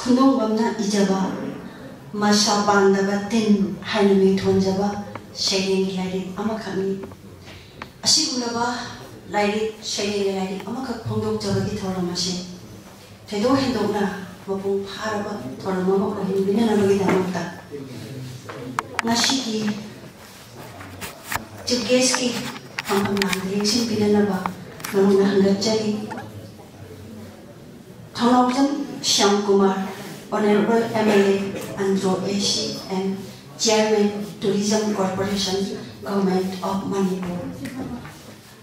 ꯈꯨꯡꯅꯨꯡꯕꯝꯅ ꯏꯖꯕ ꯃꯁꯥ ꯄꯥꯟꯗꯕ ꯇꯤꯟ ꯍꯥꯏꯅ ꯃꯤꯡꯊꯣꯟꯖꯕ ꯁꯩꯔꯦꯡꯒꯤ ꯂꯥꯏꯔꯤꯛ ꯑꯃꯈꯛꯅꯤ. ꯑꯁꯤꯒꯨꯝꯂꯕ ꯂꯥꯏꯔꯤꯛ ꯁꯩꯔꯦꯡꯒꯤ ꯂꯥꯏꯔꯤꯛ ꯑꯃꯈꯛ ꯐꯣꯡꯗꯣꯛꯆꯕꯒꯤ ꯊꯧꯔꯝ ꯑꯁꯤ ꯊꯣꯏꯗꯣꯛ ꯍꯦꯟꯗꯣꯛꯅ ꯃꯄꯨꯡ ꯐꯥꯔꯕ ꯊꯧꯔꯝ ꯑꯃ ꯑꯣꯏꯍꯟꯕꯤꯅꯅꯕꯒꯤꯗꯃꯛꯇ ꯉꯁꯤꯒꯤ ꯆꯤꯐ ꯒꯦꯁꯀꯤ ꯐꯝꯐꯝ ꯂꯥꯡꯗ ꯌꯦꯡꯁꯤꯟꯕꯤꯅꯅꯕ ꯃꯔꯨꯅ ꯍꯪꯒꯠꯆꯔꯤ. ꯊꯧꯅꯥꯎꯖꯝ Shyamkumar, Honorable MLA, Andro ACM, Chairman, Tourism Corporation, Government of Manipur.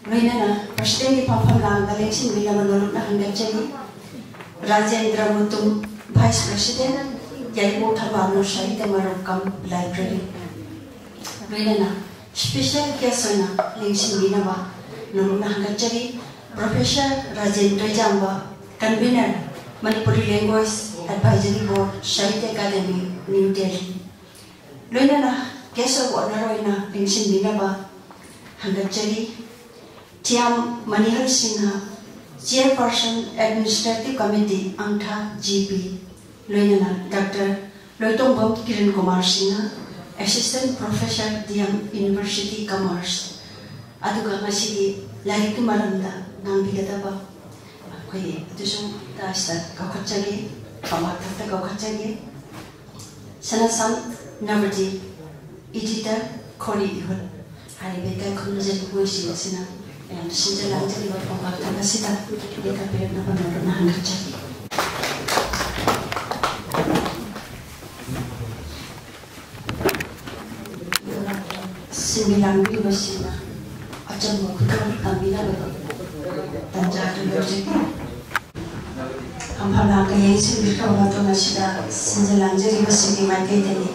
Loinana, President Pampham Lang, Election Villamanoru Hangachari, Rajendra Mutum, Vice President, Yaipo Thabano Shahid Marokam Library. Loinana, Special Guest on Election Vinava, Noruna Hangachari, Professor Rajendra Jamba, Convener, Manipuri Language Advisory Board, Shahid Academy, New Delhi. Loinana, guest of honor in Election Vinava, Hangachari, Tiam Manihar Sinha, Chairperson Administrative Committee, Angtha GP. Loinana, Dr. Loitombam Kiran Kumar Sinha, Assistant Professor, Diam University Commerce. Aduga Masigi, Lariki Maranda, Nambigadaba. Adusung Dasta Kakachagi, Kamatata Kakachagi, Sanasam Navati, Editor, Kori Ihun, Haribeka Kunzan Wisina, and Sinjalantari of Kamasita, Yaka Navan Hangachagi. Similar Vivasina, Achamu, Tamina, Tanjatu Logic. Ampala kaya sindi ko na to na sila sinjalanjari basigi magay dali.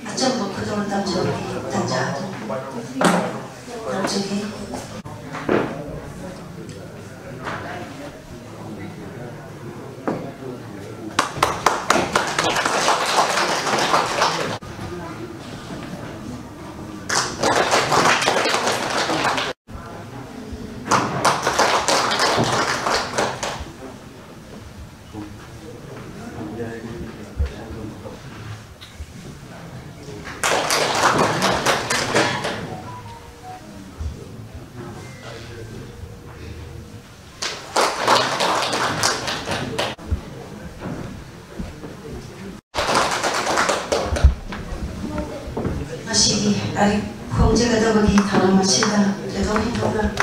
Acham bukudor tamjori tanjatu. Tamjori. Ari khonjagadabagi tharam asida tedong hindona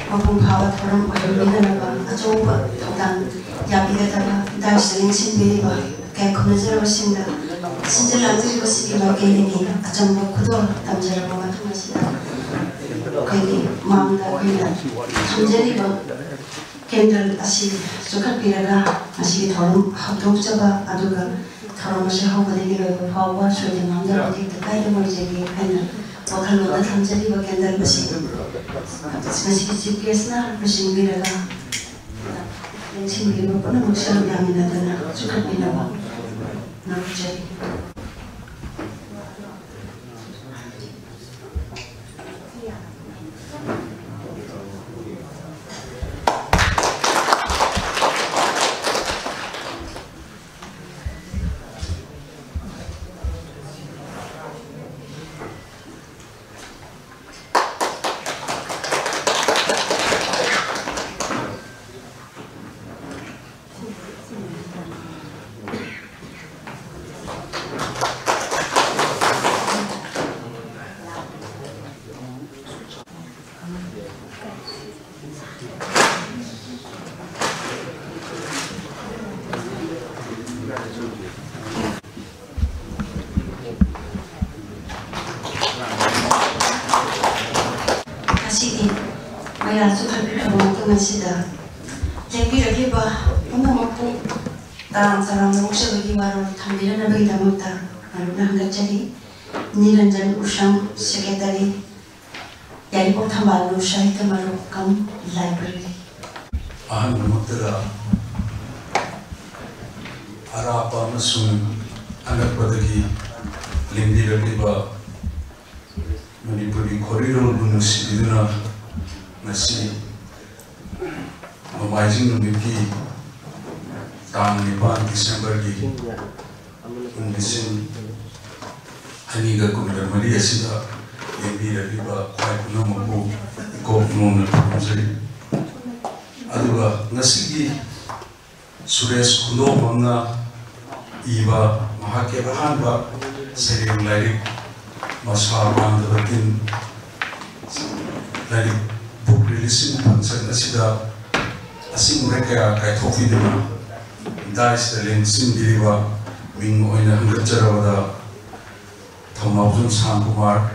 mapung phawa tharam oiminanaba achoba thawdang yabigadaba darjeeling sinbiriba kai khonajarabasinda sinjalanjari basigi magenini achamba khudor tamjaraba mathunasida kai mangda koina thamjariba kendral asi chokapiraga asigi tharam hapdokjaba aduga tharam ase hawgadagi loiba phawa soide mangdaragi takai moijegi kaina wakhalona thamjari ba kendal basi masi chief guest na presingbiraga singbiriba puna muksal yamina dana chukapina ba narujari Mayasuk habis masida. Jadi lagi bah, puna mampu tarang sarang muksa bagi baru thambiran bagi damuta. Lalu nak jadi Niranjan Usam Secretary. Jadi pun thambal usai temaru kam library. Ahan mutera arapa masuk anak badagi lindi lagi bah Manipuri koridor bunus iduna nasi memajing memiliki tang 9 December ki aniga kumdar mari asida lembi ragiba kwai kunamoku ko nona pumsari aduga ngasigi Suresh Kundomangna iba mahake ahanba sereng lairik masa bandabatin lairik book releasing function asida asing mereka kai thofidina dais talent sindiriba ming oina hangacharawada Thamawjun Sankumar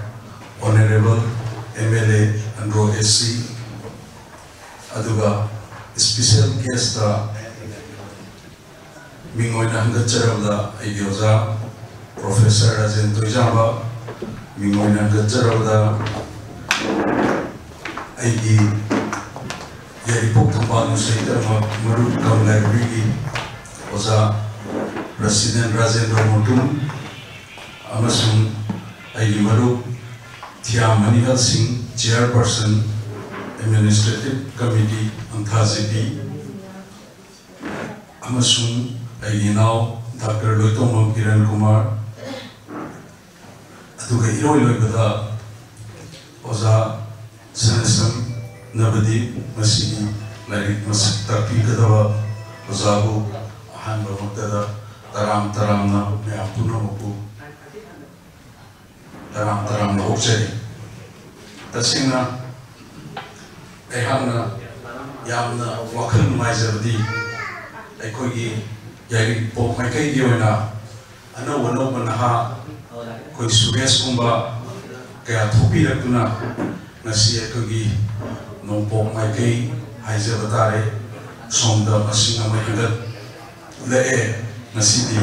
Honorable MLA Andro SC aduga special guest ming oina hangacharawada aigyoza Professor Rajen Toijamba ming oina hangacharawada aigi Yaripok Thambanu Saitama Maru Kam Library Oza President Rajendra Motum Amasung Aigi Maru Thia Manihal Singh Chairperson Administrative Committee Anthazipi Amasung Aigi Now Dr. Loitomam Kiran Kumar Aduga Iroi Loibada Oza Sanasam Nabadi Masigi Lairik Masik Taki Kadava Ozabu Ahanba Muktada Taram na Mayapuna Muku Taram na Okchari Tasingna Ayhamna Yamna Wakal Maizabdi Aikogi Yari Pok Maikai Gioina Ano Manaha Koi Suresh Kumba Kaya Thupi Rakuna Nasi Aikogi Nongpok Maikai Haizabatare Somda Masinga Mahigat Lae Nasidi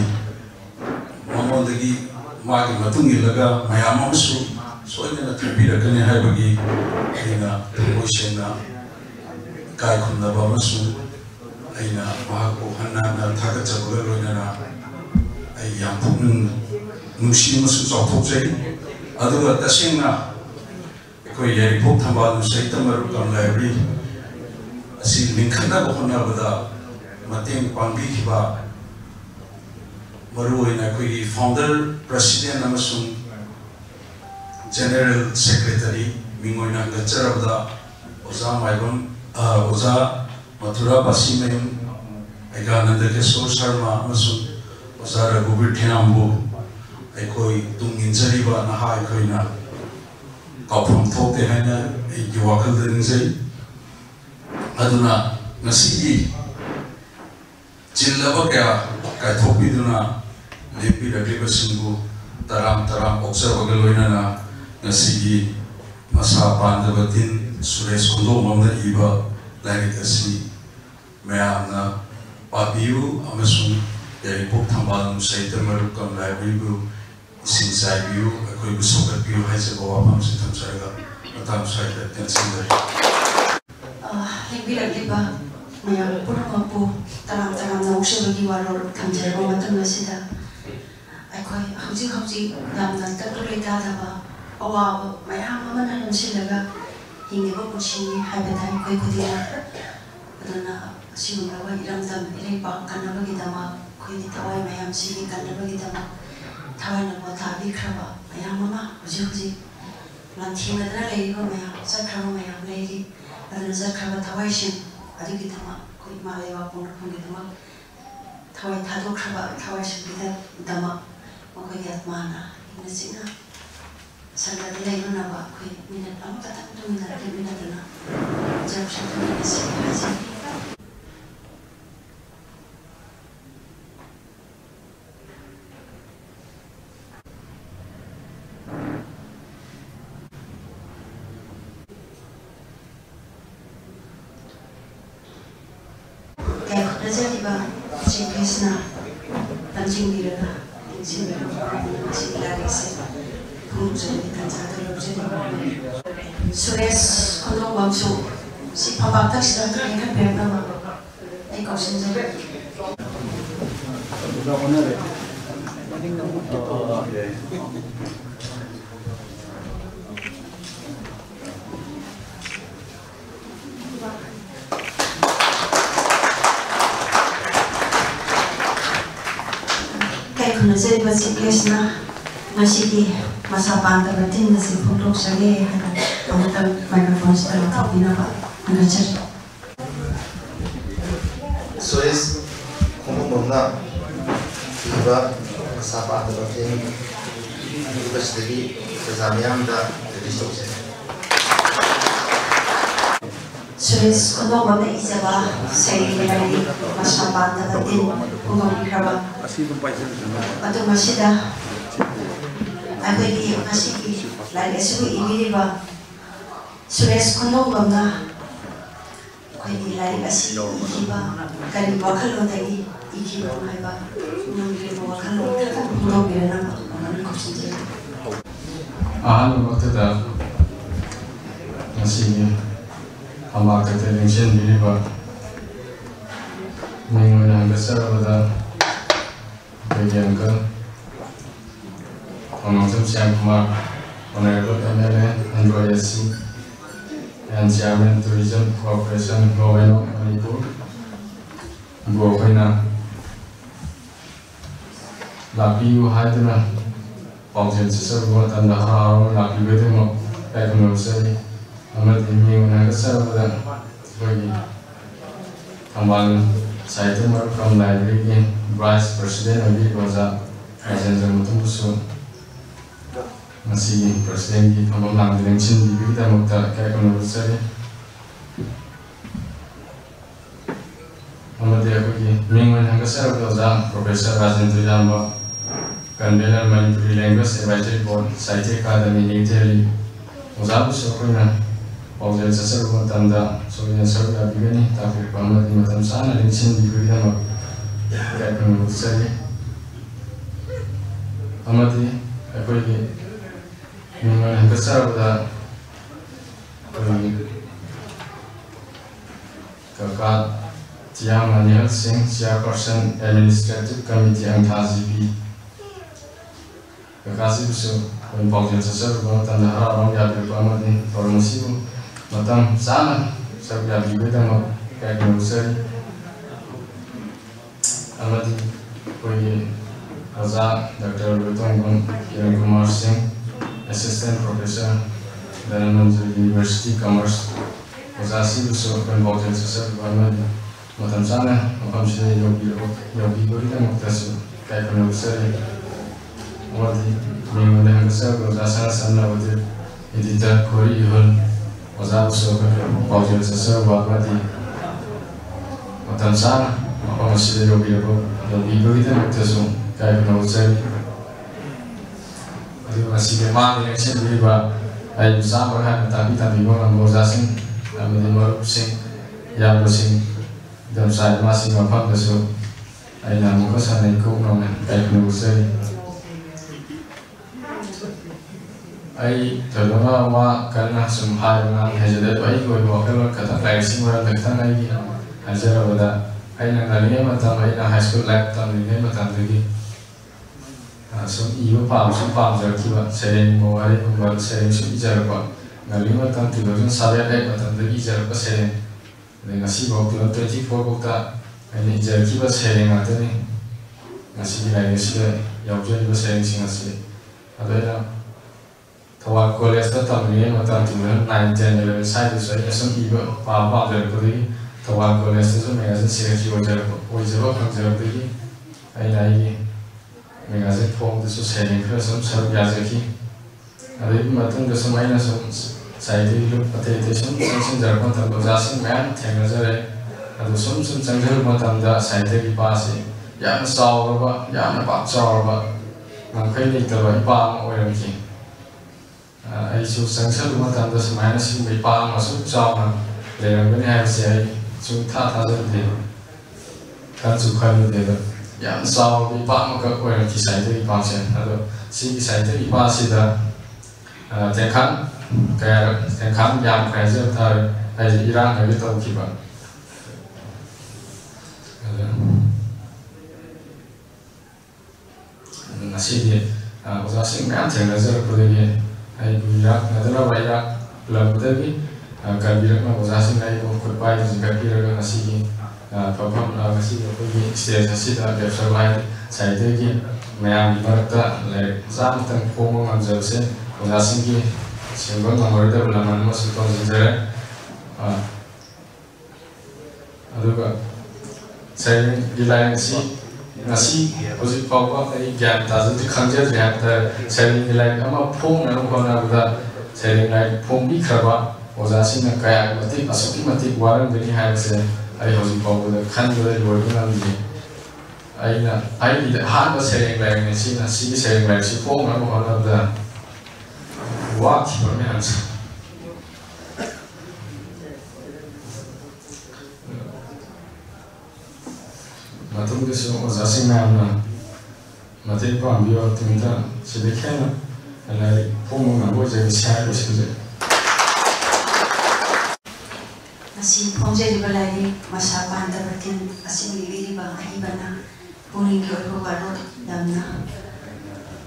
Mamondagi Magi Matungi Laga Mayamasu Soina Tupirakane Haibagi Aina Oishena Kai Kundaba Masu Aina Mahako Hanana Takachabuga Loinana Ayam Pukun Nushi Masu Sotoksei Aduga Tasingna Koi Yaripok Thambanu Saitamaru Kam Library Asi Linkana Bohonabada Mateng Pangbikiba Maruina Koi Founder President Amasung General Secretary Mingoina Gacharabda Oza Maibon Oza Mathura Basimem Aigananda Kesor Sharma Amasung Oza Raghubir Thenambu Aikoi Tunginjariba Naha Aikoina Kaupam Thokte Haina Aigi Wakal Rinzai Aduna Nasigi Chillaba Kaya Kai Thokpiduna Lempi Ragliba Singhu Taram Oksabaga Loinana Nasigi Masa Pandabatin Suresh Kundomangna Iba Lairik Asi Mayamna Pabiyu Amasung Yaripok Thambanu Saitamaru Kam Library Ising Saibiyu Akoi Busogatbiyu Haizabawa Mamsi Thamsaraga Matam Saita Tensindari Lempi Ragliba Mayam Puramapu Taram na Oksabaga Waror Thamjarawa Matam Nasida Aikoi Hauji Yamna Tatulay Dadaba Awa Mayam Amana Silaga Hingiba Puchini Habitat Koi Kudina Adana Simulawa Iramdam Irepa Kanabagidama Koi Tawai Mayam Sigi Kanabagidama Tawana Bota Vikraba Mayam Mama Huji Lantina Lady Maya Sakama Mayam Lady Adana Zakaba Tawaisin Adigidama Koi Malaya Pungidama Tawai Tadokraba Tawaisin Dama Koi Yatmana in the Sina Sandra Leonava Koi Minute Amata Minatana Junction to the Sea. Reserva Sri Krishna Panjimira Suresh Kundomangsu Si Papa Taxi Kan Pernama Eko Sinja ꯊꯨꯅꯖꯔꯤꯕ ꯆꯤꯐ ꯒꯦꯁꯅ ꯉꯁꯤꯒꯤ ꯃꯁꯥ ꯄꯥꯟꯗꯕ team ꯑꯁꯤ ꯐꯣꯡꯗꯣꯛꯆꯒꯦ ꯍꯥꯏꯅ ꯑꯃꯨꯛꯇꯪ ꯃꯥꯏꯀ꯭ꯔꯣꯐꯣꯟꯁꯤꯗ ꯂꯧꯊꯣꯛꯄꯤꯅꯕ ꯍꯪꯒꯠꯆꯔꯤ. Suresh Khomongbomna iba masa paandaba team university examyamda register Suresh Khomongbomna ijaba secretary masa paandaba team ꯐꯣꯡꯗꯣꯛꯄꯤꯈ꯭ꯔꯕ ꯑꯗꯨ ꯃꯁꯤꯗ ꯑꯩꯈꯣꯏꯒꯤ ꯉꯁꯤꯒꯤ ꯂꯥꯏꯔꯤꯛ ꯑꯁꯤꯕꯨ ꯏꯕꯤꯔꯤꯕ ꯁꯨꯔꯦꯁ ꯈꯣꯡꯗꯣꯡꯕꯝꯅ ꯑꯩꯈꯣꯏꯒꯤ ꯂꯥꯏꯔꯤꯛ ꯑꯁꯤ ꯏꯈꯤꯕ ꯀꯔꯤ ꯋꯥꯈꯜꯂꯣꯟꯗꯒꯤ 이기로 해봐 우리는 와칸로 무덤이라는 거는 걱정되죠. 아한부터다 다시 아마 그때 링신 비리바 민원한 것보다 얘기한 건 좀 시작만 오늘도 때문에 NYSC and Chairman Tourism Corporation Governor Manipur Gokhina Lapiu Haidana Paujen Sisarwa Tandahara Lapiu Vedemo Peknosari Amadi Mingan Sarvada Hogi Tamban Saitama from Library Vice President of the Goza Ajendra Mutumbusu Masih Presiden di Pembangunan Direksi di kita muka kayak konversasi. Kemudian aku minggu yang kesal kita Profesor Rajendra Jambo Convener Manipuri Language Advisory Board Scientific Academy New Delhi. Usaha besarnya Paujen sesar pun tanda soalnya saya begini tapi pamer di mata sana Direksi di kita muka kayak konversasi. Kemudian aku yang besar pada kakak Chairman Neil Singh, Chairperson Administrative Committee yang KZP. Kakak sih bisa Paujen sesar bahwa tanda orang yang berpamah di formasi macam sana saya juga mau kayak nusari. Amati koi Raza Dr. Lutong Kiran Kumar Singh Assistant Professor Dhananjay University Commerce Osasi Uso dan Paujen sesar bahwa macam sana macam sini yogi kita muktasu kayak nusari. Wadi minggu yang besar berasal sana wadi editor Kori Ihun Osasi Uso Paujen sesar bahwa macam sana macam sini yogi kita muktasu kayak nusari. Masih memang yang saya beri bah, ayam sama kan, tapi orang berusaha kami di luar sing, yang bersing, dan saya masih mampu besok, ayam muka sana ikut nomen, ayam berusaha. Ayam terutama wah karena semua orang hanya dari gue kalau kata lagi semua orang datang lagi, ajar pada ayam narinya macam ayam high school life tahun ini macam lagi. So ibu paham jadi kita sering mewari membuat sering ijar apa ngalima tantu dosen sadar tantu ijar apa sering dengan si waktu 24 waktu ini ijar kita sering ada nih ngasih lagi sih ya ujian juga sering sih ngasih ada ya thawal college itu tahun ini tantu dosen 9, 10, 11 saya itu saya so ibu paham jadi kali thawal college itu mereka sering sih ujar apa jadi ini Mengajar form itu sharing kerja sama biasa ki. Ada ibu matang kerja sama ini saya itu presentation jargon tanpa jelasin main tengah jadi. Ada jangkau matang dah saya itu dipasi. Yang sahur apa, yang apa sahur apa. Mungkin itu apa orang ki. Itu jangkau matang dah semuanya sih apa masuk sahur. Lepas ini harus saya cuma jadi. Kan suka itu. Yang sahur di pak maka orang kisah itu di pasien atau si kisah itu di pasien dah tengkan kayak tengkan yang kerja tar dari Iran dari tahu kibat. Nasi dia usaha kan jangan saja pergi Irak adalah Irak belum tadi kalau Irak mah usaha ngai ikut bayi juga kira nasi perform nasi pergi istilah dah biasa lain saya itu mayam barata le zam tang pomo manjal se ojasingi sembang ngorda bulaman masutong jinjare aduga saya dilayan si nasi oji papa ai gyan ta jati khangja jata saya dilayan ama phong na khona buda saya dilayan phong bi khaba ojasinga kaya mati asuki mati waran beni haise ai oji papa da khanjore lorna ni aina ai di han ba saya dilayan si nasi saya dilayan si phong na khona buda What permanence? Matung desu ozasing namna matei pambio timita sedekena alai pomo ngabo jadi saya usuje. Nasi pongje di balai masa panda bertin asing diri bang ahibana puning kau baru damna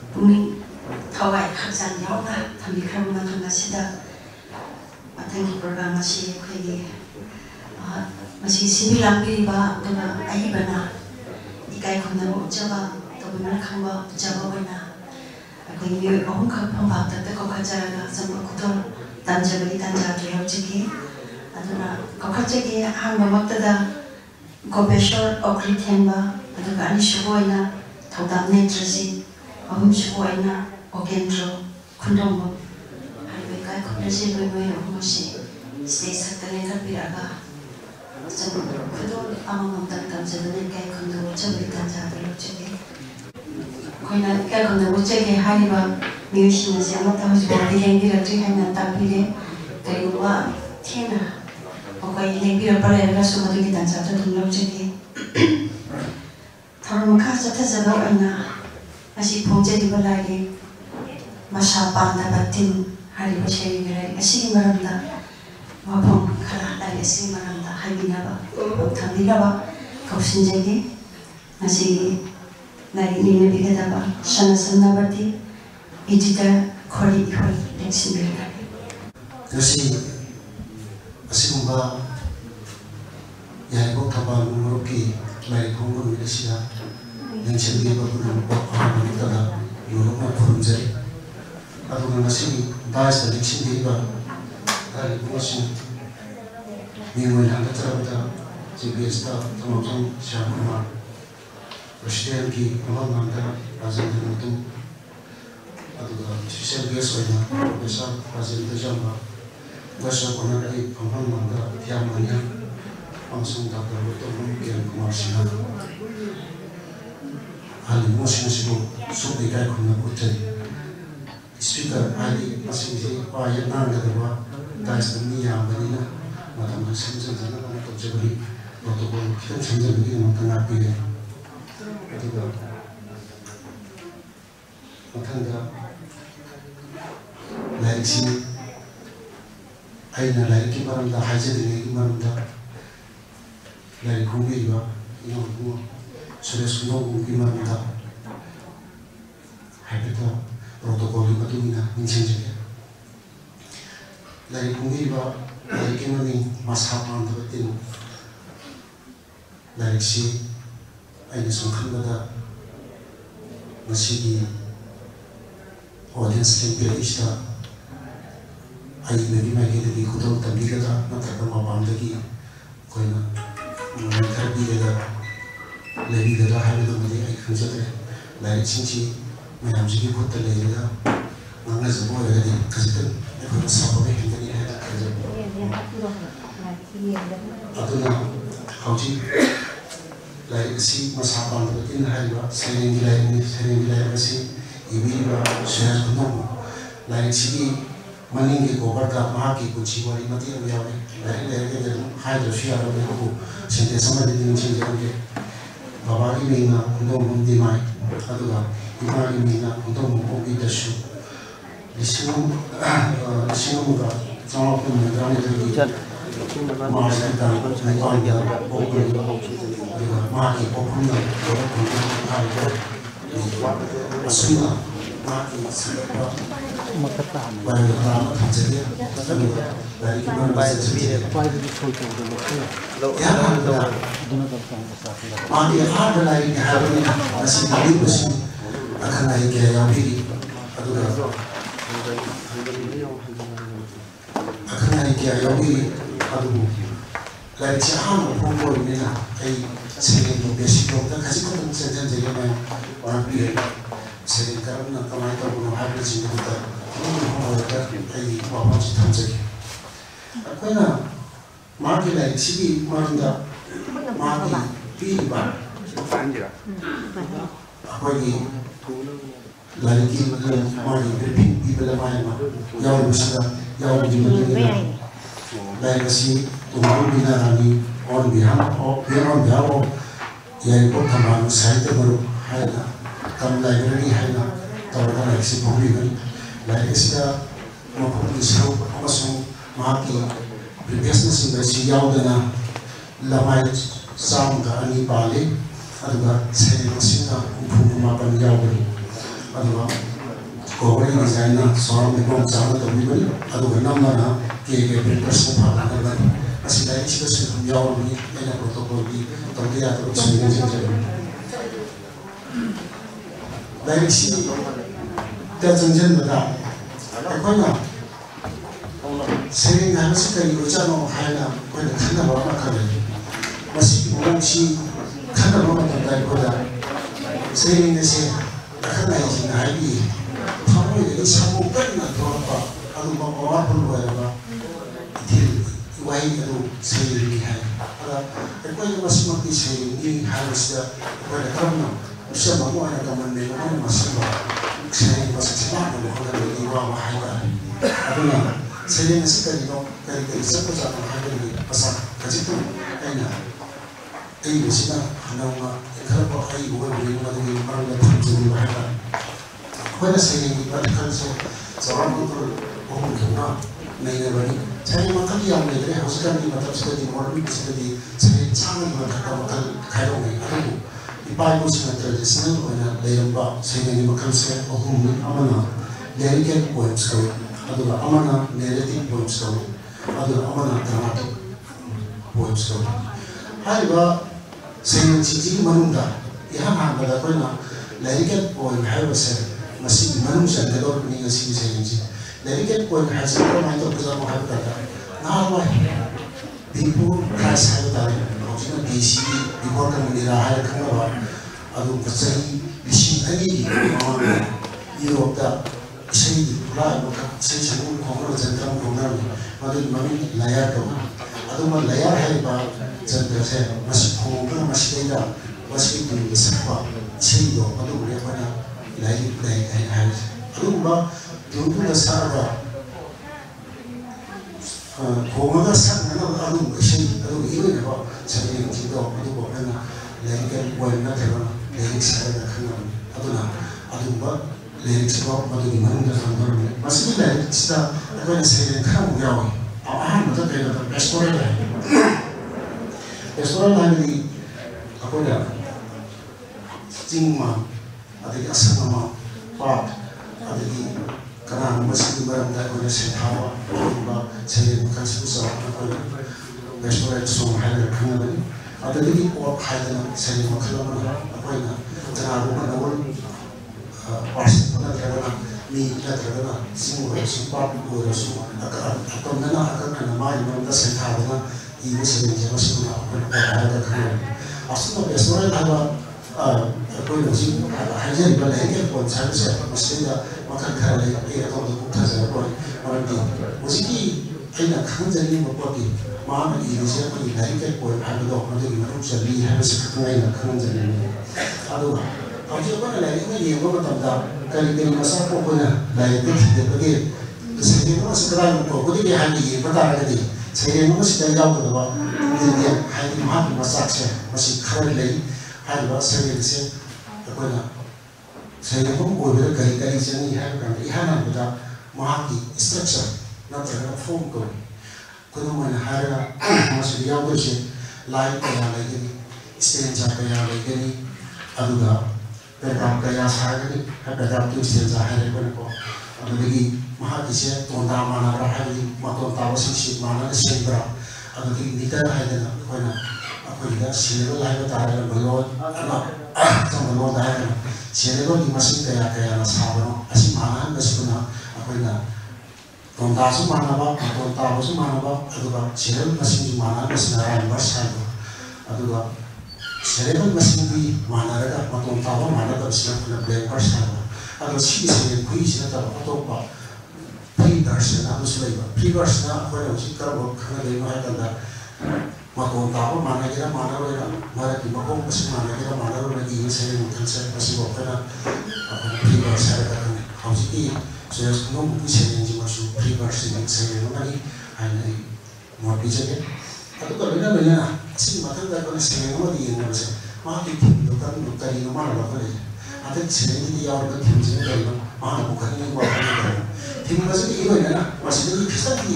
puning thawai khazan yauna thambi khamna thanga sida mathangi program asi khoi masi similang bi ba dona ahibana ikai khona uchaba tobuna khamba uchaba bana akoi mi ohum khapam ba ta ko khajara samma khutor tanjabali tanjabali hojiki aduna ko khajiki hamba maktada gobeshor okri themba aduga ani shuboina thodam netraji ahum shuboina Ogendro, Kundongo, Halbeka, Kunaji, Boy, Omoshi, stay Satan and Biraga. So, Kudo, among them comes a little guy on the Chabitan Jabi. Koina, Gag on the Wucheke, Haniba, musicians, Yamata was born in Gira 300 Tapire, Kaigua, Tina, Okai, Nebira Parera, so that we dance after the Locheki. Taramaka, Tazaba, and as he pointed to the Masha panda batin hari bashari gerai asing maranda wabong kala lai asing maranda habina ba thamina ba kausin jagi nasi lai ni ne bigada ba shana sanna bati ijita khori khori leksin gerai nasi asing ba yai ko thaba muruki lai khongun milisia nengsen ge ba guru ba amani tada yorokna khurunjai aduga nasi daes da leksin deiba dari bosin mingoi handa tarabda GBS da tamam Shyamkumar president ki amam nanda Rajendra Mutum aduga special guest oina Professor Rajendra Jamba Gasha Konari amam nanda Thyamanya amsung Dr. Kiran Kumar Sinha ali mosin sibo subi kai khuna kutai Speaker Ali Masih Ayat Nanda Dewa Dais Demi Yang Banina Matam Hasim Sanjana Untuk Jabari Protokol Kita Sanjana Bagi Matam Api Ketika Matam Da Larik Sini Aina Larik Kibaram Da Haja Dini Kibaram Da Larik Kumbi Iwa Ino Kuma Sudah Suno Kibaram Da Habita protokol batungina insenjaya dari kungiba dari kenani mashapan tabatin dari si aina sungkan bada masih audience yang berista aina bagi magi dari kudol tabi kata mata kemampuan lagi koina terbi kata lebih kata hari itu mesti aik kerja dari cincin Madam Jiki put the lady down. One as a boy, I didn't consider the sub of it. Aduna, how she like the sea must have on the in Haliba, selling the legacy, Ibiba, shares the normal. Like Chigi, Maningi, Gobarka, Maki, Kuchiwari, material, like Hydro Shia, who sent somebody in Chinja, Babaki Mina, no Mundimai, Adula. Imari mina untuk mengopi dasu. Lisinum ga sama pun mengerani dari masa dan negara opi, maki opinya orang pun ada. Semua maki siapa banyak orang terjadi. Dari mana terjadi? Ya, ada lagi hari ini masih hidup masih ꯑꯈꯪ ꯀꯌꯥ ꯌꯥꯎꯕꯤꯔꯤ ꯑꯗꯨꯒ ꯑꯈꯪ ꯀꯌꯥ ꯌꯥꯎꯕꯤꯔꯤ ꯑꯗꯨꯕꯨ ꯂꯥꯏꯔꯤꯛꯁꯦ ꯑꯍꯥꯟꯕ ꯐꯣꯡꯕ ꯑꯣꯏꯕꯅꯤꯅ ꯑꯩ ꯁꯩꯔꯦꯡꯒꯤ ꯕꯦꯁꯤꯛꯂꯣꯝꯗ ꯈꯖꯤꯛꯇꯪ ꯆꯪꯖꯟꯖꯒꯦ ꯃꯌꯥꯝ ꯋꯥꯔꯛꯄꯤꯔꯦ ꯁꯩꯔꯦꯡ ꯀꯔꯝꯅ ꯀꯃꯥꯏꯅ ꯇꯧꯕꯅꯣ ꯍꯥꯏꯕꯁꯤꯡꯗꯨꯗ ꯑꯣꯏꯔꯒ ꯑꯩꯒꯤ ꯋꯥꯐꯝꯁꯤ ꯊꯝꯖꯒꯦ ꯑꯩꯈꯣꯏꯅ मार्के लाइक सिगी मारुंदा मार्के पीबा अखोई लाइक की मार्के ब्रीफिंग पीबला मायमा याव बिसदा याव बिमने लाइक सी तुमको बिना रानी ऑन बिहाफ ऑफ यार को तमाम साहित्य बरो हायना कम लाइब्रेरी हायना तवदा लाइक सी भूमि गनी लाइक सिदा मफुल सो अमसो मार्के Previous si yaudana lamai samga ani pale aduga seri masina upuma pan yaudani aduga kowai design soram bom sama to bibani aduga namana ke printers ko phana nagani asida ichika se yaudani ena protocol bi tawdiya to sini jeng dari si ta janjan bada akhona Sering hanya sekali ucapan hanya pada karena bawa makan masih mengungsi karena bawa makan pada sering nasi karena ini hari kamu ini semua karena apa alu bawa pun bawa itu wahai itu sering ini hari ada aku masih mati sering ini harus pada karena bisa bawa anak teman dengan masih sering masih cepat kalau di bawah hari aduna Sering nasi kari satu satu hari ini pasal kaji tu, ayna, ayu sih na, naunga, kalau ayu bukan beli mana tu orang yang terjadi bahaya. Pada sering pada kan seorang itu orang kena, naik bani. Saya makan yang mereka haruskan di mata sudah di mobil sudah di saya canggih makan makan kaya orang itu. Ipai pun sudah tradisional, mana layamba saya ni makan saya orang mana, dari kan poin sekali. Aduga amana narrative poems kawo aduga amana dramatic poems kawo haiba sing chiji manunda ihan hanbada koina lyrical poem haiba se masi manung sandalor ni ngasi sing lyrical poem has ko mai to puja mo haiba ta na wa before class haiba ta hojina bc before ka munira hai khanga adu bachai bishi ani Europe da Saya pula saya cakap korang jangan korang madu mami layar tu, atau mana layar hari ba jangan saya masih korang masih ada masih itu siapa saya itu madu boleh mana layar hari, atau mana dulu dasar ba korang dasar mana atau saya atau ini apa saya ini kita atau mana layar bukan nak apa layar saya nak kenal atau mana atau mana Lirik sebab bagi mana dah sampai masih lirik kita apa yang saya kamu jawab ahan macam kayak apa restoran ni apa dah cingma ada di asal nama pak ada di kerana masih di barang dah kena saya tahu apa saya bukan susah apa restoran semua hal yang kena beri ada di orang hal saya makan mana apa yang jangan lupa nawar Pasti pernah terkena ni terkena semua sempat guru semua akan mana akan kena main mana sentarana ibu sendiri jangan semua ada kena asal biasanya ada apa yang sih hanya ibaratnya pun saya mesti ada makan kara lagi atau bukan saya pun orang di mesti aina kan jadi membuat mana ini saya pun dari pun ada dok ada gimana jadi harus sekarang kan jadi aduh Kalau kita lagi ni yang kita tahu, kalau masa pun lagi kita pergi, saya ni masih kerana pun, kita hari ini pada hari ini, saya ni masih dah jauh tu apa, jadi hari ini mahal masak saya masih kerana lagi, hari ini saya ni apa nak, saya pun boleh kali saya ni hari kan, ihana pada mahal structure, nak terhadap form kau, kalau mana hari masih jauh tu, light kaya lagi ni, stage kaya lagi ni, aduga. Pertama kaya saya ni, pertama tu stage hari ni ko, lagi mahal kisah tonda mana berapa hari, maton tahu sih mana sih berapa, lagi nikah hari ni, ko na, ꯑꯩꯈꯣꯏꯗ syllable ꯍꯥꯏꯕ ꯇꯥꯔꯒ ꯃꯂꯣꯟ ꯑꯃ ꯃꯂꯣꯟꯗ ꯍꯥꯏꯔꯒꯅ ꯁꯤꯂꯦꯕꯜꯒꯤ ꯃꯁꯤꯡ ꯀꯌꯥꯅ ꯁꯥꯕꯅꯣ ꯑꯁꯤ ꯃꯥꯟꯅꯍꯟꯕꯁꯤꯅ ꯑꯩꯈꯣꯏꯅ ꯇꯣꯟꯇꯥꯁꯨ ꯃꯥꯟꯅꯕ ꯃꯇꯣꯟ ꯇꯥꯕꯁꯨ ꯃꯥꯟꯅꯕ ꯑꯗꯨꯒ ꯁꯤꯂꯦꯕꯜ ꯃꯁꯤꯡꯁꯨ ꯃꯥꯟꯅꯍꯟꯕꯁꯤꯅ ꯔꯥꯏꯝꯕꯔꯁ ꯍꯥꯏꯕ ꯑꯗꯨꯒ ꯁꯤꯂꯦꯕꯜ ꯃꯁꯤꯡꯗꯤ ꯃꯥꯟꯅꯔꯒ ꯃꯇꯣꯟ ꯇꯥꯕ ꯃꯥꯟꯅꯗꯕꯁꯤꯅ ꯑꯩꯈꯣꯏꯅ ꯕ꯭ꯂꯦꯡꯀꯔꯁ ꯍꯥꯏꯕ ꯑꯗꯨꯒ ꯁꯤꯒꯤꯁꯦ ꯈꯨꯏꯁꯤ ꯅꯠꯇꯕ ꯑꯇꯣꯞꯄ ꯐ꯭ꯔꯤ ꯚꯔꯁ ꯑꯃꯁꯨ ꯂꯩꯕ ꯐ꯭ꯔꯤ ꯚꯔꯁꯅ ꯑꯩꯈꯣꯏꯅ ꯍꯧꯖꯤꯛ ꯀꯔꯝꯕ ꯈꯪꯅꯗꯣꯏꯅꯣ ꯍꯥꯏ ꯀꯥꯟꯗ ꯃꯇꯣꯟ ꯇꯥꯕ ꯃꯥꯟꯅꯒꯦꯔꯥ ꯃꯥꯟꯅꯔꯣꯏꯔꯥ ꯃꯔꯛꯀꯤ ꯃꯈꯣꯡ ꯃꯁꯤꯡ ꯃꯥꯟꯅꯒꯦꯔꯥ ꯃꯥꯟꯅꯔꯣꯏꯔꯥ ꯏꯕ ꯁꯩꯔꯦꯡ ꯃꯈꯜꯁꯦ ꯃꯁꯤꯕꯨ ꯑꯩꯈꯣꯏꯅ ꯐ꯭ꯔꯤ ꯚꯔꯁ ꯍꯥꯏꯔꯒ ꯈꯪꯅꯩ ꯍꯧꯖꯤꯛꯀꯤ ꯁꯨꯔꯦꯁ ꯈꯨꯡꯒꯪꯒꯤ ꯁꯩꯔꯦꯡꯁꯤꯃꯁꯨ ꯐ꯭ꯔꯤ ꯚꯔꯁ ꯁꯩꯔꯦꯡ ꯑꯃꯅꯤ ꯍꯥꯏꯅ ꯑꯩ ꯃꯣꯠ ꯄꯤꯖꯒꯦ ꯑꯗꯨꯒ ꯂꯣꯏꯅꯅ ꯑꯁꯤꯒꯤ ꯃꯊꯪꯗ ꯑꯩꯈꯣꯏꯅ ꯁꯩꯔꯦꯡ ꯑꯃꯗ ꯌꯦꯡꯅꯕꯁꯦ ꯃꯍꯥꯛꯀꯤ ꯊꯤꯝꯗꯣ ꯀꯔꯤꯅꯣ ꯃꯥꯅ ꯂꯧꯈꯠꯂꯛꯏ ꯍꯟꯗꯛ ꯁꯩꯔꯦꯡꯁꯤꯗ ꯌꯥꯎꯔꯤꯕ ꯊꯤꯝꯁꯤꯅ ꯀꯔꯤꯅꯣ ꯃꯥꯅ ꯄꯨꯈꯠꯅꯤꯡꯕ ꯋꯥꯈꯜꯅ ꯀꯔꯤꯅꯣ ꯊꯤꯝ ꯑꯁꯤꯒꯤ ꯏꯔꯣꯏꯅꯅ ꯃꯁꯤꯗꯒꯤ ꯈꯤꯇꯪꯗꯤ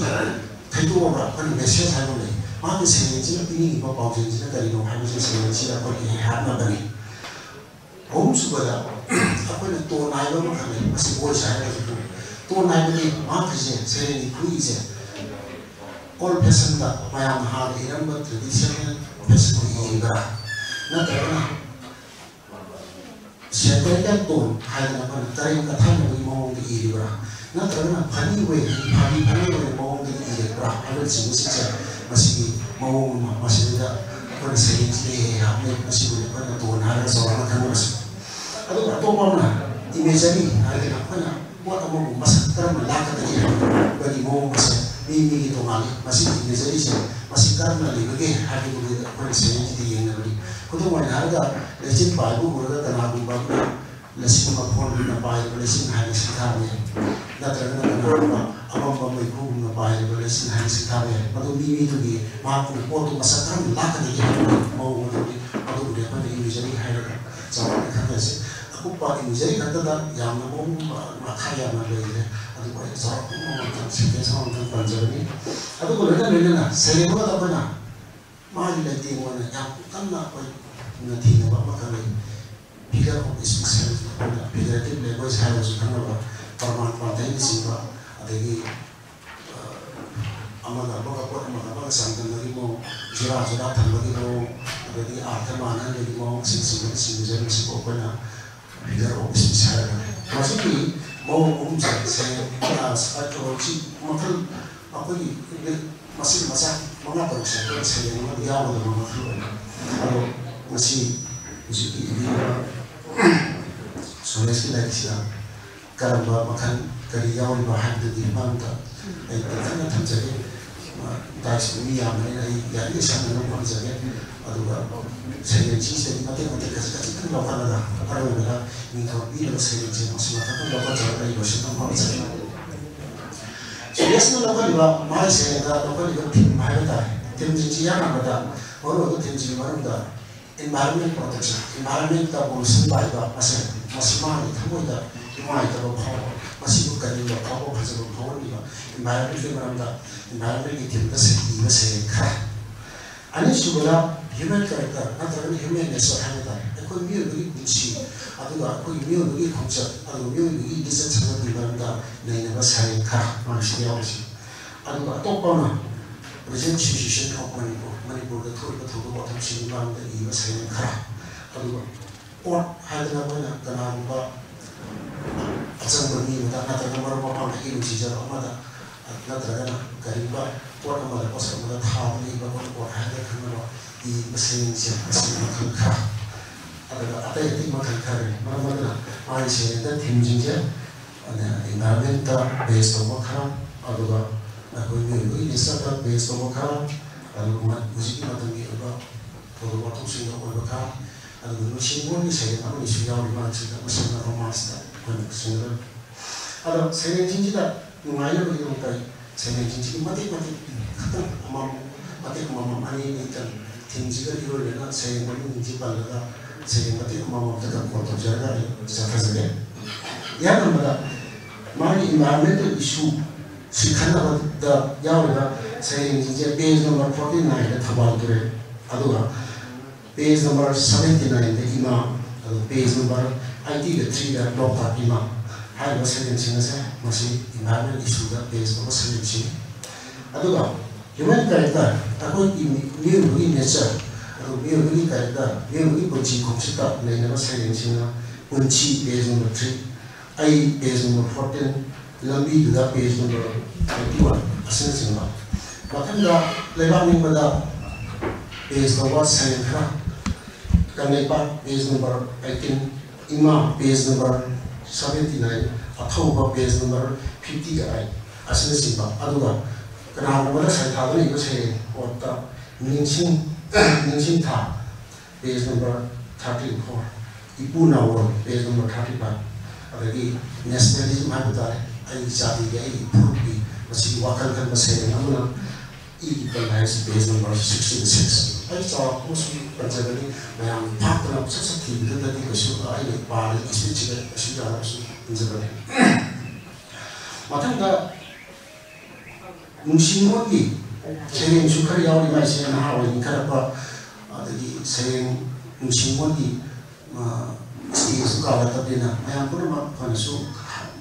ꯊꯩꯗꯣꯛꯑꯒ ꯑꯩꯈꯣꯏꯅ ꯃꯦꯁꯦꯖ ꯍꯥꯏꯕ ꯂꯩ ꯃꯥꯒꯤ ꯁꯩꯔꯦꯡꯁꯤꯅ ꯄꯤꯅꯤꯡꯉꯤꯕ ꯄꯥꯎꯖꯦꯜꯁꯤꯅ ꯀꯔꯤꯅꯣ ꯍꯥꯏꯕꯁꯤ ꯁꯩꯔꯦꯡꯁꯤꯗ ꯑꯩꯈꯣꯏꯒꯤ ꯍꯥꯞꯅꯕꯅꯤ ꯑꯍꯨꯝꯁꯨꯕꯗ ꯑꯩꯈꯣꯏꯅ ꯇꯣꯟ ꯍꯥꯏꯕ ꯑꯃ ꯈꯪꯅꯩ ꯃꯁꯤ ꯚꯣꯏꯁ ꯍꯥꯏꯔꯒꯁꯨ ꯇꯣꯟ ꯍꯥꯏꯕꯗꯤ ꯃꯍꯥꯛꯀꯤꯁꯦ ꯁꯩꯔꯦꯡꯒꯤ ꯈꯨꯏꯁꯦ ꯑꯣꯜ ꯐꯦꯁꯟꯗ ꯃꯌꯥꯝꯅ ꯍꯥꯟꯅ ꯏꯔꯝꯕ ꯇ꯭ꯔꯦꯗꯤꯁꯅꯦꯜ ꯐꯦꯁꯟꯗ ꯏꯔꯤꯕ꯭ꯔꯥ ꯅꯠꯇ꯭ꯔꯒꯅ ꯁꯦꯟꯇ꯭ꯔꯦꯜ ꯇꯣꯟ ꯍꯥꯏꯗꯅ ꯑꯩꯈꯣꯏꯅ ꯇꯔꯦꯡ ꯀꯊꯥꯅꯕꯒꯤ ꯃꯑꯣꯡꯗ ꯏꯔꯤꯕ꯭ꯔꯥ ꯅꯠꯇ꯭ꯔꯒꯅ ꯐꯅꯤ ꯑꯣꯏꯕ ꯃꯑꯣꯡꯗ ꯏꯔꯤꯕ꯭ꯔꯥ ꯍꯥꯏꯕꯅꯆꯤꯡꯕꯁꯤꯡꯁꯦ ꯃꯁꯤꯒꯤ ꯃꯑꯣꯡ ꯑꯃ ꯃꯁꯤꯗ ꯑꯩꯈꯣꯏꯅ ꯁꯩꯔꯦꯡꯁꯤꯗ ꯍꯥꯞꯅꯩ ꯃꯁꯤꯕꯨ ꯑꯩꯈꯣꯏꯅ ꯇꯣꯟ ꯍꯥꯏꯔꯒ ꯆꯥꯎꯔꯥꯛꯅ ꯈꯪꯅꯔꯁꯤ ꯑꯗꯨꯒ ꯑꯇꯣꯞꯄ ꯑꯃꯅ ꯏꯃꯦꯖꯔꯤ ꯍꯥꯏꯗꯅ ꯑꯩꯈꯣꯏꯅ ꯄꯣꯠ ꯑꯃꯕꯨ ꯃꯁꯛ ꯀꯔꯝꯅ ꯂꯥꯛꯀꯗꯒꯦ ꯍꯥꯏꯕꯒꯤ ꯃꯑꯣꯡ ꯑꯁꯦ ꯃꯤꯒꯤ ꯇꯣꯉꯥꯜꯂꯤ ꯃꯁꯤꯒꯤ ꯏꯃꯦꯖꯔꯤꯁꯦ ꯃꯁꯤ ꯀꯔꯝꯅ ꯂꯩꯕꯒꯦ ꯍꯥꯏꯕꯗꯨꯗ ꯑꯩꯈꯣꯏꯅ ꯁꯩꯔꯦꯡꯁꯤꯗ ꯌꯦꯡꯅꯕꯅꯤ ꯈꯨꯗꯝ ꯑꯣꯏꯅ ꯍꯥꯏꯔꯒ ꯂꯩꯆꯤꯟ ꯄꯥꯏꯕ ꯎꯔꯒ ꯀꯅꯥꯒꯨꯝꯕ ꯂꯤꯁꯤꯡ ꯃꯈꯣꯟꯒꯨꯝꯅ ꯄꯥꯏꯔꯤꯕ ꯂꯩꯆꯤꯟ ꯍꯥꯏꯅ ꯁꯤꯡꯊꯥꯕ ꯌꯥꯏ ꯅꯠꯇ꯭ꯔꯒꯅ ꯀꯅꯥꯒꯨꯝꯕ ꯑꯃꯝꯕ ꯃꯩꯈꯨꯒꯨꯝꯅ ꯄꯥꯏꯔꯤꯕ ꯂꯩꯆꯤꯟ ꯍꯥꯏꯅ ꯁꯤꯡꯊꯥꯕ ꯌꯥꯏ ꯃꯗꯨ ꯃꯤꯗꯨꯒꯤ ꯃꯍꯥꯛꯄꯨ ꯄꯣꯠꯇꯨ ꯃꯁꯛ ꯀꯔꯝꯅ ꯂꯥꯛꯀꯗꯒꯦ ꯍꯥꯏꯕꯒꯤ ꯃꯑꯣꯡ ꯑꯗꯨꯗꯤ ꯑꯗꯨꯕꯨꯗꯤ ꯑꯩꯈꯣꯏꯅ ꯏꯃꯦꯖꯔꯤ ꯍꯥꯏꯔꯒ ꯆꯥꯎꯔꯥꯛꯅ ꯈꯪꯅꯁꯤ ꯑꯀꯨꯞꯄ ꯏꯃꯦꯖꯔꯤ ꯈꯛꯇꯗ ꯌꯥꯝꯅ ꯃꯑꯣꯡ ꯃꯈꯥ ꯌꯥꯝꯅ ꯂꯩꯈ꯭ꯔꯦ ꯑꯗꯨꯕꯨ ꯑꯩ ꯆꯥꯎꯔꯥꯛꯄ ꯑꯃꯇꯪ ꯁꯦꯟꯇꯦꯟꯁ ꯑꯃꯇꯪ ꯄꯟꯖꯕꯅꯤ ꯑꯗꯨꯒ ꯂꯣꯏꯅꯅ ꯁꯩꯔꯦꯡ ꯑꯃꯗ ꯑꯩꯈꯣꯏꯅ ꯃꯥꯒꯤ ꯂꯩꯇꯦꯡ ꯑꯣꯏꯅ ꯌꯥꯝ ꯀꯟꯅ ꯑꯩꯈꯣꯏꯅ ꯊꯤꯅꯕ ꯑꯃꯈꯛ ꯂꯩ ꯐꯤꯒꯔ ꯑꯣꯐ ꯁ꯭ꯄꯤꯆ ꯑꯩꯈꯣꯏꯅ ꯐꯤꯒꯔꯦꯇꯤꯞ ꯂꯦꯡꯒ꯭ꯋꯦꯖ ꯍꯥꯏꯔꯒꯁꯨ ꯈꯪꯅꯕ ꯄ꯭ꯔꯃꯥꯟ ꯄꯥꯟꯊꯩꯅꯆꯤꯡꯕ ꯑꯗꯒꯤ ꯑꯃꯒ ꯑꯃꯒ ꯄꯣꯠ ꯑꯃꯒ ꯆꯥꯡꯗꯝꯅꯕꯒꯤ ꯃꯑꯣꯡ ꯖꯨꯔꯥ ꯊꯝꯕꯒꯤ ꯃꯑꯣꯡ ꯑꯗꯒꯤ ꯑꯥꯔꯊ ꯃꯥꯟꯅꯍꯟꯕꯒꯤ ꯃꯑꯣꯡ ꯑꯁꯤꯅꯆꯤꯡꯕꯁꯤꯡꯁꯦ ꯃꯁꯤꯕꯨ ꯑꯩꯈꯣꯏꯅ ꯐꯤꯒꯔ ꯑꯣꯐ ꯁ꯭ꯄꯤꯆ ꯍꯥꯏꯔꯒ ꯃꯁꯤꯒꯤ ꯃꯑꯣꯡ ꯑꯍꯨꯝꯁꯦ ꯃꯈꯜ ꯑꯩꯈꯣꯏꯒꯤ ꯃꯁꯤꯒꯤ ꯃꯆꯥꯛ ꯃꯉꯥ ꯇꯔꯨꯛꯁꯦ ꯑꯩꯈꯣꯏꯅ ꯁꯩꯔꯦꯡ ꯑꯃꯗ ꯌꯥꯎꯒꯗꯕ ꯃꯈꯜ ꯑꯣꯏꯅ ꯑꯗꯣ ꯉꯁꯤ ꯍꯧꯖꯤꯛꯀꯤ ꯏꯕꯤꯔꯤꯕ ꯁꯨꯔꯦꯁꯀꯤ ꯂꯥꯏꯔꯤꯛꯁꯤꯗ ꯀꯔꯝꯕ ꯃꯈꯜ ꯀꯔꯤ ꯌꯥꯎꯔꯤꯕ ꯍꯥꯏꯕꯗꯨꯒꯤ ꯃꯔꯝꯗ ꯑꯩ ꯇꯦꯟꯊꯅ ꯊꯝꯖꯒꯦ ꯇꯥꯏꯁꯨ ꯃꯤ ꯌꯥꯝꯕꯅꯤꯅ ꯑꯩ ꯌꯥꯔꯤꯉꯩ ꯁꯝꯅ ꯄꯥꯝꯖꯒꯦ ꯑꯗꯨꯒ ꯁꯩꯔꯦꯡꯁꯤꯡꯁꯤꯗꯒꯤ ꯃꯇꯦꯛ ꯈꯖꯤꯛꯇꯪ ꯂꯧꯈꯠꯂꯒ ꯑꯔꯣꯏꯕꯗ ꯅꯤꯡꯊꯧ ꯄꯤꯔꯤꯕ ꯁꯩꯔꯦꯡꯁꯦ ꯃꯁꯤ ꯃꯊꯛꯇ ꯂꯧꯈꯠꯆꯔꯒ ꯑꯩ ꯂꯣꯏꯁꯤꯟꯕ ꯄꯥꯝꯖꯒꯦ ꯁꯨꯔꯦꯁꯅ ꯂꯧꯈꯠꯂꯤꯕ ꯃꯥꯒꯤ ꯁꯩꯔꯦꯡꯗ ꯂꯧꯈꯠꯂꯤꯕ ꯊꯤꯝ ꯍꯥꯏꯕ ꯇꯥꯔꯦ ꯊꯤꯝꯁꯤꯡꯁꯤ ꯌꯥꯝꯕꯗ ꯃꯔꯨꯑꯣꯏꯕ ꯊꯤꯝꯁꯤꯒꯤ ꯃꯅꯨꯡꯗ ꯏꯟꯚꯥꯏꯔꯣꯟꯃꯦꯟ ꯄ꯭ꯔꯣꯇꯦꯛꯁꯟ ꯏꯟꯚꯥꯏꯔꯣꯟꯃꯦꯟꯇ ꯄꯣꯂꯨꯁꯟ ꯄꯥꯏꯕ ꯃꯁꯤ ꯃꯥꯒꯤ ꯊꯃꯣꯏꯗ ꯅꯨꯡꯉꯥꯏꯇꯕ ꯐꯥꯎꯕ ꯃꯁꯤꯕꯨ ꯀꯔꯤꯒꯨꯝꯕ ꯐꯥꯎꯕ ꯐꯖꯕ ꯐꯥꯎꯍꯟꯕꯤꯕ ꯏꯟꯚꯥꯏꯔꯣꯟꯃꯦꯟꯒꯤ ꯃꯔꯝꯗ ꯏꯟꯚꯥꯏꯔꯣꯟꯃꯦꯟꯒꯤ ꯊꯤꯝꯗ ꯏꯕ ꯁꯩꯔꯦꯡ ꯈꯔ ꯑꯅꯤꯁꯨꯕꯗ ꯍ꯭ꯌꯨꯃꯦꯟ ꯀꯦꯔꯦꯛꯇꯔ ꯅꯠꯇ꯭ꯔꯒꯅ ꯍ꯭ꯌꯨꯃꯦꯟ ꯅꯦꯆꯔ ꯍꯥꯏꯕ ꯇꯥꯔꯦ ꯑꯩꯈꯣꯏ ꯃꯤꯑꯣꯏꯕꯒꯤ ꯄꯨꯟꯁꯤ ꯑꯗꯨꯒ ꯑꯩꯈꯣꯏꯒꯤ ꯃꯤꯑꯣꯏꯕꯒꯤ ꯈꯣꯡꯆꯠ ꯑꯗꯨꯒ ꯃꯤꯑꯣꯏꯕꯒꯤ ꯂꯤꯆꯠ ꯁꯥꯖꯠꯀꯤ ꯃꯔꯝꯗ ꯅꯩꯅꯕ ꯁꯩꯔꯦꯡ ꯈꯔ ꯃꯁꯤꯗ ꯌꯥꯎꯔꯤꯁꯤ ꯑꯗꯨꯒ ꯑꯇꯣꯞꯄ ꯑꯃ ꯄ꯭ꯔꯖꯦꯟꯠ ꯁꯤꯆꯨꯋꯦꯁꯟ ꯑꯣꯐ ꯃꯅꯤꯄꯨꯔꯗ ꯊꯣꯛꯏꯕ ꯊꯧꯗꯣꯛ ꯋꯥꯊꯣꯛꯁꯤꯡꯒꯤ ꯃꯔꯝꯗ ꯏꯕ ꯁꯩꯔꯦꯡ ꯈꯔ ꯑꯗꯨꯒ ꯑꯣꯠ ꯍꯥꯏꯗꯅ ꯑꯩꯈꯣꯏꯅ ꯀꯅꯥꯒꯨꯝꯕ ꯑꯆꯪꯕ ꯃꯤ ꯑꯃꯗ ꯅꯠꯇ꯭ꯔꯒ ꯃꯔꯨꯞ ꯃꯄꯥꯡ ꯍꯩꯔꯨ ꯁꯤꯖꯕ ꯑꯃꯗ ꯅꯠꯇ꯭ꯔꯒꯅ ꯀꯔꯤꯒꯨꯝꯕ ꯄꯣꯠ ꯑꯃꯗ ꯄꯣꯠꯁꯛ ꯑꯃꯗ ꯊꯥꯕ ꯏꯕ ꯑꯣꯠ ꯍꯥꯏꯔꯒ ꯈꯪꯅꯕ ꯏꯕ ꯁꯩꯔꯦꯡꯁꯦ ꯑꯁꯤꯒꯤ ꯃꯈꯜꯈꯔ ꯑꯗꯨꯒ ꯑꯇꯩ ꯃꯈꯜ ꯈꯔꯅꯤ ꯃꯔꯝ ꯑꯗꯨꯅ ꯃꯥꯒꯤ ꯁꯩꯔꯦꯡꯗ ꯊꯤꯝꯁꯤꯡꯁꯦ ꯏꯟꯚꯥꯏꯔꯣꯟꯃꯦꯟꯇ ꯕꯦꯁ ꯇꯧꯕ ꯈꯔ ꯑꯗꯨꯒ ꯑꯩꯈꯣꯏ ꯃꯤꯑꯣꯏꯕꯒꯤ ꯅꯦꯆꯔꯗ ꯕꯦꯁ ꯇꯧꯕ ꯈꯔ ꯑꯗꯨꯒ ꯍꯧꯖꯤꯛꯀꯤ ꯃꯇꯝꯒꯤ ꯑꯣꯏꯕ ꯊꯧꯗꯣꯛ ꯋꯥꯊꯣꯛꯁꯤꯡꯗ ꯑꯣꯏꯕ ꯈꯔ ꯑꯗꯨꯒ ꯅꯨꯡꯁꯤꯕꯒꯤ ꯁꯩꯔꯦꯡ ꯑꯃꯅꯤꯁꯨ ꯌꯥꯎꯔꯤ ꯃꯔꯛꯁꯤꯗ ꯃꯁꯤꯅ ꯔꯣꯃꯥꯟꯁꯇ ꯑꯩꯈꯣꯏꯅ ꯁꯤꯟꯒꯗꯕꯅꯤ ꯑꯗꯣ ꯁꯩꯔꯦꯡꯁꯤꯡꯁꯤꯗ ꯅꯨꯡꯉꯥꯏꯅꯕꯒꯤꯗꯃꯛꯇ ꯊꯤꯝꯁꯤꯡꯁꯤꯒꯤ ꯃꯇꯦꯛ ꯈꯛꯇꯪ ꯃꯇꯦꯛ ꯑꯃꯃꯝ ꯑꯅꯤ ꯑꯅꯤꯇꯪ ꯊꯤꯝꯁꯤꯒ ꯏꯔꯣꯏꯅꯅ ꯁꯩꯔꯦꯡ ꯃꯃꯤꯡꯁꯤ ꯄꯜꯂꯒ ꯁꯩꯔꯦꯡ ꯃꯇꯦꯛ ꯑꯃꯃꯝꯇꯒ ꯀꯣꯜ ꯇꯧꯖꯔꯒ ꯑꯩ ꯆꯠꯊꯖꯒꯦ ꯌꯥꯝꯅ ꯃꯥꯒꯤ ꯏꯟꯚꯥꯏꯔꯣꯟꯃꯦꯟꯇꯦꯜ ꯏꯁꯨ ꯁꯤ ꯈꯟꯅꯕꯗ ꯌꯥꯎꯔꯤꯕ ꯁꯩꯔꯦꯡꯁꯤꯡꯁꯦ ꯄꯦꯖ ꯅꯝꯕꯔ 49ꯗ ꯊꯧꯕꯥꯜ ꯇꯨꯔꯦꯜ ꯑꯗꯨꯒ ꯄꯦꯖ ꯅꯝꯕꯔ 79ꯗ ꯏꯃꯥ ꯑꯗꯨꯒ ꯄꯦꯖ ꯅꯝꯕꯔ 83ꯗ ꯂꯣꯛꯇꯥꯛ ꯏꯃꯥ ꯍꯥꯏꯔꯤꯕ ꯁꯩꯔꯦꯡꯁꯤꯡ ꯑꯁꯦ ꯃꯁꯤ ꯏꯟꯚꯥꯏꯔꯣꯟꯃꯦꯟ ꯏꯁꯨꯗ ꯄꯦꯖ ꯇꯧꯕ ꯁꯩꯔꯦꯡꯁꯤꯡ ꯑꯗꯨꯒ ꯍ꯭ꯌꯨꯃꯦꯟ ꯀꯦꯔꯦꯛꯇꯔ ꯑꯩꯈꯣꯏꯒꯤ ꯃꯤꯑꯣꯏꯕꯒꯤ ꯅꯦꯆꯔ ꯑꯗꯨ ꯃꯤꯑꯣꯏꯕꯒꯤ ꯀꯥꯏꯗ ꯃꯤꯑꯣꯏꯕꯒꯤ ꯄꯨꯟꯁꯤ ꯈꯣꯡꯆꯠꯇ ꯂꯩꯅꯕ ꯁꯩꯔꯦꯡꯁꯤꯡꯅ ꯄꯨꯟꯁꯤ ꯄꯦꯖ ꯅꯝꯕꯔ 3 ꯑꯩ ꯄꯦꯖ ꯅꯝꯕर 14 ꯂꯝꯕꯤꯗꯨꯗ ꯄꯦꯖ ꯅꯝꯕर 21 ꯑꯁꯤꯅꯆꯤꯡꯕ ꯃꯊꯪꯗ ꯂꯩꯕꯥꯛ ꯅꯤꯡꯕꯗ ꯄꯦꯖ ꯇꯧꯕ ꯁꯩꯔꯦꯡ ꯈꯔ ꯀꯪꯂꯩꯄꯥꯛ ꯄꯦꯖ ꯅꯝꯕर 18 ꯏꯃꯥ ꯄꯦꯖ ꯅꯝꯕर 79 ꯑꯊꯧꯕ ꯄꯦꯖ ꯅꯝꯕर 58 ꯑꯁꯤꯅꯆꯤꯡꯕ ꯑꯗꯨꯒ ꯀꯅꯥꯒꯨꯝꯕꯗ ꯁꯩꯊꯥꯗꯨꯅ ꯏꯕ ꯁꯩꯔꯦꯡ ꯑꯣꯠꯇ ꯅꯤꯡꯁꯤꯡ ꯊꯥ ꯄꯦꯖ ꯅꯝꯕर 34 ꯏꯄꯨ ꯅꯥꯎꯔꯣꯜ ꯄꯦꯖ ꯅꯝꯕर 35 ꯑꯗꯒꯤ ꯅꯦꯁꯅꯦꯂꯤꯖꯝ ꯍꯥꯏꯕ ꯇꯥꯔꯦ ꯑꯩꯒꯤ ꯖꯥꯇꯤꯒꯤ ꯑꯩꯒꯤ ꯐꯨꯔꯨꯞꯀꯤ ꯃꯁꯤꯒꯤ ꯋꯥꯈꯜ ꯈꯟꯕ ꯁꯩꯔꯦꯡ ꯑꯃꯅ ꯏꯒꯤ ꯄꯟꯂꯥꯏꯁ ꯄꯦꯖ ꯅꯝꯕर 66 ꯑꯩ ꯆꯥꯎꯔꯥꯛꯄ ꯑꯃꯁꯨ ꯄꯟꯖꯒꯅꯤ ꯃꯌꯥꯝ ꯐꯥꯛꯇꯅ ꯁꯠ ꯊꯤꯕꯗꯨꯗꯗꯤ ꯀꯩꯁꯨ ꯑꯩꯅ ꯄꯥꯔꯒ ꯏꯁꯄꯤꯠꯁꯤꯗ ꯀꯩꯁꯨ ꯌꯥꯔꯒꯁꯨ ꯄꯟꯖꯒꯅꯤ ꯃꯊꯪꯗ ꯅꯨꯡꯁꯤꯅꯨꯡꯒꯤ ꯁꯩꯔꯦꯡꯁꯨ ꯈꯔ ꯌꯥꯎꯔꯤ ꯃꯥꯏꯁꯦ ꯅꯍꯥ ꯑꯣꯏꯅ ꯏꯟꯈꯠꯂꯛꯄ ꯑꯗꯒꯤ ꯁꯩꯔꯦꯡ ꯅꯨꯡꯁꯤꯅꯨꯡꯒꯤ ꯁ꯭ꯇꯦꯖꯁꯨ ꯀꯥꯜꯂꯛꯇꯕꯅꯤꯅ ꯃꯌꯥꯝ ꯄꯨꯝꯅꯃꯛ ꯑꯩꯈꯣꯏꯅꯁꯨ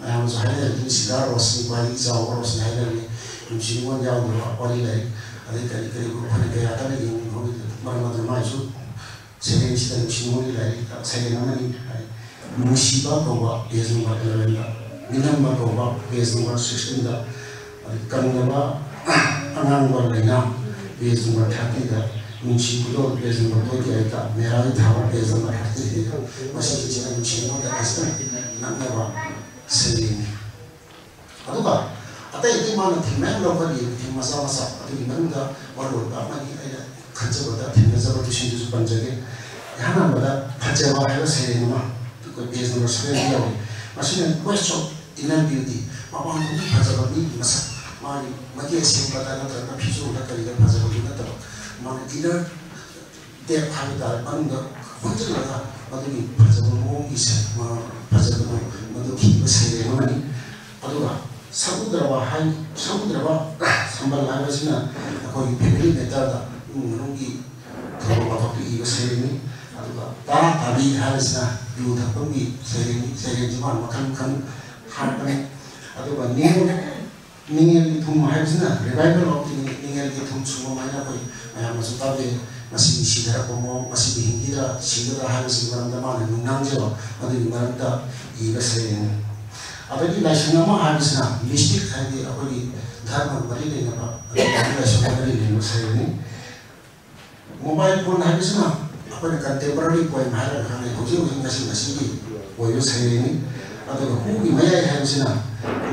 ꯃꯌꯥꯝꯁꯨ ꯍꯥꯏꯅꯔꯤꯗꯨꯅꯤ ꯁꯤꯗꯥ ꯔꯣꯁꯅꯤ ꯈ꯭ꯋꯥꯏꯗꯒꯤ ꯆꯥꯎꯕ ꯔꯣꯁꯅꯤ ꯍꯥꯏꯅꯔꯤꯅꯤ ꯅꯨꯡꯁꯤꯅꯨꯡ ꯌꯥꯎꯗꯕ ꯋꯥꯔꯤ ꯂꯥꯏꯔꯤꯛ ꯑꯗꯩ ꯀꯔꯤ ꯑꯩꯈꯣꯏꯅ ꯀꯌꯥ ꯀꯟꯅ ꯌꯦꯡꯅꯤꯡꯕ ꯃꯔꯝ ꯑꯗꯨꯅ ꯃꯥꯏꯁꯨ ꯁꯩꯔꯦꯡꯁꯤꯗ ꯅꯨꯡꯁꯤꯅꯨꯡꯒꯤ ꯂꯥꯏꯔꯤꯛ ꯁꯩꯔꯦꯡ ꯑꯃꯅꯤ ꯅꯨꯡꯁꯤꯕ ꯀꯧꯕ ꯄꯦꯖ ꯅꯝꯕर 11ꯗ ꯃꯤꯅꯝꯕ ꯀꯧꯕ ꯄꯦꯖ ꯅꯝꯕर 16ꯗ ꯀꯪꯂꯕ ꯑꯉꯥꯡꯕ ꯂꯩꯅꯥ ꯄꯦꯖ ꯅꯝꯕर 30ꯗ ꯅꯨꯡꯁꯤꯕꯗꯣ ꯄꯦꯖ ꯅꯝꯕर 28ꯗ ꯃꯦꯔꯥꯒꯤ ꯊꯥꯕ ꯄꯦꯖ ꯅꯝꯕर 33ꯗ ꯃꯁꯤꯒꯤꯁꯤꯅ ꯅꯨꯡꯁꯤꯕꯗ ꯈꯤꯇꯪ ꯅꯛꯅꯕ ꯁꯩꯔꯦꯡꯅꯤ ꯑꯗꯨꯒ ꯑꯇꯩ ꯑꯇꯩ ꯃꯥꯅ ꯊꯤꯝ ꯃꯌꯥꯝ ꯂꯧꯈꯠꯂꯤ ꯊꯤꯝ ꯃꯆꯥ ꯃꯆꯥ ꯑꯗꯨꯒꯤ ꯃꯅꯨꯡꯗ ꯃꯔꯨꯑꯣꯏꯕ ꯑꯃꯒꯤ ꯑꯩꯅ ꯈꯟꯖꯕꯗ ꯊꯦꯡꯅꯖꯕ ꯇꯨꯁꯤꯡꯗꯨꯁꯨ ꯄꯟꯖꯒꯦ ꯑꯍꯥꯟꯕꯗ ꯐꯖꯕ ꯍꯥꯏꯕ ꯁꯩꯔꯦꯡ ꯑꯃ ꯑꯩꯈꯣꯏ ꯄꯦꯖ ꯅꯝꯕर 7ꯗ ꯌꯥꯎꯏ ꯃꯁꯤꯅ ꯀ꯭ꯋꯦꯁ ꯑꯣꯐ ꯏꯅꯔ ꯕ꯭ꯌꯨꯇꯤ ꯃꯄꯥꯟꯊꯣꯡꯒꯤ ꯐꯖꯕ ꯃꯤꯒꯤ ꯃꯁꯛ ꯃꯥꯒꯤ ꯃꯌꯦꯛ ꯁꯦꯡꯕꯗ ꯅꯠꯇ꯭ꯔꯒ ꯐꯤꯖꯣꯜꯗ ꯀꯔꯤꯗ ꯐꯖꯕꯗꯨ ꯅꯠꯇꯕ ꯃꯥꯅ ꯏꯅꯔ ꯗꯦꯞ ꯍꯥꯏꯕ ꯇꯥꯔꯦ ꯃꯅꯨꯡꯗ ꯈꯣꯟꯖꯤꯜꯂꯒ ꯃꯗꯨꯒꯤ ꯐꯖꯕ ꯃꯑꯣꯡꯒꯤ ꯐꯖꯕꯗꯣ ꯃꯗꯨ ꯊꯤꯕ ꯁꯩꯔꯦꯡ ꯑꯃꯅꯤ ꯑꯗꯨꯒ ꯁꯃꯨꯗ꯭ꯔꯕ ꯁꯝꯕꯜ ꯍꯥꯏꯕꯁꯤꯅ ꯑꯩꯈꯣꯏꯒꯤ ꯐꯦꯃꯤꯂꯤ ꯃꯦꯇꯔꯗ ꯏꯃꯨꯡ ꯃꯅꯨꯡꯒꯤ ꯊꯧꯔꯝ ꯋꯥꯊꯣꯛꯇ ꯏꯕ ꯁꯩꯔꯦꯡꯅꯤ ꯑꯗꯨꯒ ꯇꯔꯥ ꯇꯥꯕꯤ ꯍꯥꯏꯕꯁꯤꯅ ꯌꯨ ꯊꯛꯄꯒꯤ ꯁꯩꯔꯦꯡꯅꯤ ꯁꯩꯔꯦꯡꯁꯤ ꯃꯥꯅ ꯃꯈꯜ ꯃꯈꯜ ꯍꯥꯞꯄꯅꯤ ꯑꯗꯨꯒ ꯅꯤꯡꯉꯦꯜꯒꯤ ꯊꯨꯝ ꯍꯥꯏꯕꯁꯤꯅ ꯔꯤꯚꯥꯏꯕꯜ ꯑꯣꯐ ꯅꯤꯡꯉꯦꯜꯒꯤ ꯊꯨꯝ ꯁꯨꯝꯕ ꯍꯥꯏꯅ ꯑꯩꯈꯣꯏ ꯃꯌꯥꯝꯅꯁꯨ ꯇꯥꯕꯤꯔꯤ ꯃꯁꯤꯒꯤ ꯁꯤꯊꯔꯛꯄ ꯃꯑꯣꯡ ꯃꯁꯤꯒꯤ ꯍꯤꯡꯒꯤꯗ ꯁꯤꯒꯗ꯭ꯔꯥ ꯍꯥꯏꯕꯁꯤꯒꯤ ꯃꯔꯝꯗ ꯃꯥꯅ ꯅꯨꯡꯅꯥꯡꯖꯕ ꯑꯗꯨꯒꯤ ꯃꯔꯝꯗ ꯏꯕ ꯁꯩꯔꯦꯡꯅꯤ ꯑꯗꯒꯤ ꯂꯥꯏꯁꯪ ꯑꯃ ꯍꯥꯏꯕꯁꯤꯅ ꯃꯤꯁꯇꯤꯛ ꯍꯥꯏꯗꯤ ꯑꯩꯈꯣꯏꯒꯤ ꯙꯔꯃ ꯃꯔꯤ ꯂꯩꯅꯕ ꯑꯗꯨꯒꯤ ꯂꯥꯏꯁꯪ ꯃꯔꯤ ꯂꯩꯅꯕ ꯁꯩꯔꯦꯡꯅꯤ ꯃꯣꯕꯥꯏꯜ ꯐꯣꯟ ꯍꯥꯏꯕꯁꯤꯅ ꯑꯩꯈꯣꯏꯅ ꯀꯟꯇꯦꯝꯄꯔꯔꯤ ꯄꯣꯏꯝ ꯍꯥꯏꯔꯒ ꯈꯪꯅꯩ ꯍꯧꯖꯤꯛ ꯉꯁꯤꯒꯤ ꯑꯣꯏꯕ ꯁꯩꯔꯦꯡꯅꯤ ꯑꯗꯨꯒ ꯍꯨꯒꯤ ꯃꯌꯥꯏ ꯍꯥꯏꯕꯁꯤꯅ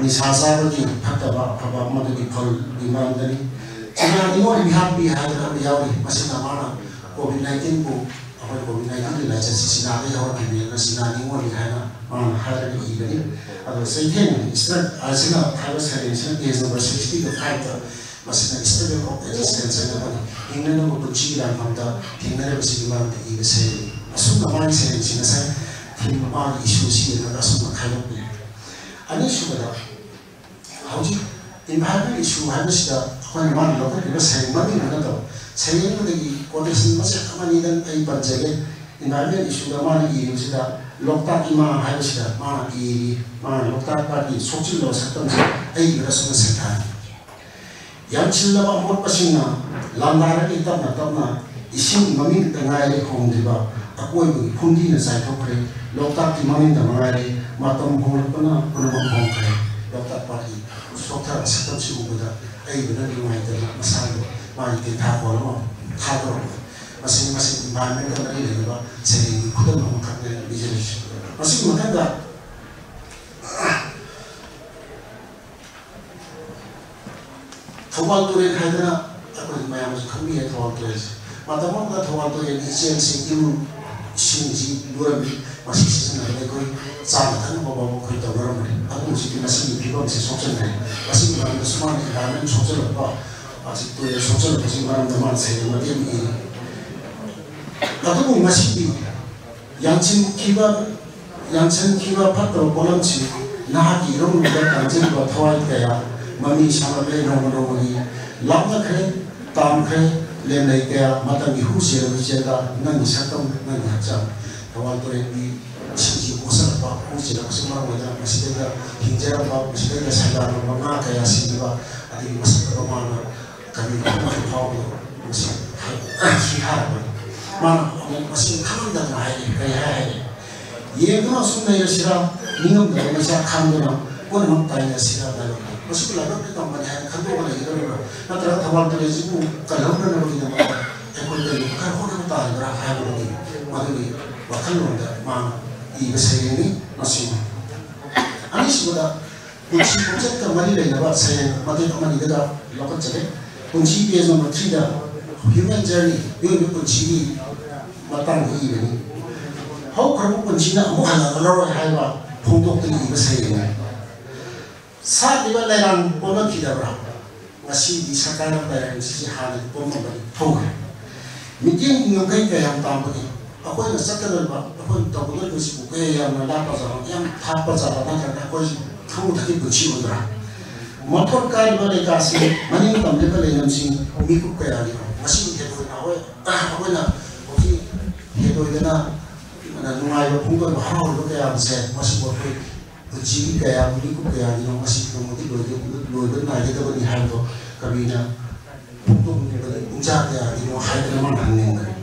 ꯅꯤꯁꯥ ꯆꯥꯕꯒꯤ ꯐꯠꯇꯕ ꯑꯐꯕ ꯃꯗꯨꯒꯤ ꯐꯜꯒꯤ ꯃꯔꯝꯗꯅꯤ ꯆꯤꯅꯥ ꯅꯤꯉꯣꯜ ꯃꯤꯍꯥꯠꯄꯤ ꯍꯥꯏꯗꯅ ꯑꯃ ꯌꯥꯎꯔꯤ ꯃꯁꯤꯅ ꯃꯥꯅ COVID-19ꯕꯨ ꯑꯩꯈꯣꯏ COVID-19ꯒꯤ ꯂꯥꯏꯆꯠꯁꯤ ꯆꯤꯅꯥꯗ ꯌꯥꯎꯔꯛꯈꯤꯕꯅꯤꯅ ꯆꯤꯅꯥ ꯅꯤꯉꯣꯜꯅꯤ ꯍꯥꯏꯅ ꯃꯥꯅ ꯍꯥꯏꯔꯒ ꯏꯕꯅꯤ ꯑꯗꯨꯒ ꯆꯩꯊꯦꯡ ꯏꯁꯇ꯭ꯔꯛ ꯑꯁꯤꯅ ꯍꯥꯏꯕ ꯁꯩꯔꯦꯡꯁꯤꯅ ꯄꯦꯖ ꯅꯝꯕर 65ꯗ ꯃꯁꯤꯅ ꯏꯁꯇ꯭ꯔꯒꯜ ꯑꯣꯐ ꯑꯦꯛꯖꯤꯁꯇꯦꯟꯁ ꯍꯥꯏꯅ ꯍꯤꯡꯅꯅꯕ ꯄꯨꯟꯁꯤꯒꯤ ꯂꯥꯟꯐꯝꯗ ꯊꯦꯡꯅꯔꯤꯕꯁꯤꯒꯤ ꯃꯔꯝꯗ ꯏꯕ ꯁꯩꯔꯦꯡ ꯑꯁꯨꯝꯅ ꯃꯥꯒꯤ ꯁꯩꯔꯦꯡꯁꯤ ꯉꯁꯥꯏ ꯊꯤꯝ ꯃꯥꯒꯤ ꯏꯁꯨꯁꯤ ꯌꯦꯡꯉꯒ ꯑꯁꯨꯝꯅ ꯈꯥꯏꯗꯣꯛꯄꯤ ꯑꯅꯤꯁꯨꯕꯗ ꯍꯧꯖꯤꯛ ꯏꯟꯚꯥꯏꯔꯟꯃꯦꯟ ꯏꯁꯨ ꯍꯥꯏꯕꯁꯤꯗ ꯑꯩꯈꯣꯏꯅ ꯃꯥꯅ ꯂꯧꯈꯠꯂꯤꯕ ꯁꯩꯔꯦꯡ ꯃꯃꯤꯡ ꯅꯠꯇꯕ ꯁꯩꯔꯦꯡ ꯑꯗꯒꯤ ꯀꯣꯇꯦꯁꯟ ꯃꯆꯦꯠ ꯑꯃꯅꯤꯗꯪ ꯑꯩ ꯄꯟꯖꯒꯦ ꯏꯟꯚꯥꯏꯔꯟꯃꯦꯟ ꯏꯁꯨꯗ ꯃꯥꯅ ꯏꯔꯤꯕꯁꯤꯗ ꯂꯣꯛꯇꯥꯛ ꯏꯃꯥ ꯍꯥꯏꯕꯁꯤꯗ ꯃꯥꯅ ꯏꯔꯤ ꯃꯥꯅ ꯂꯣꯛꯇꯥꯛ ꯄꯥꯠꯀꯤ ꯁꯣꯛꯆꯤꯜꯂꯕ ꯁꯛꯇꯝꯁꯦ ꯑꯩꯒꯤꯗ ꯁꯨꯝꯅ ꯁꯩꯊꯥꯏ ꯌꯥꯝꯁꯤꯜꯂꯕ ꯑꯃꯣꯠꯄꯁꯤꯡꯅ ꯂꯥꯟꯗꯥꯔꯒꯤ ꯇꯞꯅ ꯇꯞꯅ ꯏꯁꯤꯡ ꯃꯃꯤꯡꯇ ꯉꯥꯏꯔꯦ ꯍꯣꯡꯗ꯭ꯔꯤꯕ ꯑꯀꯣꯏꯕꯒꯤ ꯐꯨꯝꯗꯤꯅ ꯆꯥꯏꯊꯣꯛꯈ꯭ꯔꯦ ꯂꯣꯛꯇꯥꯛꯀꯤ ꯃꯃꯤꯡꯗ ꯉꯥꯏꯔꯦ ꯃꯇꯝ ꯍꯣꯡꯂꯛꯄꯅ ꯄꯨꯝꯅꯃꯛ ꯍꯣꯡꯈ꯭ꯔꯦ ꯂꯣꯛꯇꯥꯛ ꯄꯥꯠꯀꯤ ꯁꯣꯛꯊꯔꯕ ꯁꯛꯇꯝꯁꯤ ꯎꯕꯗ ꯑꯩꯕꯨꯅ ꯅꯨꯡꯉꯥꯏꯇꯅ ꯃꯁꯥꯗ ꯃꯥꯒꯤ ꯇꯦꯟꯊꯥꯄꯣꯜ ꯑꯃ ꯊꯥꯗꯣꯔꯛꯄ ꯃꯁꯤ ꯏꯟꯚꯥꯏꯔꯟꯃꯦꯟꯒ ꯃꯔꯤ ꯂꯩꯅꯕ ꯁꯩꯔꯦꯡꯒꯤ ꯈꯨꯗꯝ ꯑꯃꯈꯛꯅꯦ ꯕꯤꯖꯤꯅꯦꯁ ꯃꯁꯤꯒꯤ ꯃꯊꯪꯗ ꯊꯧꯕꯥꯜ ꯇꯨꯔꯦꯜ ꯍꯥꯏꯗꯅ ꯑꯩꯈꯣꯏ ꯃꯌꯥꯝꯁꯨ ꯈꯪꯕꯤꯌꯦ ꯊꯧꯕꯥꯜ ꯇꯨꯔꯦꯜꯁꯦ ꯃꯇꯝ ꯑꯃꯗ ꯊꯧꯕꯥꯜ ꯇꯨꯔꯦꯜꯒꯤ ꯏꯆꯦꯜꯁꯤꯡ ꯏꯔꯨ ꯏꯁꯤꯡꯁꯤ ꯂꯨꯔꯝꯃꯤ ꯃꯁꯤ ꯁꯤꯖꯤꯟꯅꯕꯗ ꯑꯩꯈꯣꯏ ꯆꯥꯅ ꯊꯛꯅꯕ ꯐꯥꯎꯕ ꯑꯩꯈꯣꯏ ꯇꯧꯅꯔꯝꯕꯅꯤ ꯑꯗꯨ ꯍꯧꯖꯤꯛꯇꯤ ꯃꯁꯤꯒꯤ ꯐꯤꯕꯝꯁꯤ ꯁꯣꯛꯆꯟꯈ꯭ꯔꯦ ꯃꯁꯤꯒꯤ ꯃꯔꯝꯗꯁꯨ ꯃꯥꯅ ꯏꯟꯚꯥꯏꯔꯟꯃꯦꯟ ꯁꯣꯛꯆꯜꯂꯛꯄ ꯍꯧꯖꯤꯛ ꯇꯨꯔꯦꯜ ꯁꯣꯛꯆꯜꯂꯛꯄꯁꯤꯒꯤ ꯃꯔꯝꯗ ꯃꯥꯅ ꯁꯩꯔꯦꯡ ꯃꯇꯦꯛ ꯑꯃ ꯏꯔꯤ ꯑꯗꯨꯕꯨ ꯉꯁꯤꯗꯤ ꯌꯥꯟꯁꯤꯟꯈꯤꯕ ꯐꯠꯇꯕ ꯄꯣꯠꯂꯝꯁꯤꯡ ꯅꯍꯥꯛꯀꯤ ꯏꯔꯣꯝꯕꯗ ꯇꯥꯡꯁꯤꯟꯕ ꯊꯋꯥꯏ ꯀꯌꯥ ꯃꯃꯤ ꯁꯥꯡꯂꯛꯂꯦ ꯅꯣꯡꯃ ꯅꯣꯡꯃꯒꯤ ꯂꯥꯞꯅꯈ꯭ꯔꯦ ꯇꯥꯝꯈ꯭ꯔꯦ ꯂꯦꯝꯂꯩ ꯀꯌꯥ ꯃꯇꯝꯒꯤ ꯍꯨ ꯆꯦꯜꯂꯕ ꯏꯆꯦꯜꯗ ꯅꯪꯒꯤ ꯁꯛꯇꯝ ꯅꯪꯒꯤ ꯍꯛꯆꯥꯡ ꯊꯧꯕꯥꯜ ꯇꯨꯔꯦꯜꯒꯤ ꯏꯁꯤꯡꯁꯤ ꯃꯣꯠꯁꯤꯜꯂꯛꯄ ꯍꯨ ꯆꯦꯜꯂꯛꯄꯁꯤꯅ ꯃꯔꯝ ꯑꯣꯏꯗꯨꯅ ꯃꯁꯤꯗꯩꯗ ꯍꯤꯡꯖꯔꯝꯕ ꯃꯁꯤꯗꯩꯗ ꯁꯩꯗꯥꯡꯂꯕ ꯉꯥ ꯀꯌꯥ ꯁꯤꯈꯤꯕ ꯑꯗꯒꯤ ꯃꯁꯛꯇ ꯃꯥꯅ ꯀꯔꯤ ꯑꯃꯁꯨ ꯐꯥꯎꯕꯗꯣ ꯃꯁꯤ ꯁꯤꯊꯥꯔꯛꯄꯅꯤ 마 마시 카만다 나이 그래 예그나 순나이 시라 닝엄 더 마시 칸도나 오늘 먹다이나 시라 나 마시 라고 또 만에 칸도가 이거를 나트라 타발도 지고 갈라브는 거기는 에콜데 카 호르다 알라 하고니 마들이 와칸론다 마 이베세니 마시 아니시보다 kunci konsep kembali dari apa saya mati kembali kita lakukan jadi kunci biasa nomor 3 dah human journey itu kunci matang ini how kamu kunci nak mau hal kalau hal untuk ini saya ini saat di mana yang pola kita berapa masih di sekarang dalam sisi hal pola beri tahu mungkin nggak kayak yang tahu ini aku yang sekarang aku tahu betul mesti bukan yang nada pasal yang tak pasal apa aku kamu tadi kunci udara, motor kari balik kasih, mana yang kamu lepas lengan mikuk kaya ni, masih itu awak na, okey, itu na, mana nungai berpungut bahar lu kaya apa masih buat kunci kaya mikuk kaya ni, masih kamu ti loido na kita beri hal tu, kami na, untuk beri uncar kaya ni, hal tu memang haneng kan.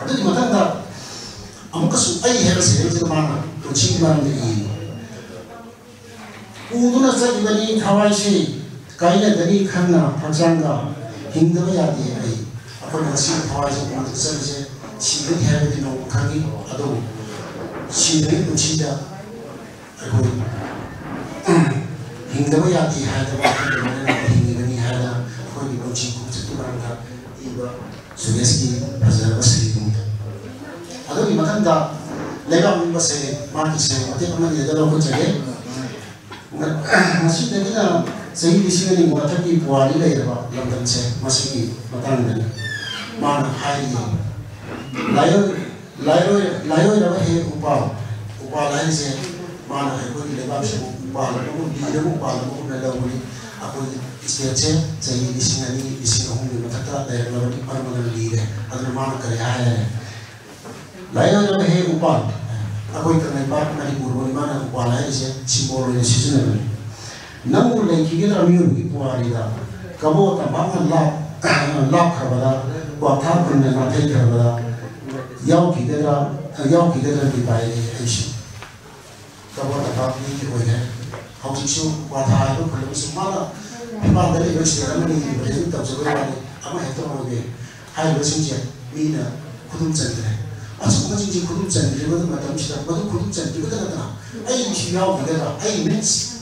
Ada di mana tak, amu kasu ayah sih itu mana, kunci mana ni. 우두나 저기더니 타와시 가이나 더니 칸나 박장가 힘들어 야디 아이 앞으로 다시 타와시 모두 서비스 지금 해야 되는 강이 아도 시들이 붙이자 아이고 힘들어 야디 하다 보면 힘들니 하다 거기 붙이 붙이도 말한다 이거 수레스기 바자가 쓰리입니다 아도 이만한다 내가 온 것에 마키세 어떻게 보면 얘들하고 저게 masih tadi sehingga di sini buat tapi buali lagi apa yang terceh masih matang dan mana hari layo apa upah lain sih mana aku di lepas upah aku di dalam upah aku nada boleh aku istiace sehingga di sini orang di mata dari lalu di mana di ada mana kerja layo apa upah aku ikan lepas nanti buru mana upah lain sih simbol yang seasonal namun lagi kita ambil ibu hari dah kamu tak bangun lap kerana waktu pun nanti kerana yang kita dibayar itu kamu tak bangun itu boleh harus itu waktu itu kalau semua memang dari sekarang ini berjumpa tak sebenarnya apa itu boleh hari berjumpa mina kudum cendera 아주 뭔가 진짜 구독자들 이거는 마담시다. 모두 구독자들 이거다 나타나. 아이 미시야오 이거다. 아이 민스.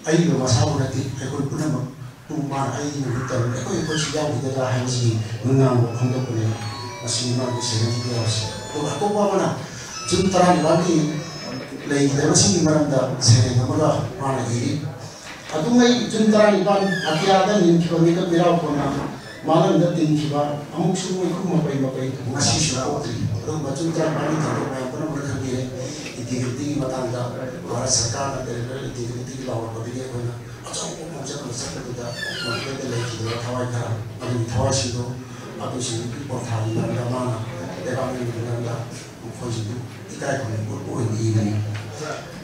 아이 뭐 사고라티. 아이고 그러면 또만 아이 이거다. 아이고 이거 시야오 이거다 한지 응나고 공덕분에 마시만 세상이 되었어. 또 봐봐나 좀 따라니 많이 레이더가 생긴 말한다. 세상에 뭐가 많아 일이. 아동의 좀 따라니 반 아기야다 인기가 미라고나 malam dah tinggiba, amuk semua itu mapai masih syukur tu. Orang macam cara mana kalau orang pernah mereka dia tinggi matanda, orang sekarang ada tinggi lawan pada dia mana. Macam macam masalah tu dah, mereka lagi dia thawai kerana, ada thawai situ, ada situ portal mana mana, dekat mana mana, mungkin situ ikai pun ini.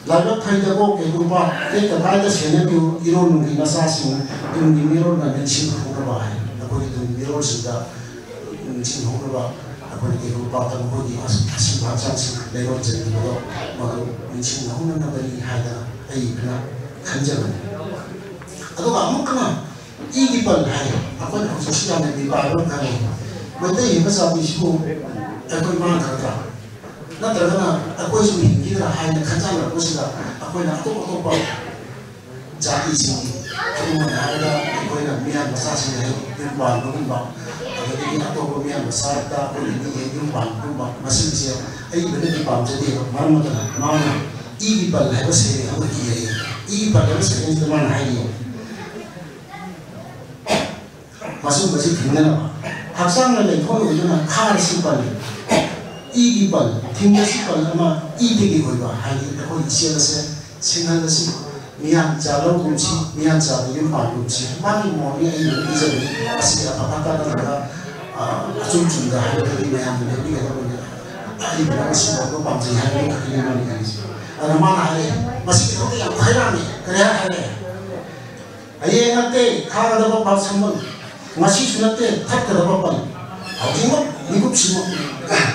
Lalu kita bawa ke rumah, kita kaya sihnya tu iron mungkin nasasing, tu iron nanti sih rumah. Aku itu mirror sudah mencing hongga, aku itu lupa tak aku di asyik bahasa sih lewat jadi bodoh, maka mencing hongga nak beri hada, kena kanjaran. Atau kamu kena ini pun hai, aku nak sosial media baru kali, betul ini pasal isu, aku mana kerja, nak terkena aku isu ini kita hai nak kanjaran aku sudah, aku nak apa jadi sini. Aku mana ada, aku nak mian besar sini, jumpa rumah. Kalau kita atau mian besar, tak boleh ni jumpa rumah. Masih bisa, benar di pam jadi mana mana. Ini balai besar, aku kira. Ini balai besar ini mana hari? masing-masing tinggal 학생을 통해 우리는 칼 시발 이기발 tinggal 시발 아마 이득이 거기가 하기 거기 있어서 생각해서 미안 자로 곰치 미안 자로 연방 곰치 많이 뭐니 이제 아시아 바깥다가 좀 준다 하는 매한들 우리가 보면 이 브라시도 방지 하는 그게 많이 가지 아마 하래 마시 그렇게 양파라니 그래야 하래 아예 한때 가다가 밥 삼번 마시 주는데 탑 들어봐 봐. 어디가 미국 시모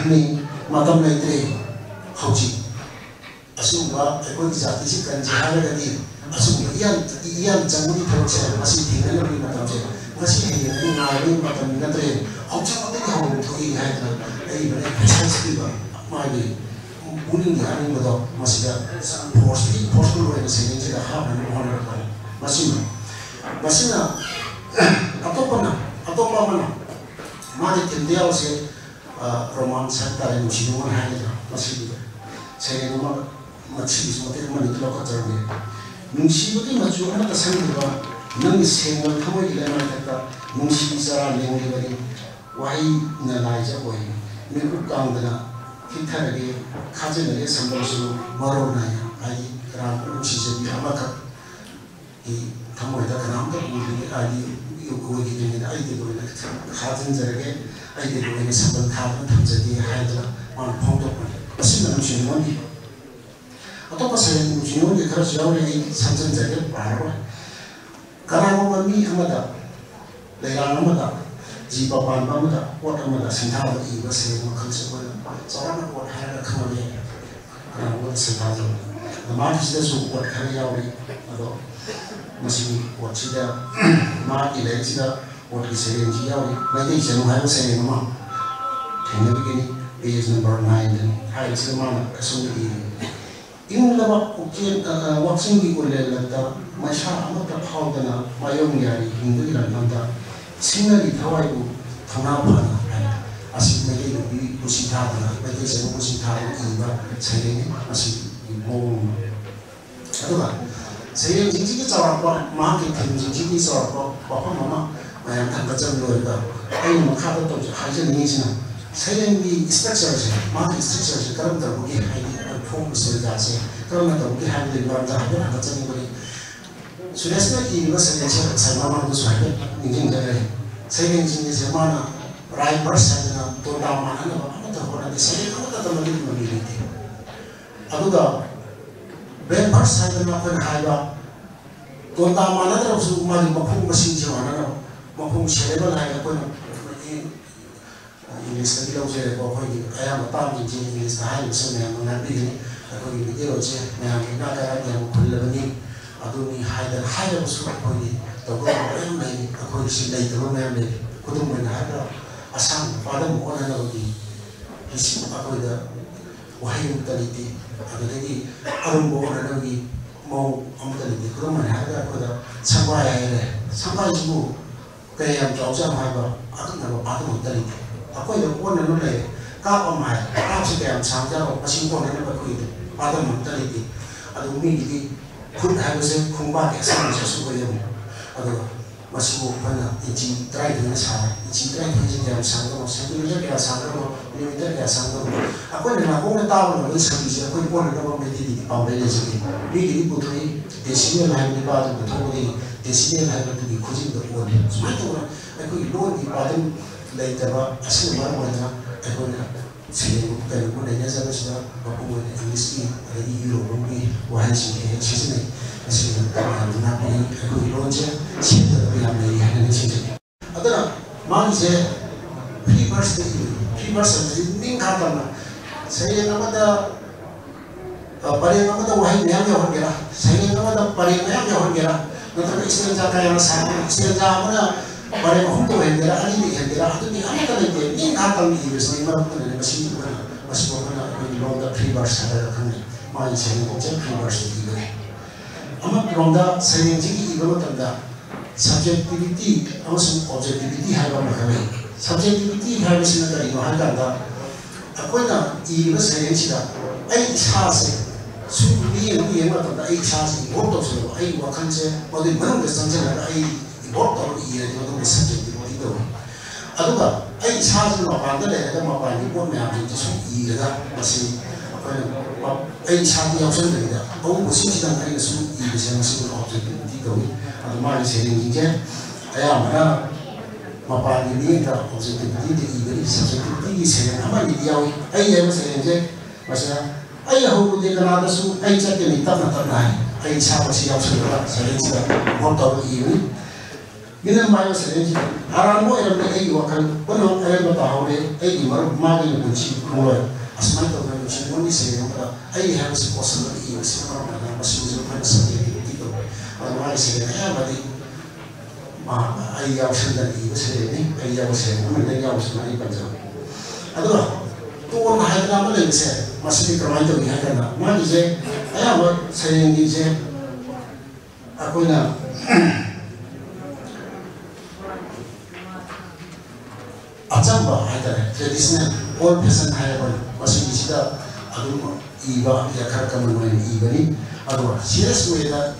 ꯃꯤ ꯃꯇꯝ ꯂꯩꯇ꯭ꯔꯦ ꯍꯧꯖꯤꯛ ꯑꯁꯤꯒꯨꯝꯕ ꯑꯩꯈꯣꯏꯒꯤ ꯖꯥꯇꯤꯁꯤ ꯀꯟꯁꯤ ꯍꯥꯏꯔꯒꯗꯤ ꯑꯁꯤꯒꯨꯝꯕ ꯏꯌꯥꯝ ꯆꯪꯕꯒꯤ ꯊꯕꯛꯁꯦ ꯃꯁꯤ ꯊꯦꯡꯅꯅꯕꯒꯤ ꯃꯇꯝꯁꯦ ꯉꯁꯤ ꯍꯌꯦꯡ ꯉꯥꯏꯕꯒꯤ ꯃꯇꯝ ꯅꯠꯇ꯭ꯔꯦ ꯍꯧꯖꯤꯛꯃꯛꯇꯒꯤ ꯍꯧꯅ ꯊꯣꯛꯏ ꯍꯥꯏꯗꯅ ꯑꯩꯕꯨ ꯑꯦꯛꯁꯔꯁꯥꯏꯁ ꯄꯤꯕ ꯃꯥꯒꯤ ꯄꯨꯛꯅꯤꯡꯒꯤ ꯑꯅꯤꯡꯕꯗꯣ ꯃꯁꯤꯗ ꯐꯣꯔꯁꯐꯨꯜ ꯑꯣꯏꯅ ꯁꯩꯔꯦꯡꯁꯤꯗ ꯍꯥꯞꯅꯅꯕ ꯍꯣꯠꯅꯔꯛꯄꯅꯤ ꯃꯁꯤꯅ ꯑꯇꯣꯞꯄ ꯑꯃꯅ ꯃꯥꯒꯤ ꯊꯤꯝꯗ ꯌꯥꯎꯁꯦ ꯔꯣꯃꯥꯟꯁ ꯍꯥꯏꯇꯥꯔꯦ ꯅꯨꯡꯁꯤ ꯅꯨꯡꯉꯣꯟ ꯍꯥꯏꯒꯗ꯭ꯔꯥ ꯃꯁꯤꯒꯤ ꯁꯩꯔꯦꯡ ꯑꯃ ꯃꯁꯤꯒꯤꯁꯨ ꯃꯇꯦꯛ ꯑꯃꯅꯤ ꯂꯧꯈꯠꯆꯔꯝꯃꯤ ꯅꯨꯡꯁꯤꯕꯒꯤ ꯃꯆꯨ ꯑꯃꯠꯇ ꯁꯪꯗ꯭ꯔꯤꯕ ꯅꯪꯒꯤ ꯁꯦꯡꯕ ꯊꯃꯣꯏꯒꯤ ꯂꯩꯃꯥꯏꯊꯛꯇ ꯅꯨꯡꯁꯤ ꯆꯔꯥ ꯂꯦꯡꯂꯤꯕꯅꯤ ꯋꯥꯍꯩꯅ ꯂꯥꯏꯖ ꯑꯣꯏ ꯃꯤꯠꯀꯨꯞ ꯀꯥꯡꯗꯅ ꯍꯤꯊꯔꯒꯦ ꯈꯥꯖꯤꯜꯂꯒꯦ ꯁꯝꯕꯜꯁꯨ ꯃꯔꯣꯜ ꯅꯥꯏ ꯍꯥꯏꯗꯤ ꯀꯅꯥꯝꯇ ꯅꯨꯡꯁꯤꯖꯕꯤ ꯑꯃꯈꯛꯀꯤ ꯊꯃꯣꯏꯗ ꯀꯅꯥꯝꯇ ꯎꯗ꯭ꯔꯤ ꯍꯥꯏꯗꯤ ꯑꯣꯏꯈꯤꯗꯣꯏꯅꯤꯅ ꯑꯩꯒꯤꯗ ꯑꯣꯏꯅ ꯈꯥꯖꯤꯟꯖꯔꯒꯦ ꯑꯩꯒꯤꯗ ꯑꯣꯏꯅ ꯁꯝꯕꯜ ꯊꯥꯗꯨꯅ ꯊꯝꯖꯒꯦ ꯍꯥꯏꯗꯅ ꯃꯥꯅ ꯐꯣꯡꯗꯣꯛꯄꯅꯤ ꯑꯁꯤꯅ ꯅꯨꯡꯁꯤ ꯅꯨꯡꯉꯣꯟꯒꯤ ꯑꯇꯣꯞꯄ ꯁꯩꯔꯦꯡ ꯅꯨꯡꯁꯤ ꯅꯨꯡꯉꯣꯟꯒꯤ ꯈꯔꯁꯨ ꯌꯥꯎꯔꯤ ꯑꯩ ꯁꯝꯖꯤꯟꯖꯒꯦ ꯄꯥꯔꯔꯣꯏ ꯀꯅꯥꯒꯨꯝꯕ ꯃꯤ ꯑꯃꯗ ꯂꯩꯔꯥꯡ ꯑꯃꯗ ꯖꯤꯕ ꯄꯥꯟꯕ ꯑꯃꯗ ꯄꯣꯠ ꯑꯃꯗ ꯁꯤꯟꯊꯥꯕ ꯏꯕ ꯁꯩꯔꯦꯡ ꯃꯈꯜꯁꯦ ꯑꯩꯈꯣꯏꯅ ꯆꯥꯎꯔꯥꯛꯅ ꯄꯣꯠ ꯍꯥꯏꯔꯒ ꯈꯪꯕ ꯌꯥꯏ ꯀꯅꯥꯒꯨꯝꯕꯗ ꯁꯤꯟꯊꯥꯖꯕ ꯑꯗꯣ ꯃꯥꯒꯤꯁꯤꯗꯁꯨ ꯄꯣꯠ ꯈꯔ ꯌꯥꯎꯔꯤ ꯑꯗꯣ ꯃꯁꯤꯒꯤ ꯄꯣꯠꯁꯤꯗ ꯃꯥꯒꯤ ꯂꯥꯏꯔꯤꯛꯁꯤꯗ ꯄꯣꯠꯀꯤ ꯁꯩꯔꯦꯡꯁꯤ ꯌꯥꯎꯔꯤ ꯃꯩꯇꯩ ꯆꯅꯨ ꯍꯥꯏꯕ ꯁꯩꯔꯦꯡ ꯑꯃ ꯊꯦꯡꯅꯕꯤꯒꯅꯤ ꯄꯦꯖ ꯅꯝꯕꯔ 9 ꯍꯥꯏꯔꯤꯁꯤꯗ ꯃꯥꯅ ꯑꯁꯨꯝꯅ ꯏꯔꯤ ꯏꯪꯂꯕ ꯋꯥꯛꯆꯤꯡꯒꯤ ꯎꯂꯦꯜꯂꯛꯇ ꯃꯩꯁꯥ ꯑꯃꯠꯇ ꯐꯥꯎꯗꯅ ꯃꯥꯌꯣꯡ ꯌꯥꯔꯤ ꯍꯤꯡꯕꯒꯤ ꯂꯝꯗꯝꯗ ꯁꯤꯡꯅꯔꯤ ꯊꯋꯥꯏꯕꯨ ꯊꯧꯅꯥ ꯐꯅ ꯍꯥꯏ ꯑꯁꯤ ꯃꯩꯇꯩ ꯅꯨꯄꯤ ꯄꯨꯟꯁꯤ ꯊꯥꯗꯅ ꯃꯩꯇꯩ ꯆꯅꯨ ꯄꯨꯟꯁꯤ ꯊꯥꯗꯅ ꯏꯕ ꯁꯩꯔꯦꯡꯅꯤ ꯑꯁꯤꯒꯤ ꯃꯑꯣꯡ ꯑꯗꯨꯒ ꯁꯩꯔꯦꯡꯁꯤꯡꯁꯤꯒꯤ ꯆꯥꯎꯔꯥꯛꯄ ꯃꯍꯥꯛꯀꯤ ꯊꯤꯝꯁꯤꯡꯁꯤꯒꯤ ꯆꯥꯎꯔꯥꯛꯄ ꯋꯥꯐꯝ ꯑꯃ ꯃꯌꯥꯝ ꯊꯝꯒꯠꯆꯕ ꯂꯣꯏꯔꯒ ꯑꯩꯅ ꯃꯈꯥꯗ ꯍꯥꯏꯖꯅꯤꯡꯉꯤꯁꯤꯅ ꯁꯩꯔꯦꯡꯒꯤ ꯏꯁꯇ꯭ꯔꯛꯆꯔꯁꯦ ꯃꯥꯒꯤ ꯏꯁꯇ꯭ꯔꯛꯆꯔꯁꯦ ꯀꯔꯝ ꯇꯧꯕꯒꯦ ꯍꯥꯏꯗꯤ ꯐꯣꯛ ꯏꯁꯇ꯭ꯔꯛꯆꯔꯁꯦ ꯀꯔꯝꯅ ꯇꯧꯕꯒꯦ ꯍꯥꯏꯕꯒꯤ ꯃꯔꯝꯗ ꯍꯥꯏꯐꯦꯠ ꯊꯝꯒꯠꯆꯅꯤꯡꯕꯅꯤ ꯁꯨꯔꯦꯁꯅ ꯏꯔꯤꯕ ꯁꯩꯔꯦꯡꯁꯦ ꯉꯁꯥꯏ ꯃꯃꯥꯡꯗꯁꯨ ꯍꯥꯏꯐꯦꯠ ꯅꯤꯡꯁꯤꯡꯖꯔꯦ ꯁꯩꯔꯦꯡꯁꯤꯡꯁꯦ ꯃꯥꯅ ꯔꯥꯏꯝ ꯚꯔꯁ ꯍꯥꯏꯗꯅ ꯇꯣꯟꯗꯥ ꯃꯥꯟꯅꯅꯕ ꯑꯃꯠꯇ ꯍꯣꯠꯅꯗꯦ ꯁꯩꯔꯦꯡ ꯑꯃꯠꯇ ꯃꯗꯨꯒꯤ ꯃꯃꯤ ꯂꯩꯇꯦ ꯑꯗꯨꯒ ꯕꯦꯟ ꯚꯔꯁ ꯍꯥꯏꯗꯅ ꯑꯩꯈꯣꯏꯅ ꯍꯥꯏꯕ ꯇꯣꯟꯗꯥ ꯃꯥꯟꯅꯗ꯭ꯔꯕꯁꯨ ꯃꯥꯒꯤ ꯃꯈꯣꯡ ꯃꯁꯤꯡꯁꯦ ꯃꯥꯟꯅꯅꯕ ꯃꯈꯣꯡ ꯁꯦꯂꯦꯕꯜ ꯍꯥꯏꯅ ꯑꯩꯈꯣꯏꯅ ꯏꯪꯂꯤꯁꯇꯒꯤ ꯂꯧꯖꯔꯦꯀꯣ ꯑꯩꯈꯣꯏꯒꯤ ꯑꯌꯥꯝꯕ ꯇꯥꯝꯁꯤꯡꯁꯦ ꯏꯪꯂꯤꯁꯇ ꯍꯥꯏꯔꯤꯕꯁꯨ ꯃꯌꯥꯝꯅ ꯉꯥꯡꯕꯤꯒꯅꯤ ꯑꯩꯈꯣꯏꯒꯤ ꯚꯤꯗꯤꯑꯣꯁꯦ ꯃꯌꯥꯝꯒꯤ ꯏꯅꯥ ꯀꯩꯔꯥꯛ ꯌꯥꯝ ꯈꯨꯜꯂꯕꯅꯤ ꯑꯗꯨꯅꯤ ꯍꯥꯏꯗꯅ ꯍꯥꯏꯔꯕꯁꯨ ꯑꯩꯈꯣꯏꯒꯤ ꯇꯧꯒꯗꯕ ꯃꯌꯥꯝ ꯂꯩ ꯑꯩꯈꯣꯏꯒꯤꯁꯤ ꯂꯩꯇꯕ ꯃꯌꯥꯝ ꯂꯩ ꯈꯨꯗꯝ ꯑꯣꯏꯅ ꯍꯥꯏꯔꯒ ꯑꯁꯥꯡꯕ ꯄꯥꯗꯝ ꯑꯣꯟꯅꯅꯕꯒꯤ ꯑꯩꯈꯣꯏꯗ ꯋꯥꯍꯩ ꯑꯃꯇ ꯂꯩꯇꯦ ꯑꯗꯨꯗꯒꯤ ꯑꯔꯨꯝꯕ ꯑꯣꯟꯅꯅꯕꯒꯤ ꯃꯑꯣꯡ ꯑꯃꯇ ꯂꯩꯇꯦ ꯈꯨꯗꯝ ꯑꯣꯏꯅ ꯍꯥꯏꯔꯒ ꯑꯩꯈꯣꯏꯗ ꯁꯪꯕꯥꯏ ꯍꯥꯏꯔꯦ ꯁꯪꯕꯥꯏꯁꯤꯕꯨ ꯀꯌꯥ ꯌꯥꯝ ꯆꯥꯎꯖꯥꯠꯅꯣ ꯍꯥꯏꯕ ꯑꯀꯛꯅꯕ ꯄꯥꯗꯝ ꯑꯃꯇ ꯂꯩꯇꯦ ꯑꯩꯈꯣꯏꯗ ꯑꯣꯟꯅꯅꯕ ꯂꯩ ꯀꯥꯞ ꯑꯃ ꯍꯥꯏ ꯀꯥꯞꯁꯤ ꯀꯌꯥꯝ ꯁꯥꯡꯖꯥꯠꯅꯣ ꯃꯁꯤꯡ ꯑꯣꯟꯅꯅꯕ ꯑꯩꯈꯣꯏꯒꯤ ꯄꯥꯗꯝ ꯑꯃꯇ ꯂꯩꯇꯦ ꯑꯗꯨ ꯃꯤꯒꯤꯗꯤ ꯈꯨꯠ ꯍꯥꯏꯕꯁꯦ ꯈꯣꯡꯕꯥꯛꯀꯤ ꯑꯁꯥꯡꯕꯁꯨ ꯑꯣꯏꯌꯦꯕ ꯑꯗꯨꯒ ꯃꯁꯤꯕꯨ ꯑꯩꯈꯣꯏꯅ ꯏꯟꯆꯤ 12ꯅ ꯁꯥꯔꯦ ꯏꯟꯆꯤ 12ꯁꯤ ꯀꯌꯥꯝ ꯁꯥꯡꯗꯕꯅꯣ ꯁꯦꯟꯇꯤꯃꯤꯇꯔ ꯀꯌꯥ ꯁꯥꯡꯗꯕꯅꯣ ꯃꯤꯂꯤꯃꯤꯇꯔ ꯀꯌా ꯁꯥꯡꯗꯕꯅꯣ ꯑꯩꯈꯣꯏꯅ ꯅꯥꯀꯣꯡꯅ ꯇꯥꯕ ꯉꯝꯕꯒꯤ ꯁꯛꯇꯤꯁꯦ ꯑꯩꯈꯣꯏ ꯑꯣꯟꯅꯅꯕ ꯃꯩꯇꯩꯒꯤꯗꯤ ꯄꯥꯝꯕꯩ ꯂꯩꯖꯗꯦ ꯃꯤꯒꯤꯗꯤ ꯄꯨꯊꯣꯛꯏ ꯗꯦꯁꯤꯃꯦꯜ ꯍꯥꯏꯕ ꯅꯤꯄꯥꯗꯨ ꯄꯨꯊꯣꯛꯄꯗꯒꯤ ꯗꯦꯁꯤꯃꯦꯜ ꯍꯥꯏꯕꯗꯨꯒꯤ ꯈꯨꯖꯤꯟꯗ ꯑꯣꯜꯂꯤ ꯁꯨꯃꯥꯏꯅ ꯇꯧꯗꯅ ꯑꯩꯈꯣꯏꯒꯤ ꯂꯣꯟꯒꯤ ꯄꯥꯗꯝ ꯂꯩꯇꯕ ꯑꯁꯤꯅ ꯃꯔꯝ ꯑꯣꯏꯗꯅ ꯑꯩꯈꯣꯏꯅ ꯁꯩꯔꯦꯡ ꯀꯩꯅꯣꯕꯨ ꯂꯩꯅꯖꯕꯁꯤꯗ ꯃꯄꯨꯡ ꯑꯣꯏꯅ ꯏꯪꯂꯤꯁꯀꯤ ꯑꯗꯒꯤ ꯌꯨꯔꯣꯞꯂꯣꯝꯒꯤ ꯋꯥꯍꯩꯁꯤꯡ ꯍꯦꯛ ꯁꯤꯖꯤꯟꯅꯩ ꯑꯁꯤꯒꯤꯗꯃꯛꯇ ꯌꯥꯝꯅ ꯉꯥꯛꯄꯤꯅꯤ ꯑꯩꯈꯣꯏꯒꯤ ꯂꯣꯟꯁꯦ ꯁꯦꯝꯒꯗꯕ ꯌꯥꯝ ꯂꯩ ꯍꯥꯏꯅ ꯅꯤꯡꯁꯤꯡꯖꯩ ꯑꯗꯨꯅ ꯃꯥꯒꯤꯁꯦ ꯐ꯭ꯔꯤ ꯚꯔꯁꯇ ꯏꯔꯤ ꯐ꯭ꯔꯤ ꯚꯔꯁ ꯍꯥꯏꯕꯁꯤ ꯅꯤꯡꯈꯥ ꯇꯝꯅ ꯁꯩꯔꯦꯡ ꯑꯃꯗ ꯄꯔꯦꯡ ꯑꯃꯗ ꯋꯥꯍꯩ ꯃꯌꯥꯝ ꯌꯥꯎꯍꯟꯒꯦꯔꯥ ꯁꯩꯔꯦꯡ ꯑꯃꯗ ꯄꯔꯦꯡ ꯃꯌꯥꯝ ꯌꯥꯎꯍꯟꯒꯦꯔꯥ ꯅꯠꯇ꯭ꯔꯒ ꯏꯁꯇꯦꯟꯖꯥ ꯀꯌꯥꯅ ꯁꯥꯕ ꯏꯁꯇꯦꯟꯖꯥ ꯑꯃꯅ ꯄꯔꯦꯡ 3 ꯑꯣꯏꯍꯟꯒꯦꯔꯥ 2 ꯏꯍꯟꯒꯦꯔꯥ ꯑꯗꯨꯒꯤ ꯑꯃꯠꯇ ꯂꯩꯇꯦ ꯅꯤꯡꯈꯥ ꯇꯝꯅ ꯏꯕꯁꯤꯅꯤ ꯃꯔꯝ ꯑꯗꯨꯅ ꯃꯁꯤꯕꯨ ꯑꯩꯈꯣꯏꯅ ꯑꯩꯈꯣꯏꯒꯤ ꯂꯣꯟꯗ ꯐ꯭ꯔꯤ ꯚꯔꯁ ꯍꯥꯏꯔꯒ ꯈꯪꯅꯩ ꯃꯥꯒꯤ ꯁꯩꯔꯦꯡꯁꯦ ꯐ꯭ꯔꯤ ꯚꯔꯁ ꯏꯕꯅꯤ ꯑꯃꯔꯣꯝꯗ ꯁꯩꯔꯦꯡꯁꯤꯒꯤ ꯏꯕ ꯃꯇꯝꯗ ꯁꯕꯖꯦꯛꯇꯤꯕꯤꯇꯤ ꯑꯃꯁꯨꯡ ꯑꯣꯕꯖꯦꯛꯇꯤꯕꯤꯇꯤ ꯍꯥꯏꯕ ꯑꯃ ꯂꯩ ꯁꯕꯖꯦꯛꯇꯤꯕꯤꯇꯤ ꯍꯥꯏꯕꯁꯤꯅ ꯀꯔꯤꯅꯣ ꯍꯥꯏ ꯀꯥꯟꯗ ꯑꯩꯈꯣꯏꯅ ꯏꯔꯤꯕ ꯁꯩꯔꯦꯡꯁꯤꯗ ꯑꯩ ꯏꯁꯥꯁꯦ ꯁꯨꯝ ꯌꯦꯡꯕ ꯃꯇꯝꯗ ꯑꯩ ꯏꯁꯥꯁꯦ ꯏꯟꯚꯣꯜꯞ ꯇꯧꯁꯤꯜꯂꯕ ꯑꯩ ꯋꯥꯈꯜꯁꯦ ꯃꯗꯨꯒꯤ ꯃꯅꯨꯡꯗ ꯆꯪꯁꯤꯜꯂꯒ ꯑꯩ ꯏꯟꯚꯣꯜꯞ ꯇꯧꯔꯒ ꯏꯔꯗꯤ ꯃꯗꯨꯒꯤ ꯁꯕꯖꯦꯛꯇꯤꯕꯤꯇꯤ ꯇꯧꯏ ꯑꯗꯨꯒ ꯑꯩ ꯏꯁꯥꯁꯤꯅ ꯃꯄꯥꯟꯗ ꯂꯩꯔꯒ ꯃꯄꯥꯟꯒꯤ ꯄꯣꯠ ꯃꯌꯥꯝꯁꯤꯡꯁꯦ ꯁꯨꯝ ꯏꯔꯒ ꯃꯁꯤ ꯑꯩꯈꯣꯏꯅ ꯑꯩ ꯏꯁꯥꯗꯤ ꯌꯥꯎꯁꯟꯗꯕꯤꯗ ꯑꯎꯕꯁꯤꯡꯁꯤꯗꯪ ꯑꯩꯅ ꯁꯨꯝ ꯏꯕꯁꯦ ꯃꯁꯤꯕꯨ ꯑꯣꯕꯖꯦꯛꯇꯤꯕꯤꯇꯤ ꯀꯧꯏ ꯑꯗꯨ ꯃꯥꯒꯤ ꯁꯩꯔꯦꯡꯁꯤꯡꯁꯦ ꯑꯌꯥꯝꯕꯅ ꯃꯄꯥꯟꯒꯤ ꯃꯤꯠꯌꯦꯡꯗ ꯑꯣꯕꯖꯦꯛꯇꯤꯕꯤꯇꯤꯗ ꯏꯕꯅꯤ ꯁꯕꯖꯦꯛꯇꯤꯕꯤꯇꯤꯒꯤ ꯁꯩꯔꯦꯡ ꯑꯃꯅꯤꯗꯤ ꯌꯥꯎꯏ ꯑꯩ ꯍꯥꯏꯕ ꯁꯩꯔꯦꯡꯁꯦ ꯃꯁꯤꯗ ꯑꯩ ꯍꯧꯔꯨꯗꯦ ꯀꯅꯥꯗꯁꯨ ꯑꯩ ꯆꯠꯀꯅꯤ ꯇꯞꯅ ꯇꯞꯅ ꯍꯥꯏ ꯑꯩ ꯏꯁꯥ ꯃꯁꯤ ꯌꯥꯎꯁꯜꯂꯒ ꯁꯩꯔꯦꯡꯁꯤꯗ ꯚꯣꯠ ꯇꯧꯔꯒ ꯏꯕꯅꯤ Minam mayo serenji aramo era me ai wakan pono ai bata hore ai mar magi no chi kulo asmai to no chi moni se no ai ha se possible i se no na masu zo pa se ti to ai se ya badi ma ai ya se da i se ni ai ya se no me ya se na i pa jo ado to na ha na ma le se masu ti kramai to ya kana ma ni se ai ya se ni se akoina Ajamba haitare traditional old person haibani masih disita adu iba ya karka menoi iba ni adu serious way da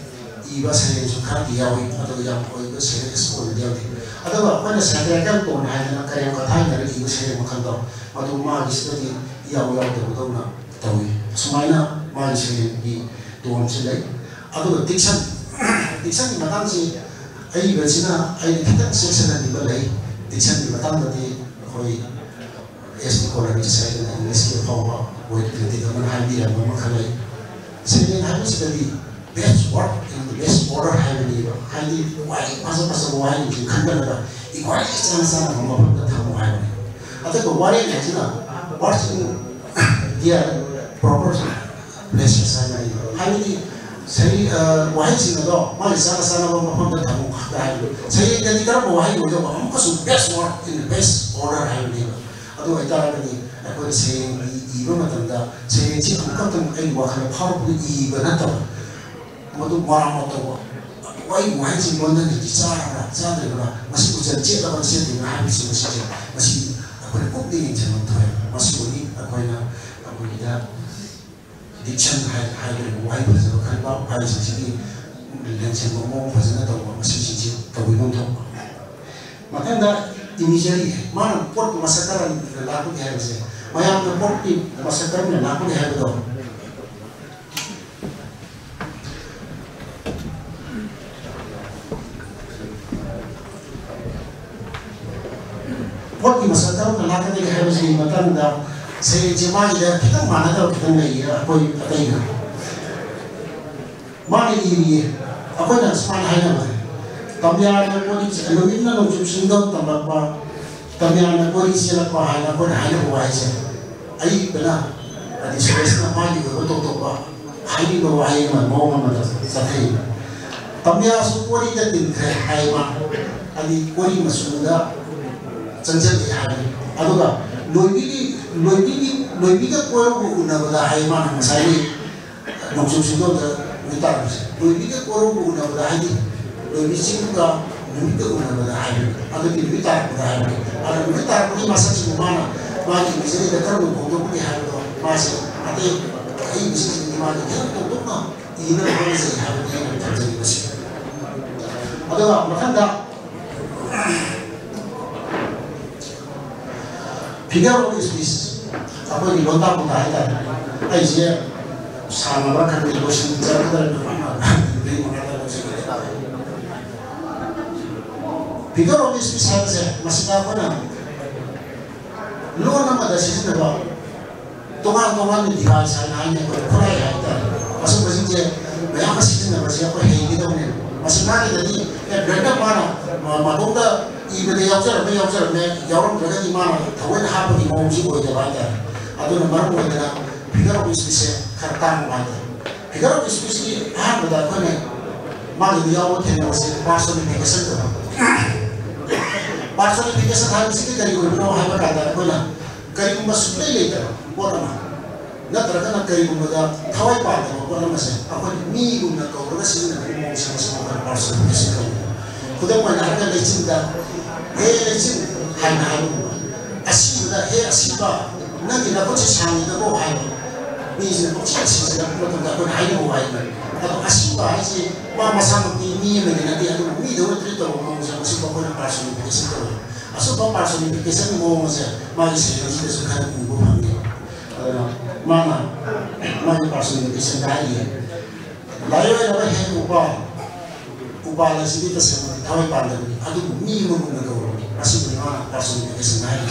iba saya suka diawi adu yang koi itu serious old diawi adu apa nih saya kan pun haitare karya kata dari iba saya makan tau adu mah disita di yaw tahu na tahu semuanya mah saya di tuan saya adu diction di matang si ai iba cina ai kita sesuatu di balai diction di matang tadi koi SD college saya dengan English ke power buat kritik dengan hadi yang memang kalau saya harus jadi best work in the best order hadi masa wahai itu kan ada ikuti sana memang bertemu wahai atau wahai ni cina work dia proper place sana itu hadi saya wahai sini tu malah sana memang bertemu wahai saya jadi kalau wahai itu memang kasut best work in the best order hadi adu ita ni aku saya iba macam dah saya cik aku tu ai wakil power iba nata matu marah mata wahai sih mana ni cara masih ujian cik lah masih di mana masih aku ni kok ni jangan tu masih ni aku ida diction hai wahai pasal kan bapa hari sini lensa ngomong pasal nata masih cik kau bingung tu makanya initially mana port masyarakat laku di harus maya port di masyarakat laku di harus dong port di masyarakat laku di harus di matan dah saya cuma ida kita mana tahu kita ni ya apa ini mana ini apa yang semua hanya Tambihan aku ni, anumin na nung sundot tambah pa. Tambihan aku ni sila pa hana ko na hana buhay siya. Ay bala, adi stress na pa di ko to pa. Ay di buhay man mo man sa tayo. Tambihan so ko ni datin kay ay ma. Adi ko ni masunda. Sanjal di hana. Ano ka? Loibi ka ko una bala ay ma ng masay. Nung sundot kita. Loibi ka ko una bala ay lebih singkat, lebih keundangan berhari, atau lebih tak berhari. Ada lebih tak pergi masa cuma bagi misalnya dekat untuk berhari tu masih. Ada ini misalnya mana kita untuk nak ini orang saya hari ini terjadi masih. Ada macam dah. Figure of speech, apa di lontar pun tak ada. Aja sama bahkan di bosan jalan mana. Figure of speech saja masih apa na? Lo nama dah sih nama. Tongan ni device hanya kurang ada. Masuk je, banyak masih nama siapa yang kita ni. Masih mana tadi? Berada mana? Matung dah ibu dia jauh berada di mana? Tahu apa di mana sih boleh ada. Atau nomor boleh ada. Figure of speech kertas ada. Figure of speech ni apa dah kau ni? Malu dia awak ni masih personification tu. Personification harus kita dari guru apa kata aku nak kari masuk later orang nak terkena kari muda thawai pada orang masih apa ni guna kau orang sini nak ngomong sama personification kuda mana ada lecin dah lecin hanya asyik dah asyik bah nanti nak kau cakap dah kau hai ni nak kau cakap dah kau tak kau hai kau hai atau asyik bah asyik mama sama ni nanti aku ni dah cerita ngomong sama si bapak nak personification tu. Asal bapak personification ngomong saja, mari saya kita suka ibu panggil. Mana personification lagi. Lalu ada ubah lah sini tersebut kami pandang. Aduh ni mungkin nak orang masih bagaimana personification lagi.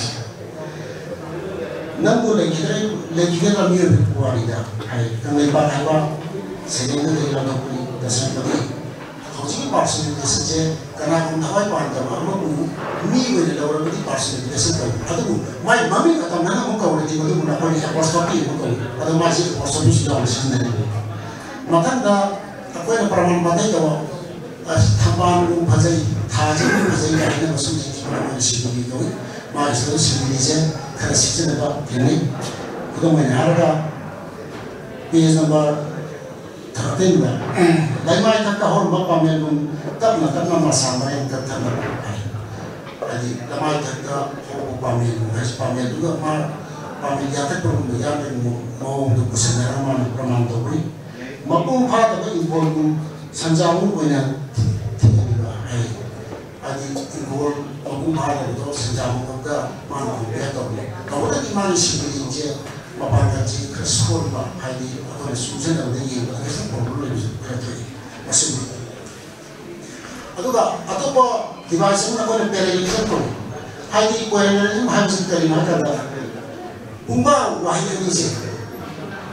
Namun lagi kita kami wanita. Hai, kami bahawa sehingga kita nak beli dasar tadi. hꯧji personality se kana kum thawai pan da ma mu mi we le lawra di personality se ka adu mai mami ka tam na mu ka uri di mu na ko ni apostrophe mu ko adu ma ji apostrophe si da sin ne matan da ko na praman badai da thaban mu phajai thaji mu phajai ka na masu ji ma si ni do ma is si ni je kara si ne ba ni ko mai na ra page number 13 ba dai mai ta hor ba pa men lum tap na ma sa mai ta ta na ai da mai ta ho pa men has pa men du ma pa men ya ta ko mu ya men mu mo du ku sa na ma praman to ni ma pu pha ta ba involve mu san ja mu ko na ai adi involve ma pu pha ta do san ja mu ka ma na ko ya to ni ka wa ni ma ni si ni je 마찬가지 그 스코어가 하이디 어떤 수준의 어디에 그래서 프로그램을 그렇게 했습니다. 아두가 아토버 디바이스는 어떤 패러디즘 하이디 패러디즘 하면서 때리면 하다가 뭔가 와이드니지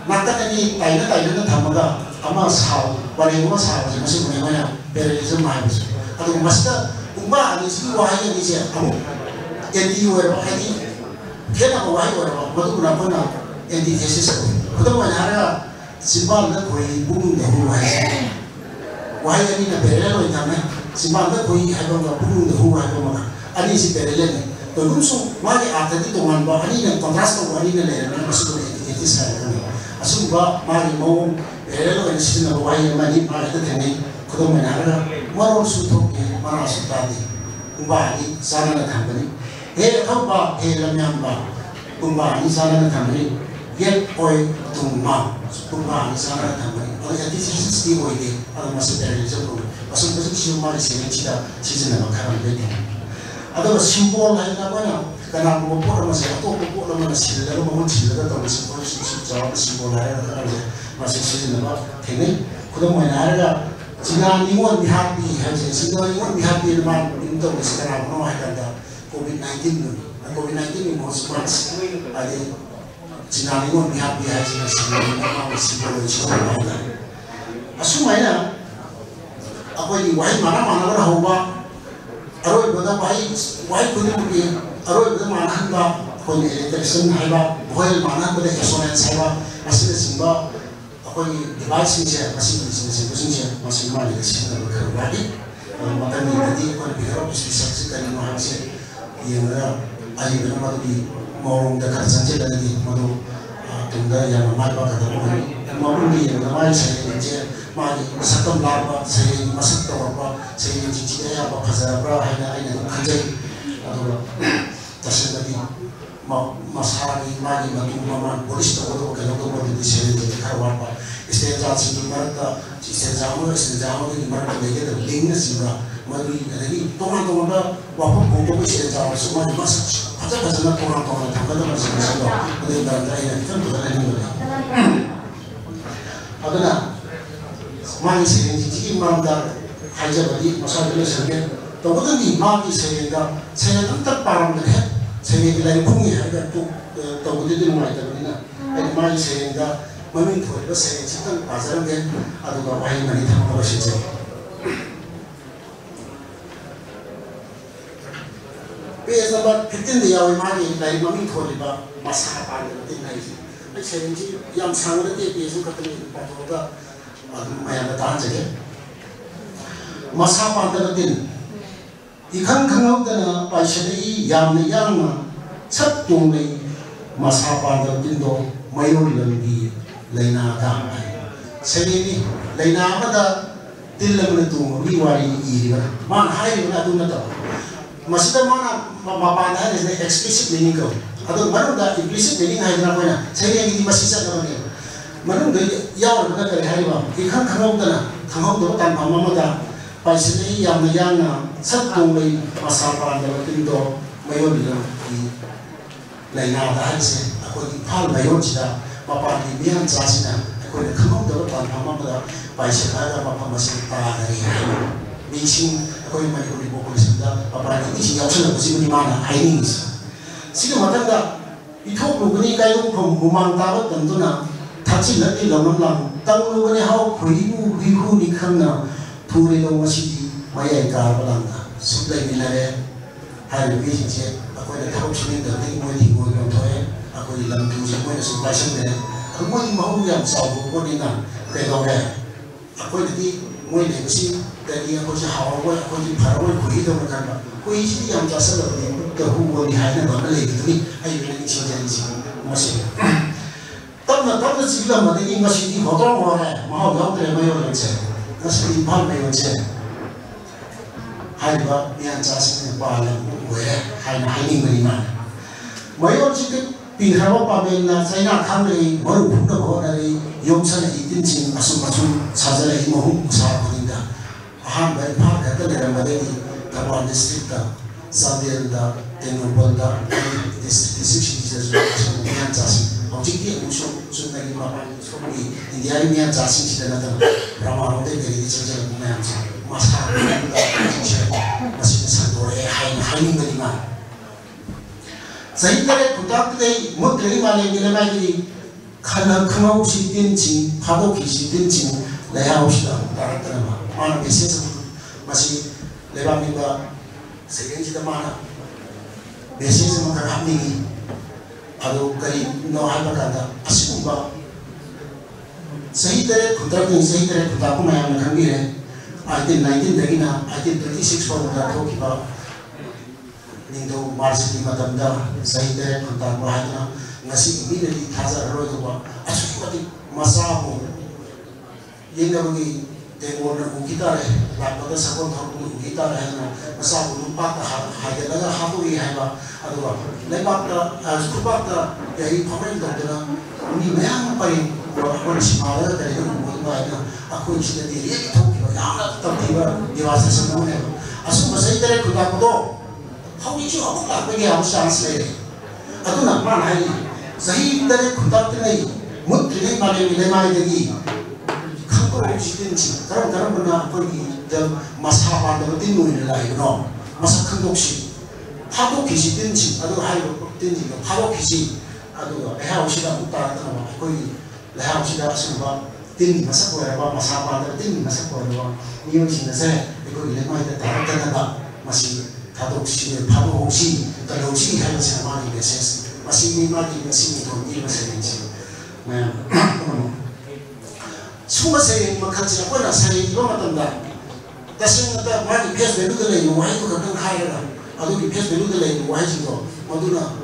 나타나니 다이는 담아가 아마 사오 와리고 사오지 무슨 뭐냐 패러디즘 하면서 아두가 마스터 뭔가 아니지 와이드니지 아무 엔디오에 하이디 걔가 와이드오에 뭐도 나쁘나 antithesis 그동안 하나 simbalda 거의 부분 내고 와야지 와야니 나 베레로 있다면 simbalda 거의 해본가 부분 내고 와야고 아니 시 베레레니 또 무슨 말이 아다디 동안 봐 아니는 컨트라스트 아니는 내는 무슨 antithesis 하는 아수가 말이 뭐 베레로 있는 시는 와야 많이 말해도 되니 그동안 하나 뭐로 수토게 말아서 다디 우바니 사는 담보니 해 컵바 해라면 봐 우바니 사는 담보니 get oil to ma puma sana tamani or ya this is still oil ada masuk dari jauh masuk siapa di sini cita nama karam bedi ada simbol lain apa na karena mau pura masih atau pura masih lalu mau cila atau simbol simbol lain ada masih nama ini kuda mau ada jika ninguan happy harusnya jika ninguan happy nama untuk sekarang mau ada COVID-19 ini mau sempat ada 지나는 건 미합리하지 않습니다. 시골을 지나가다. 아수마이나 아버지 와이 많아 하고가 아로이보다 와이 그들이 아로이보다 많아 한다. 거기 엘렉트릭슨 해봐 뭐일 많아 보다 에소넨스 해봐 마시는가 아버지 디바이스인지 마시는지 무슨지 마시는 말이 시는 그런 말이 마땅히 어디 걸 비하로 스피스하지 되는 거 하지 이해가 아니 그런 말이 mau dekat saja dari mau tunda yang mai pada tahun mau beli yang mai saya je mai satu laba saya masuk tahu apa saya cincin apa pasar apa hanya kerja atau tasnya tadi mau masari mai batu mama polis tahu kalau tu mau di sini di kawan apa istilah sih mereka istilah di mereka lagi ada link sih mari jadi teman-teman waktu untuk istilah semua dimasak 가장 동안 담가져 말씀하신 거 그들 나라에 좀 도전하는 거예요. 하거나 많이 세계지 지금 마음다 하이자버디 마사들을 세계 또 어떤 이 마음이 세계가 세계는 딱 바람을 해 세계들이 풍요하게 또 우리들은 많이 되거든요. 많이 세계가 몸이 돌고 세계 지금 바자는 게 아두가 많이 담는 것이죠. page number 15 dia awal mari dari mami tholi ba masa pa de tin hai ai serenji yang sangre te page ka tani patoga maya da tan jage masa pa de tin ikhang khangau da na pa shari yam ne yang na chat tung nei masa pa de tin do mayor lambi leina da sereni leina ma da til lam ne tu ri wari iri ba man hai na tu na ta masih mana mapanan is the explicit meaning ko. Atau mana dah implicit meaning hai na koina. Saya yang ini masih saya namanya. Mana dah yau mana kerja hari bang. Ikan kangau dah tu tanpa mama dah. Pasal yang satu lagi masalah pada tindo mayor bilang di lain ada sih. Aku di hal mayor cita mapa di biang jasina. Aku di kangau dah tanpa mama dah. Pasal ada mapa masih tak dari hari. Bising aku yang maju di bawah sudah apa ini sih yang sudah bersih di mana ini sih macam dah itu begini kayu pemumang tahu tentu na thacil nanti lawan lang tahu begini hau kuibu hihu nikam na Thuri dong masih maya kar balanga sudah minare hari ini je aku ada tahap sini dari mau di mau yang toy aku di dalam tu je mau sudah pasang deh aku mau yang sabu aku di nang kayak dong aku jadi mau di sini dari aku je hawa aku di parawan kui dong kan kui sih yang jasa lebih terhubung di hari nanti lagi tu ni ayo ini sih jadi sih masih tapi sih lah mana ini masih di hotel orang mau yang terima yang je masih di mana yang je hai ba yang jasnya balang gue hai ini mana mayor juga pindah apa bela saya nak kami baru pun dari yang sana itu sih masuk saja lagi mau usaha kita aham baik kata dalam badai kawan distrik Sadia Tenobal distrik section yang jas objektif musuh sudah lagi apa ini India ini yang jas sudah datang ramah ramai dari sejarah yang masalah masih satu hai ini mana saya kira kutak dari muteri malah ini lagi karena kemau si tinci pakai si tinci leha usah tarik mana biasa masih lebar juga saya kita mana biasa sama kerap ni aduh kali no apa kata asyik ubah saya kira kutak aku main kami I think 19 lagi na I think 26 for the talk about Nindo Mars di Madamda saya dari kontak bahaya ngasih immediately thazar roy tu ba asyik pati masamu yang bagi tengok nak kita pada sakon thorku kita na masamu numpak haya laga hapu i haiba aduh lepak skupak yai pamain dokter ni memang paling orang semua dari rumah mana aku sudah dilihat itu tiba dewasa semuanya asal masih dari kuda kudo kau itu aku tak pergi harus translate atau nak mana ini sahih dari kuda ini mungkin mana milai lagi kau harus tinci karena benar pergi dan masalah pada timur ini lagi no masa kendoksi hapo kisi tinci atau hayo tinci hapo kisi atau harus sudah utara tanah aku harus sudah semua tin masa ko ba masa pa da tin masa ko ba niyo sin sa ko ile mai da ta ta ba masi ta do si pa do si ta do si ha sa ma ni beses masi ni ma di masi ni to ni masa ni si ma suma sai ma kan sa ko na sai ba ma tan da ta sin ta ma ni pes be lu da le wa ko ka tan khai ra adu ni pes be lu da le wa ji ko ma du na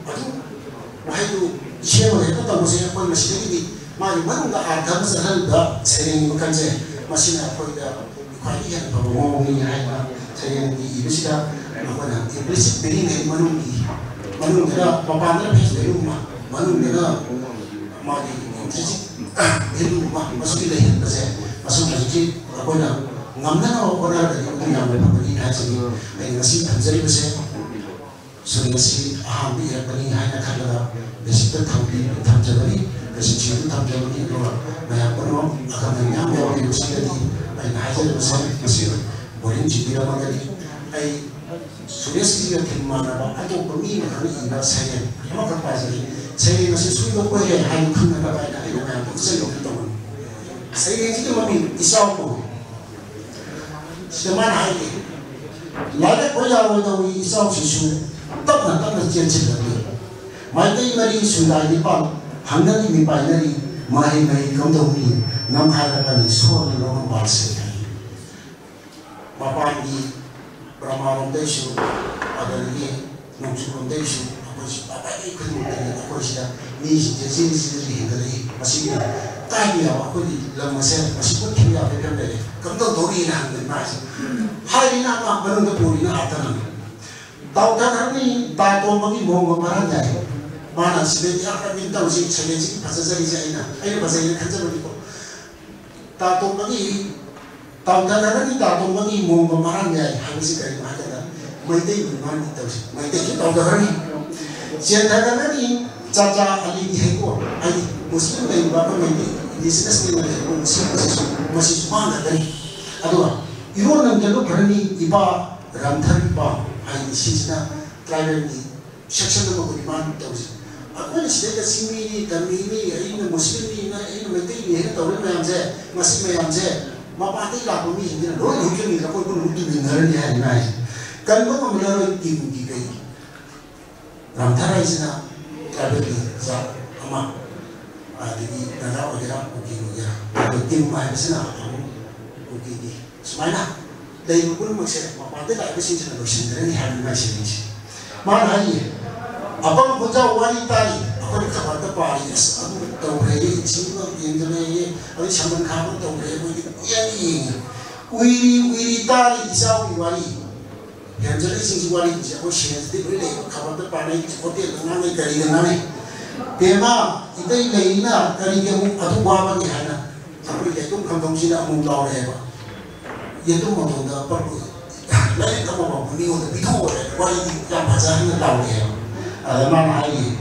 adu wa du che ma le ta mo se ko ma si ni mari mana ada masalah dah sering makan je masih nak apa dah kali yang bawa ni hai saya di ibu sudah apa nak implicit beri ni manu dia papa anda pes beri rumah manu dia mari implicit beri rumah masuk di lain masuk lagi apa nak ngamna orang dari yang berpakaian haji ini masih terjadi besar sudah masih aham dia beri hanya kerana besitu terjadi kasi chini tamjalo ni doa na yakono akan yang mau diusia di ay nahaja besar masih boleh jadi orang jadi ay sudah sih mana ba atau pemini kan ini saya mau kerja saya masih sudah boleh hanya kena apa ay yang saya tahu saya itu mami isau ko seman ay lada boleh awal tahu isau susu tak nak jadi mai kai mari sudah di pal Hanggang ini binary mahi kau tahu ni nam harapan soal orang bahasa bapa ni Brahma Foundation ada lagi Nungsu Foundation aku sih bapa ni ikut aku sih ni jadi lagi masih tadi aku di dalam masa masih pun kira apa yang ada kau tahu dori nak mas hari nak apa baru dori nak apa tahu kan ni tahu bagi bohong kemarin jadi mana sebenarnya akan minta uji sebenarnya bahasa saya ini bahasa ini kerja begitu. Tahu bagi tahu kan ni tahu bagi mau kemarin ya habis kali macam mereka itu mana tahu sih mereka itu tahu kan ni siapa kan ni caca ali di heko ali muslim lagi bapa mereka di sini semua muslim masih semua ada ni aduh iron yang kalau kerani iba ramthar iba ali sini tribe ni section tu aku di mana tahu sih aku ni sedekah sini kami ni ini muslim ni ini mereka ini tahu ni macam je masih macam je mapa ti la ko mi ni lo yu chu ni la ko ko tu ni na ni ha ni mai kan ko ma la ro ti ku ki kai ram thara isna ka be sa ama di na la o ya ko ki ni ya ko ti mai isna ko ki di smaina dai ko ma se mapa ti la be sin na lo sin ni ha ni mai sin ni ma na yi abang ko ja wari tai ko ni khabar ta pa ni sa to re yi chi ko yin de ye ari chaman kha ko to re ko ya ni wiri tali isa wari yang jadi sing wari je ko shen de bre le khabar ta pa ni ko te na ni kari na ni tema idai le na kari ke mu atu wa ba ni hana apri le tum kham dong si na mu law re ba ye tum mo da pa ko la ni ka mo ba ni o de bi tho re wari ni ya ma za ni law re ma na ai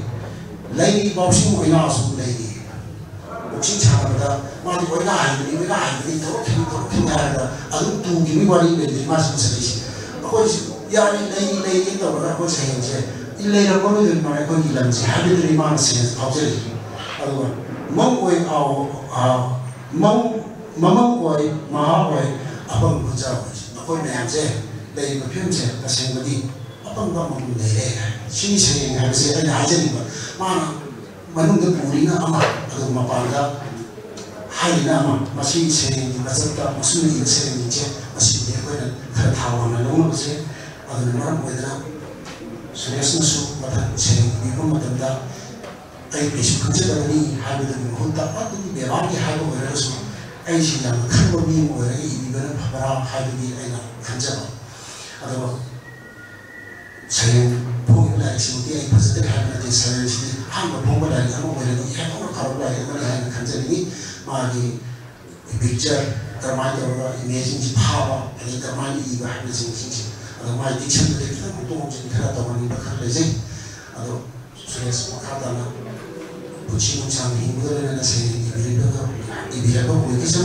lấy bao nhiêu người nào cũng lấy một chiếc chảo đó mà thì với lại thì thấu thì là ở tu thì mới qua đi để mà sinh sản gì có giờ lấy cái đầu đó có thể hiện ra đi lấy đâu có được mà có gì làm gì hai bên đi mà sinh học gì rồi mong quay mong quay mà quay abang cũng giàu có làm gì lấy một phiên gì là sinh cái gì abang đó mong lấy đấy suy nghĩ hay gì anh hay gì mà manung de puri na ama adu mapanda hai na ama masi se ni mazata masuni se ni je masi de ko na thar thawa na no se adu na mo da serious na su mata se ni ko mata da ai pe su kunje da ni ha de ni ho ta adu ni be ba ni ha ko ra su ai shi na kan ko ni mo ra i ni ba na bara ha de ni ai na kan ja adu se po la si ti ai positive ha na de se ni 한번 본 건 아니고 뭐 이런 해보고 가보고 이런 건 간절히 많이 빅저 드라마적으로 이미지인지 파워 아니 드라마이 이거 하는 생각인지 아도 많이 디천도 되게 또 좀 들었다 보니까 그러지 아도 그래서 하다나 부치는 참 힘들어하는 생각이 이비라고 보이기서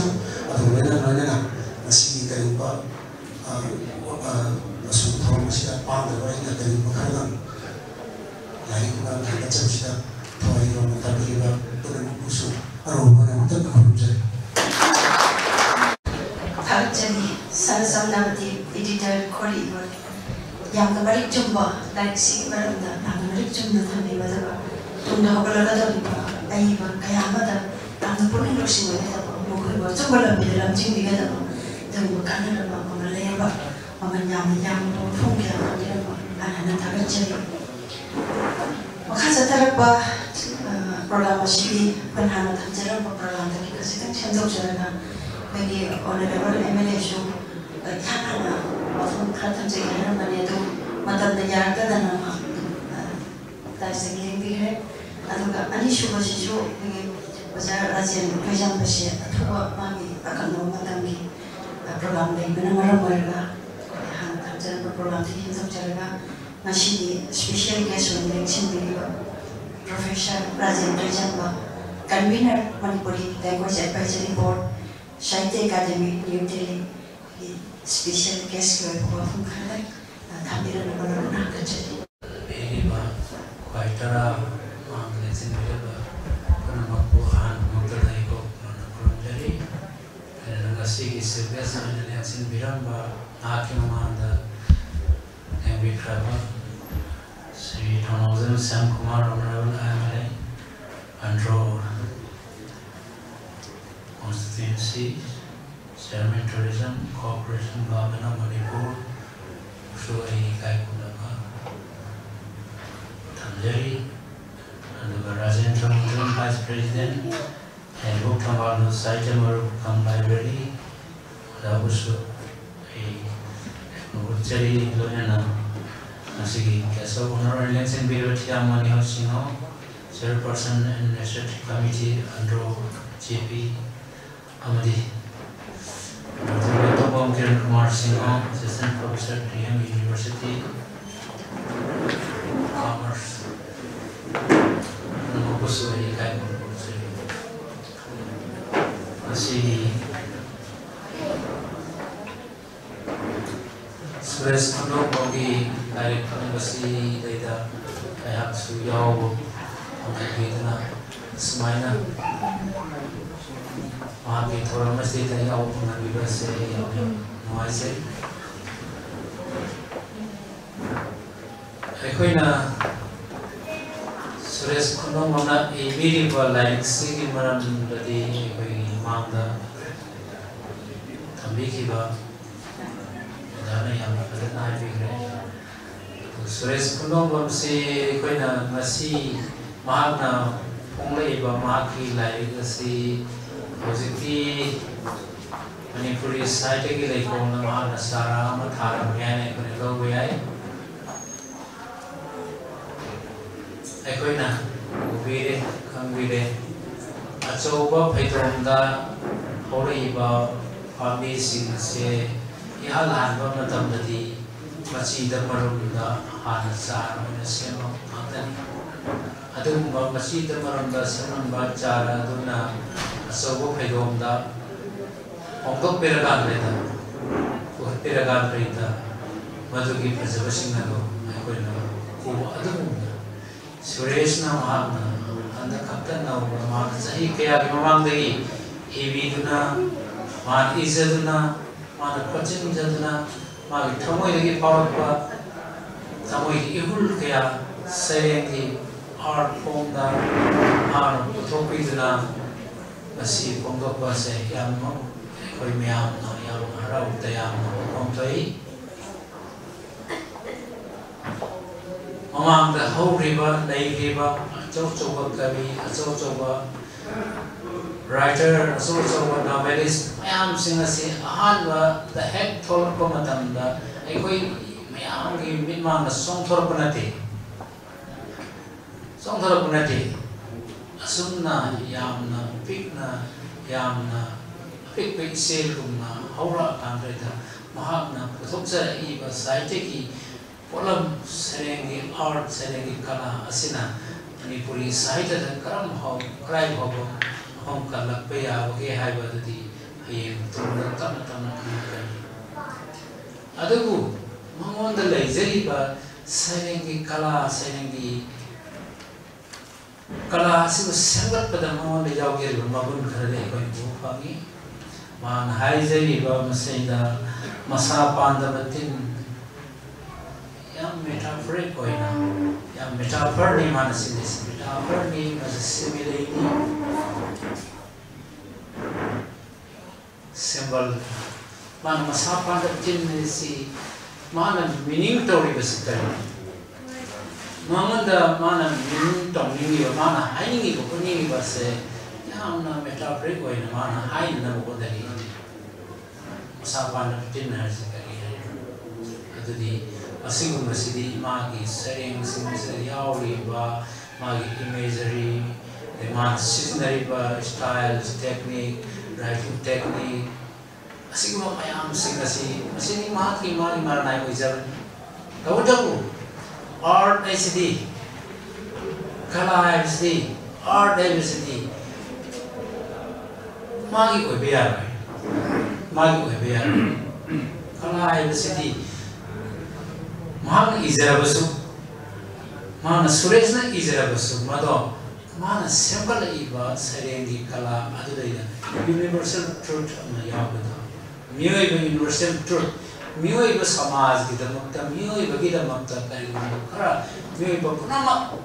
아도 왜냐면 마시 그런 거 무슨 도움이 시다 빵들 와이나 되는 거 하는 lain bukan kita cerita bahwa itu kita beriba dengan musuh arwahnya untuk bekerja. Jadi sama-sama nanti editor koridor yang kembali jumpa dari si beranda yang kembali jumpa kami pada tunda kalau ada apa ayah kayak apa dah yang pun ini lusi mana dah mungkin baca kalau dalam sini kita dah bukan ada apa mengelak mengyam fungsi apa dia anak tak kerja. Makasarap program masih penhana terjadi program tadi kita cenderung jalan bagi honorable MLA show yang mana waktu kita terjadi mana itu mata negara kita dan dari segi ini atau ani show bagi baca rajian kerja bersih atau bagi akan mengatakan program ini benar-benar mereka yang terjadi program ini cenderung jalan masih special guest election video Professor Rajendra Jamba, convener Manipuri Language Advisory Board, Sahitya Academy New Delhi, special guest ke perform kerana tampil dalam nak kerja. Ini bah, kuaitara election video bah, kerana mapuhan mengetahui ko kerana kurang jadi, kerana nasi kisah biasa election video bah, hakim mana yang berkerja. Sri Honorable Sam Kumar, Honorable MLA, Andro Constituency, Chairman Tourism Corporation, Babana Manipur, Ushuai Kaikunaka, Tanjari, and the Rajendra Mundran Vice President, and Bukambanu Saitamur Bukam Library, Rabusu, a Uchari Lorena. Masih so honorable election bureau chairman Sinho, chairperson and legislative committee Andro JP Amadi, Dr. Kiran Kumar Sinho, assistant professor DM University Commerce, Namokusui Kaikun masih Suresh Kundo bagi direct university data kayak suyau untuk kita Semaina mahaki thora masjid ay au pengabi berse yang nuaise. Ekoina Suresh Kuno mana ibiri balai sigi maram dari ekoi mangda tambi kiba dana yang ada naik bigre. Suresh Kuno bamsi ekoina masih mahakna Only iba mahaki lai kasi hojiti Manipuri site ki lai kong na mahana sara matharam yan ekoi logo yai ekoi na ubire kangbire achoba phaitomda hore iba pami sing se ihal hanba matam dadi machi da marumda hana sara na sema matani adumba machi da marumda sanamba chara aduna achoba phaitomda ongkok peragan reda peragan reda madugi prajabasing ado ekoi na ku adumda Suresh na mahagna anda kapten na mahag sahi kaya ki mamang dagi heavy duna mahag isa duna mahag kachin duna mahag thamoy dagi power pa thamoy ihul kaya sayang ki art form da art topi duna nasi pondok pa sa yang mo koi miyam na yang haraw tayam na kontoy Mamang da ho riba, nay riba, achok choba kabi, achok choba writer, achok choba novelist, mayam sing asi ahan ba the head thol ko matam da ay koi mayam ki mitmang na song thor panati, song thor panati, asum na yam na pik na yam na pik sale kum na haura kamre da mahag na puthok sa iba site ki Polam serengi art serengi kala asina Manipuri sahitya dan karam hau krai hobo hom kalak peya wage hai badadi hayem turun tam tam kan adagu mangonda leizeri ba serengi kala asibu sangat pada mangonda jauge mabun khare ko bufangi man haizeri ba masenda masa panda batin yang metaphoric koi na yang metaphor ni mana sinis metaphor ni mas simile ni symbol mana masapa da tin si mana meaning tori besikar manganda mana meaning tong ni mana hai ni ko ni base yang na metaphoric koi na mana hai na ko dari masapa da tin na sikari adu di Asingum masidi magi sering simsari yauri ba magi imagery man seasonary ba styles technique writing technique asingum mayam singasi masini magi maranai ko ijar kawdaku art ICD kala ICD art ICD magi ko biar kala ICD Mana izara basu, mana Suresh na izara basu, mado mana simple iba serengi kala adu daya universal truth na yabada. Miyo iba universal truth, miyo iba samaj kita makta, miyo iba kita makta kari gundo kara, miyo iba kunama.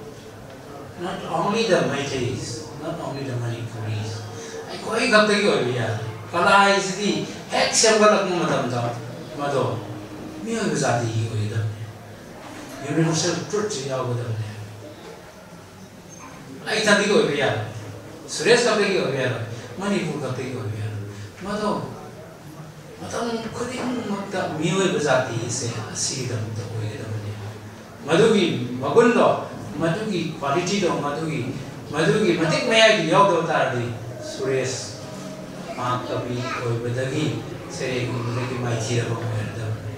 Not only the Meiteis, not only the Manipuris. Ay koi gapta ki oi biya. Kala isdi ek simple akmo madam da, mado miyo iba zati ki oi da. Universal truth yaw badalne ai thadi ko biya Suresh ka begi ko biya Manipur ka begi ko biya mado matam khuding makta mioi bajati se asidam to hoye damne madugi magundo madugi quality do madugi matik maya ki yaw do tardi Suresh ma kabi hoye badagi sere ki badagi mai jira ko hoye damne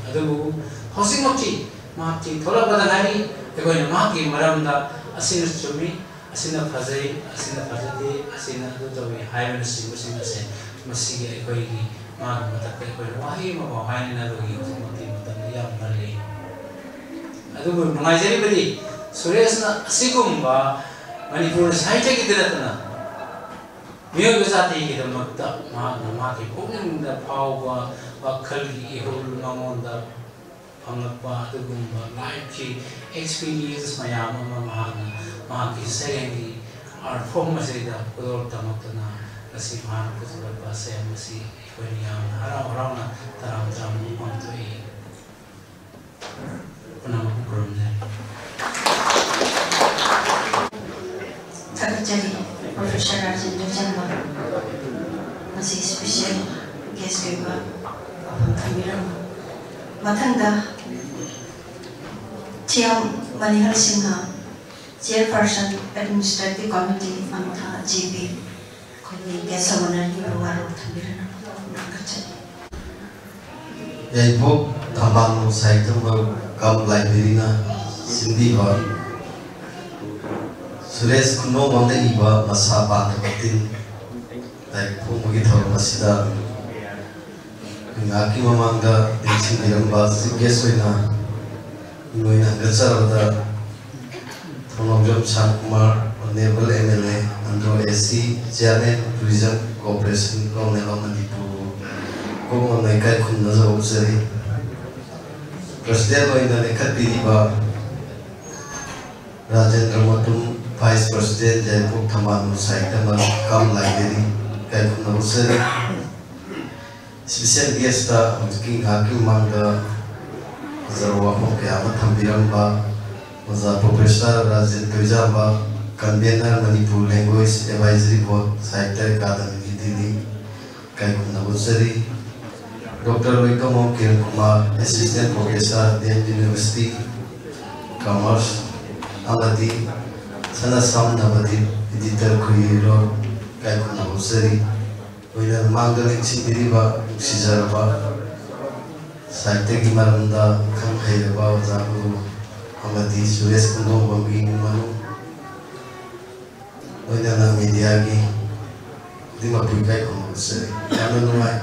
adu hosimokchi Maki thola badagani ekoi maki maramda asina chumi asina phajai asina phajade asina do tawi high ministry musina se masigi ekoi gi mak matak ekoi wahi ma ba hain na logi mati matam ya mali adu ngai jeri bari Suresh na asigum ba Manipur 사회적이더라잖아. 미역의 사태이기도막다 마기 보는다 파우와 와칼기 이홀 망온다 방학과 뜨거운가 라이프 experience 마야마 마기 세경이 퍼포먼스이다 그걸 담았더나 kasi mahal ko sa basa mo si Ikwaniang araw-araw na taram-taram mo ito punamagkurum na. Tagajali Professor Rajendra Jamba masih spesial guest juga abang kamiram matanda Chiam Manihal Singha Chairperson Administrative Committee Amta GB kami biasa menerima luar tampilan berkerja. Ibu tambang saya itu kam library na Sindhi ba Suresh kuno mande iba masa ba tapatin like pumugi thor masida ngaki mamanga dinsin diramba siggeso ina inoina gatsarada Thonongjom Shankumar Honorable MLA Andro SC Chairman Tourism Corporation Ronelo Manipur Kong Naikai Khunnaza Obseri President Oina Nekhat Piriba Rajendra Matum Vice President Jaipur Thamanu Saitama Kam Library Kai Khunna Obseri Special Guest King Hakim Manga Zarwa Hok Kayama Thambiramba Maza Professor Rajendra Jamba Convener Manipur Language Advisory Board Sahitya Academy Delhi Kai Khunna Obseri Dr. Loikamo Kiran Kumar Assistant Professor Delhi University Commerce Amadi Sanasam Navadip Editor Kuyiro Kai Khunna Obseri Oina Mangdaling Sindiriba Sijaraba Sahitya Gimaranda Kham Khairaba Zabu Amadi Suresh Kundong Bambi Manu Oina na media gi Dimapur Kai Khunna Obseri Yamna Numai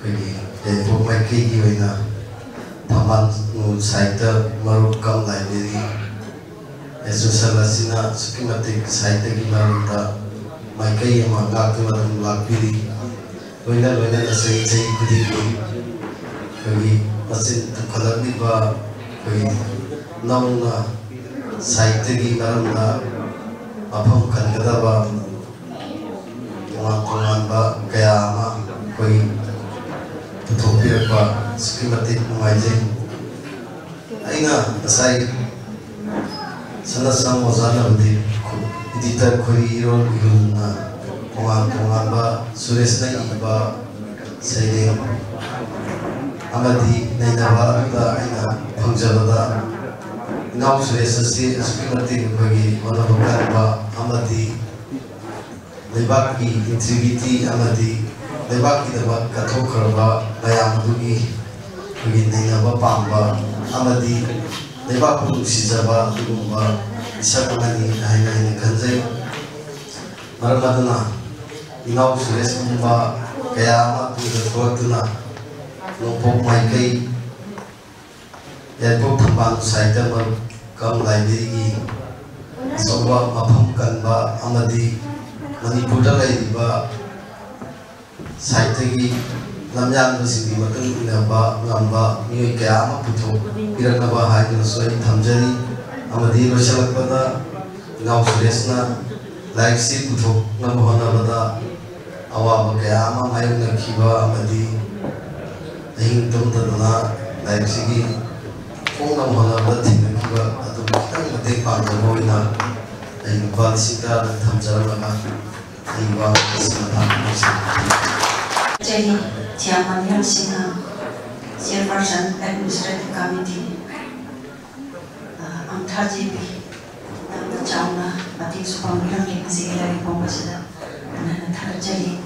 Kagi Jaipur Maiki gi Oina Thaman Nu Sahitya Maruk Kam Library Association Asina Sukimatik Sahitya Gimaranda Maiki Yama Gakti Madam Lakpiri Oina na Sahi Kudi Kagi Masin Tukhalakni Ba Kagi Nauna Sahitya Gimaranda Apam Kangada Tungan ba kaya ama koi tutupir ba skimatik mengaji aina asai sanasam ozana budi editor koi irol iruna tungan ba Suresh na iba saying amadi nainaba da aina pangjabada Now Suresh si skimatik koi manabukan ba amadi Lebaki integrity amadi lebaki daba kathokharba mayam dugi nainaba pamba amadi lebak sijaba dugumba isakmani haina khanjai maramaduna Now Suresh kumba kaya thotuna nopok maikai Jaipur Thamban Sahitya Kam Library Soba Mafam Kanba Amadi Manipurda Laiba Sahitya Lamyan Singhi Matang Inaba Ngamba Miyoi Kaya Ama Puthok Piraknaba Haiduna Soi Thamjari Amadi Loisalakpada Now Sureshna Like Si Puthok Ngamba Honabada Awaba Kaya Ama Mayung Nakhiba Amadi Ahing Tumtaduna Like Sigi Kung Ngamba Honabada Thinakiba Atu Kitang Matik Pangdamo Ina Ahing Balisika Thamjaramaga Ahing Jadi Chairman Yang Singha Chairperson Administrative Committee Amta GB Chauna Mating Supang Bilang Yang Masih Lagi Pembasada Jadi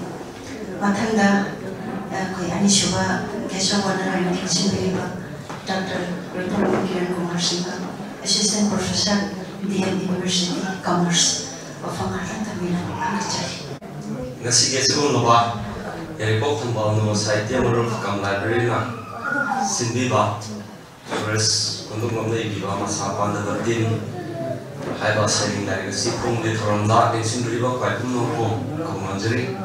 Matanda Koi Ani Shuba Kesha Wana Mating Simbiriba Dr. Loikamo Kiran Kumar Singha Assistant Professor DM University Commerce Ofangatan Tambilan Jadi Nasi Gesu Nova Jaipur Thamban Sahitya Maruk Kam Library na Sindhi ba Suresh Kundong Mamda Ibiba Masa Panda Batin 하이바 세링 나리가시 콩데 토론다 텐신드리바 과이품노고 고먼저리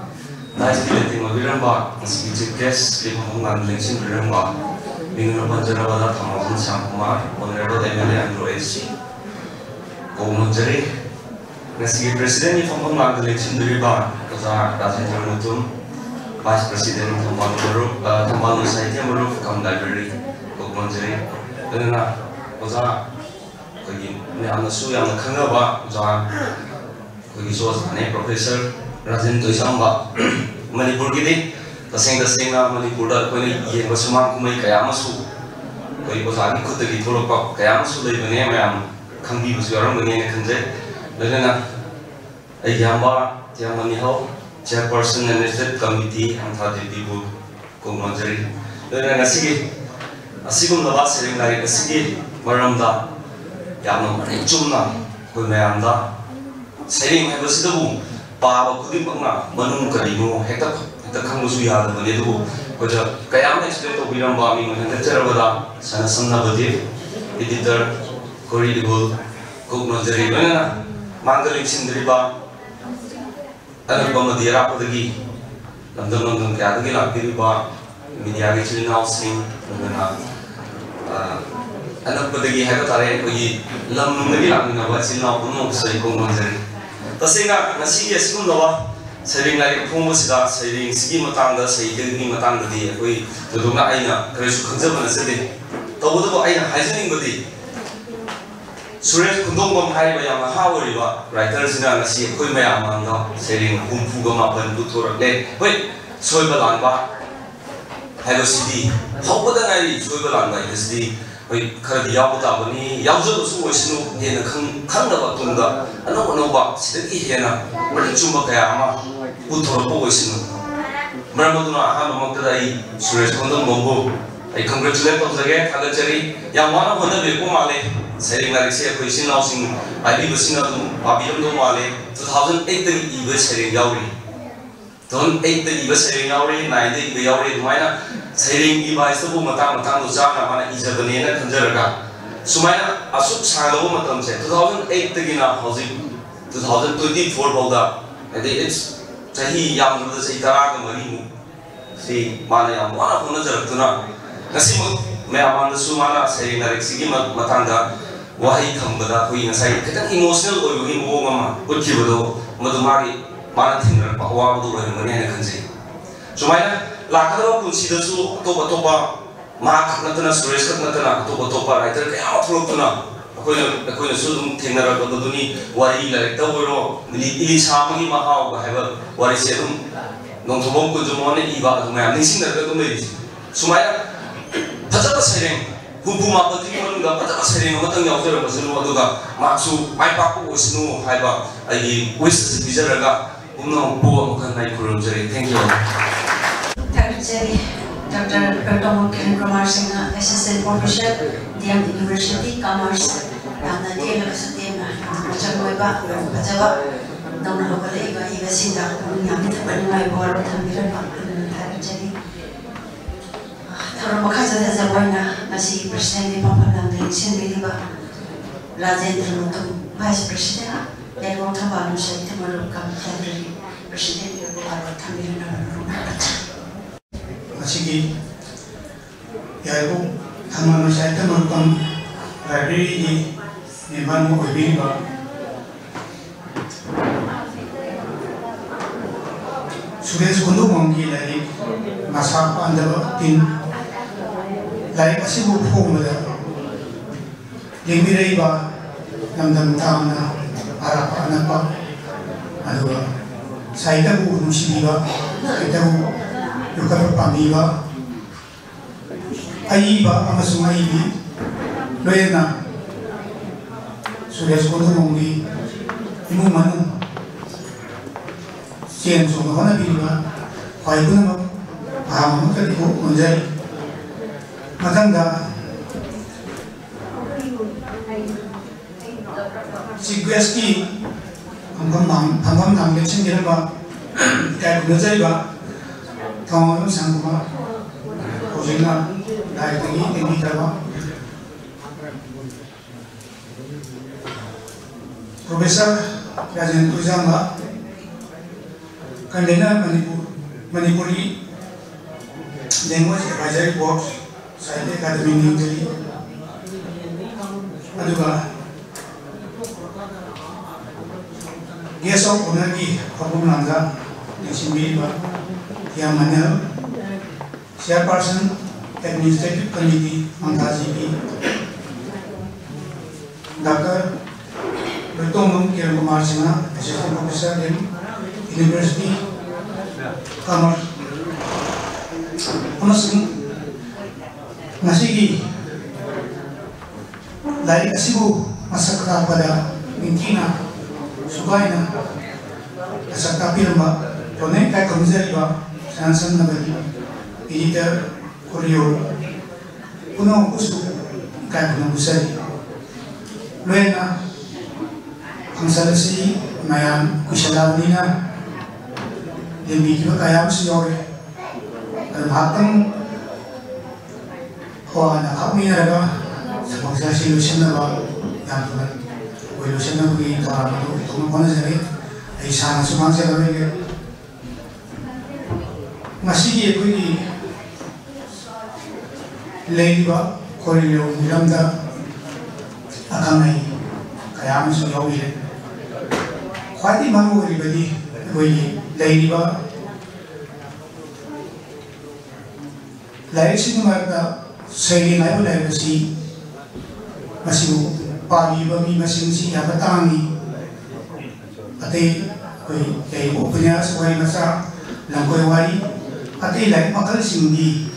나이스 빌레팅 어비런바 스피치 게스 리포몽난 텐신드리런바 민으로 번저라바다 타마분 상쿠마 오늘도 MLA 안드로에시 고먼저리 Nasi Presiden Fambang Langgalek Sinduriba Kota Rajendra Mutum Vice President Tambang Saitya Maruf Kam Library Kokmonjeri Dengan Oza Kagi Ini Anasu yang Kangaba Oza Kagi Soas Ane Profesor Rajendra Isamba Manipur Gidi Taseng na Manipur da Koi Iye Basumang Kumai Kaya Masu Koi Oza Ni Kuta Gi Tolok Kaya Masu Lai Bani Mayam Kangbi Busuyaram Bani Kanje Dengan Ayamba Tiamani Hau Chairperson Management Committee Antha Dibu Kumanjari Dengan Asigum Lava Sering Lari Asigi Maramda Yamno Chumna Kumayamda Sering Habasidabu Paba Kudim Banga Manum Kadimu Hekta Kangusu Yada Manedu Koja Kayam Explain to Biramba Ming Lecturer Sana Samna Badi Editor Corridor Kumanjari Dengan Manggaling Sindriba Anubama Dira Podagi London Kadagi Lapiriba Media Chilina Sing Anubadagi Hagatare Lam Nagila Vachina Puno Saiko Manjari Tasina Nasi Sundava Saving like Pumusida Saving Ski Matanga Saying Matanga Di Tuduna Aina Kresu Conservan City Tobo Aina Hygienic Body Suresh Kundongam Haibayama Hawariba, writers in Anasi, Kumayamanda, selling Humpugama and Butura Lake, wait, Soibalamba, Hello City, how would I Soibalanda is the Kardiabutabani, Yazu Suwesnu, in the Kandabatunda, and Nova, City Hena, Marichuma Kayama, Butura Poisinu, Maramaduna Hamamakadai, Suresh Kundongombo. I congratulate us again, Hadachari, Yamana Honabe Kumale. Sering lagi saya kuisin langsing, abi bersina tu, abi dom male, 2008 tadi ibu sering yauri, 2008 tadi ibu sering yauri, 9 tadi ibu yauri tu mana, sering ibu itu pun matang tu jangan mana ibu benih nak kenjarakan, sumana asuk sangat lama macam saya, 2008 tadi na hausi, 2024 bolda, jadi it's cahi yang muda saya tarah kemari, si mana yang mana pun kenjarak tu na, nasi Memang sumana sering narik segi matangga wahai kambada kui ngasai kita emosional oi mo mama uci bodo madumari mana tinggal pak wa bodo oi mana yang kanji cuma lakar pun sih tu toba mak natuna stress natuna toba writer kayak apa tu na aku sudah tinggal bodo ni wari lari tahu bro ili sama ni mahal bahaya wari siapa nong tobong kunjungan ni iba tu macam ni sih nak tu meri cuma Pajak sering, hubungan apa tu pun pajak sering, orang yang orang masih luar tu kan, maksud, mai paku usnu, hai ba, ai wis bicara kan, umno buat bukan naik kurang jadi, thank you. Terjadi, Dr. Pertomo Kiran Kumar Singh, Assistant Professor, Diam University, Commerce, yang nanti lepas itu macam apa, macam apa, nama lokal iba sinda, yang kita pernah buat tampilan terjadi. Kalau makanya saya zamannya masih Presiden di Pampang dan Sindiriba, Rajendra Mutum Vice President, dan waktu baru saya temu kami dari Presiden di Pampang tampilan rumah baca. Masih ya itu sama saya temu kami library ini memang mau beriba. Sudah sekolah mungkin lagi masa anda tin Like as you home with them, Yimiriba, Namdam Tana, Arapa Anapa, Adua, Saidabu Mushiba, Saidabu, Yukaru Pamiba, Aiba, Amasumaibi, Loena, Sudas Kotomongi, Imuman, Sienzo, Hanabiba, Paibunama, Ahamakadibu, Munjai. Matanda si Gweski Ambam Namle Chindiraba Kaya Guzaiba Tawang Sanguma Ojina Daitagi Nibitaba Professor Rajan Tujanga, Convener Manipuri Language Advisory Board, Sahitya Academy New Delhi, aduga Guest of Honor ki Habum Nanga, Nishimbi Yamanel, Chairperson Administrative Committee Mantaji P. Dr. Bertongum Kiran Kumar Singha, Assistant Professor in University Commerce. Amasung nasigi laik asibu masakta pada mingkina subaina asakta pirma tone kai komzeri ba sansan nabali editor korio kuno usu kai kuno usari loena angsalasi mayam kushalawina lembi kiba kayam siyore hatang hoa na kami na raga sa pagsasolusyon na ba yan tulad solusyon na bagi karama itong mga nasari ay sana sumang sa kami masigi bagi lady ba korilyo nilamda akamay kaya mo sa yawin kwati mamu ribadi bagi lady ba laik sini mereka segi naik laik besi masih pagi bagi masing si apa tangi, ati koi kayak punya sesuai masa langkoi wari, ati laik makal singgi,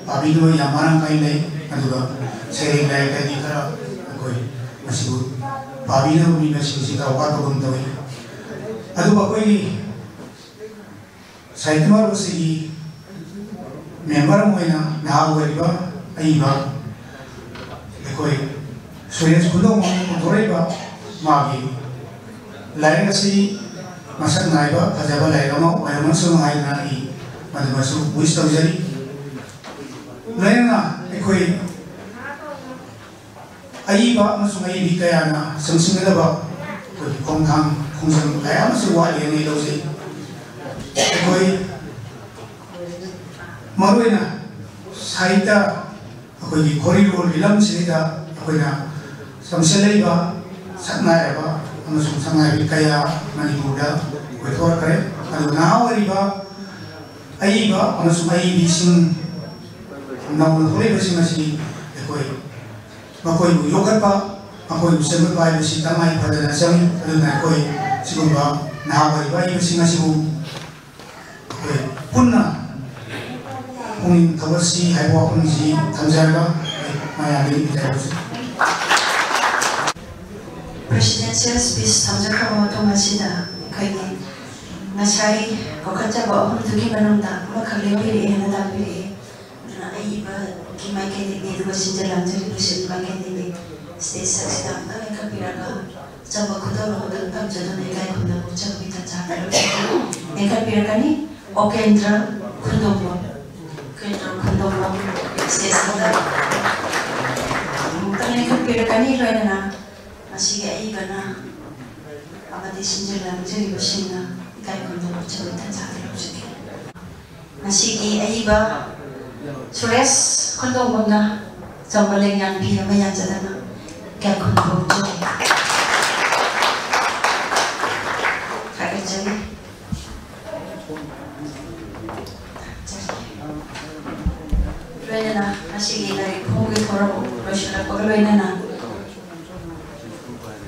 pagi dua yang mana kain laik, aduh segi laik tadi kara koi masih pagi na bagi masing si kawat bagum tahu, aduh koi saya tu baru segi member moina nahawa aiba ekoi Surya Kundo Motoreba Magi lain kasi masak naiba kajaba lain mo ay masuk ngayon na I masuk wisdom jadi lain na ekoi aiba masuk ngayon di kaya na sungsung na ba kung sang kaya masuk wali yang ilaw si ekoi maroy na saita ako di koridor ilang sinita ako na samsalay ba saknay ba ano sungsangay kaya manimuda ko ito kare ano naawari ba ay ba ano sumay bising naulhuli ba si ako makoy yoga pa ako sabi pa si tamay pada nasang ano na ako siguro ba naawari ba yung sinasibu ako punna kung kawas si Haiwa kung si Tanzania mayami ito. Presidential speech tamjakhawa tomasida kaini ngasai kokachaba dugi manunda makhalewi ena dabiri na aiba kimai kene ni duga sinjalam jari dusin makene stage saksida na kapiraga jaba khudaro dam jadone kai khunda bucha bita chakaro kapiraga ni okendra khundombo Kundong sesada tangani kapiraga ni loina Masih iba na amati sinjalan jadi bersina ikai kondo cerita cahaya musik masih iba sures kondo mona jambaleng yang pia maya jadana ikai kondo jadi kakek jadi Rena masih dari pungi korang bersila pegawai na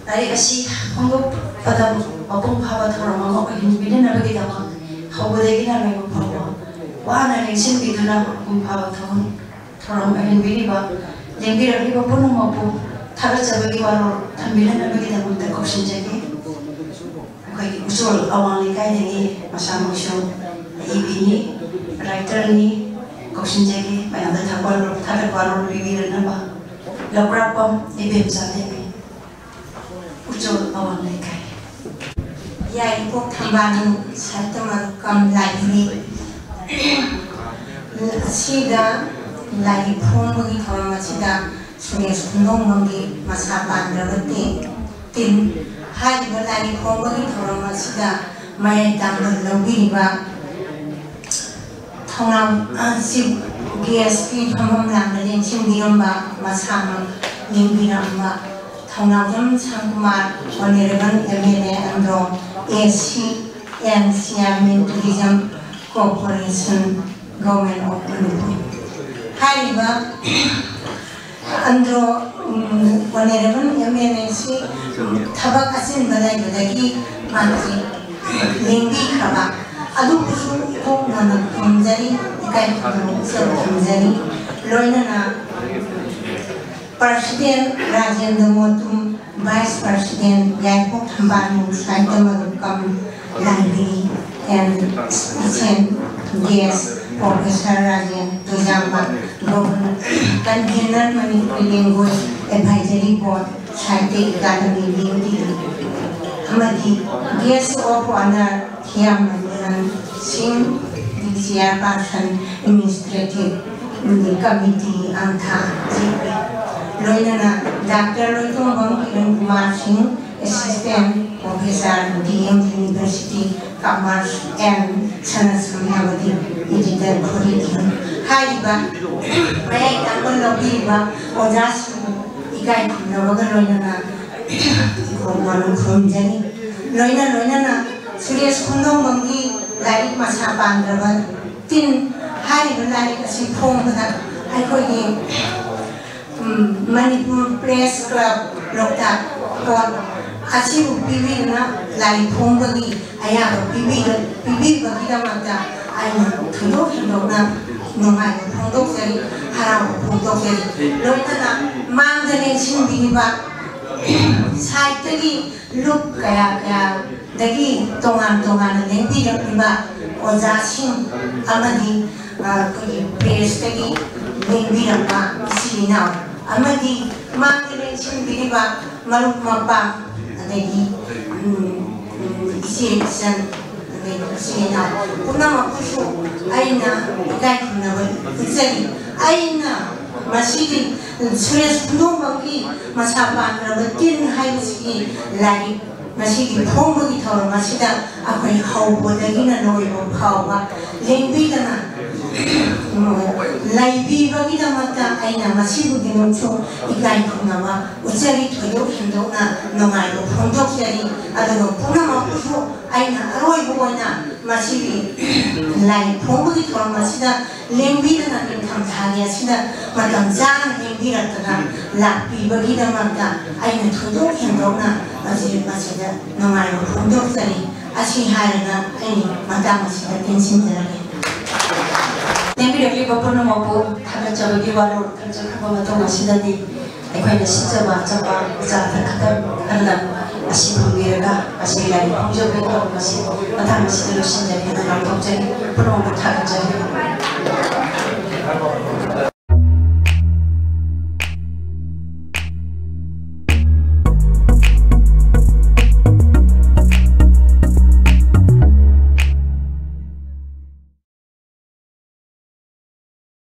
Dari kasi kung pada mapung hawa thorong mo hindi na bagi dama hawade gina may mapawa wana ning simbi na mapung hawa thorong hindi ba hindi ra ba puno mapu thaga chabagi waro thamila na bagi dama ta question jagi kai usul awang kai ni masama show ibini writer ni question jagi may anda thaga waro bibira na ba laprapam ibem jate Ucul awal lekai. Ya ibu tambahan satu makam library. Sida lagi phone bagi thorong sida Surya Kundo bagi masa pandra tin 하이브 라이 폼버기 토로마시다 마에 담을 러비리바 통남 시 BSP 탐험랑을 신비름바 마사마 링비람바 통남 상구마 원래는 MLA 안도 ACNCM Tourism Corporation Government of Manipur 하이바 안도 원래는 MLAC 타박 아신 바다이다기 마치 링비 카바 아두부수 꼭 나는 검자리 이까이 서로 검자리 로이나나 President Rajendra Motum Vice President Yaipok Thambanu Saitama Kam Library and Assistant Guest Professor Rajan Tujamba Governor Convener Manipuri Language Advisory Board Scientific Academy Beauty Amadi Guest of Honor Thiam Mandaran Singh the Chairperson Administrative Committee Antha Loinana Dr. Loitong Kiran Kumar Singh Assistant Professor DM University Commerce and Science Samyavadi Editor Curriculum Haiba Mayai Tangon Lobiba Ojas Ikai Kunawaga Loinana Kumanu Kumjani Loinana Serious Kundong Mangi Larik Masapan Rabat Tin Haiba Larik Asipong Aikoi Manipur Press Club Loktak Port Asibu Pibi na Lai Pongbagi Ayaba Pibi Bagida Mata Aina Tudo Hindona Nungai Pondok Seri Haram Pondok Seri Loitana Mangdane Simbiba Saitagi Look Kaya Dagi Tongan Lempi Piba Ozasim Amadi Press Tagi Lempi Rapa Sinau Amadi Mangdane Simbiba Maluk Mapa Adagi Isi San Sinau Punama Pusu Aina Ikai Kunawa Uzali Aina Masidi Sures Punumaki Masapan Rabatin Haibisi Lari Masidi Pombagi Toro Masida Akwai Haubodagina Noibo Hawa Lembidana Laibi Bagida Mata Aina Masibu Dinucho Ikai Kunawa Uzali Toyo Hindona Nomayo Pondok Seri Adago Punama Pusu Aina Aroi Buana Masidi Lai Pombagi Toro Masida Lembidana Ninkam Thalia Sida Madam Zan Lembiratana Lapi Bagida Mata Aina Toyo Hindona Masidi Masida Nomayo Pondok Seri Ashi Hairana Aini Madam Masida Tensin Lembi Bapuna Mopo, Tanaja Giwalo, Kamato Sidadi, Equina Sitaba, Zapa, Zata Kata, Asibu Miraga, Asila, Jogo, Madame Silusin, and Promo Tanaja.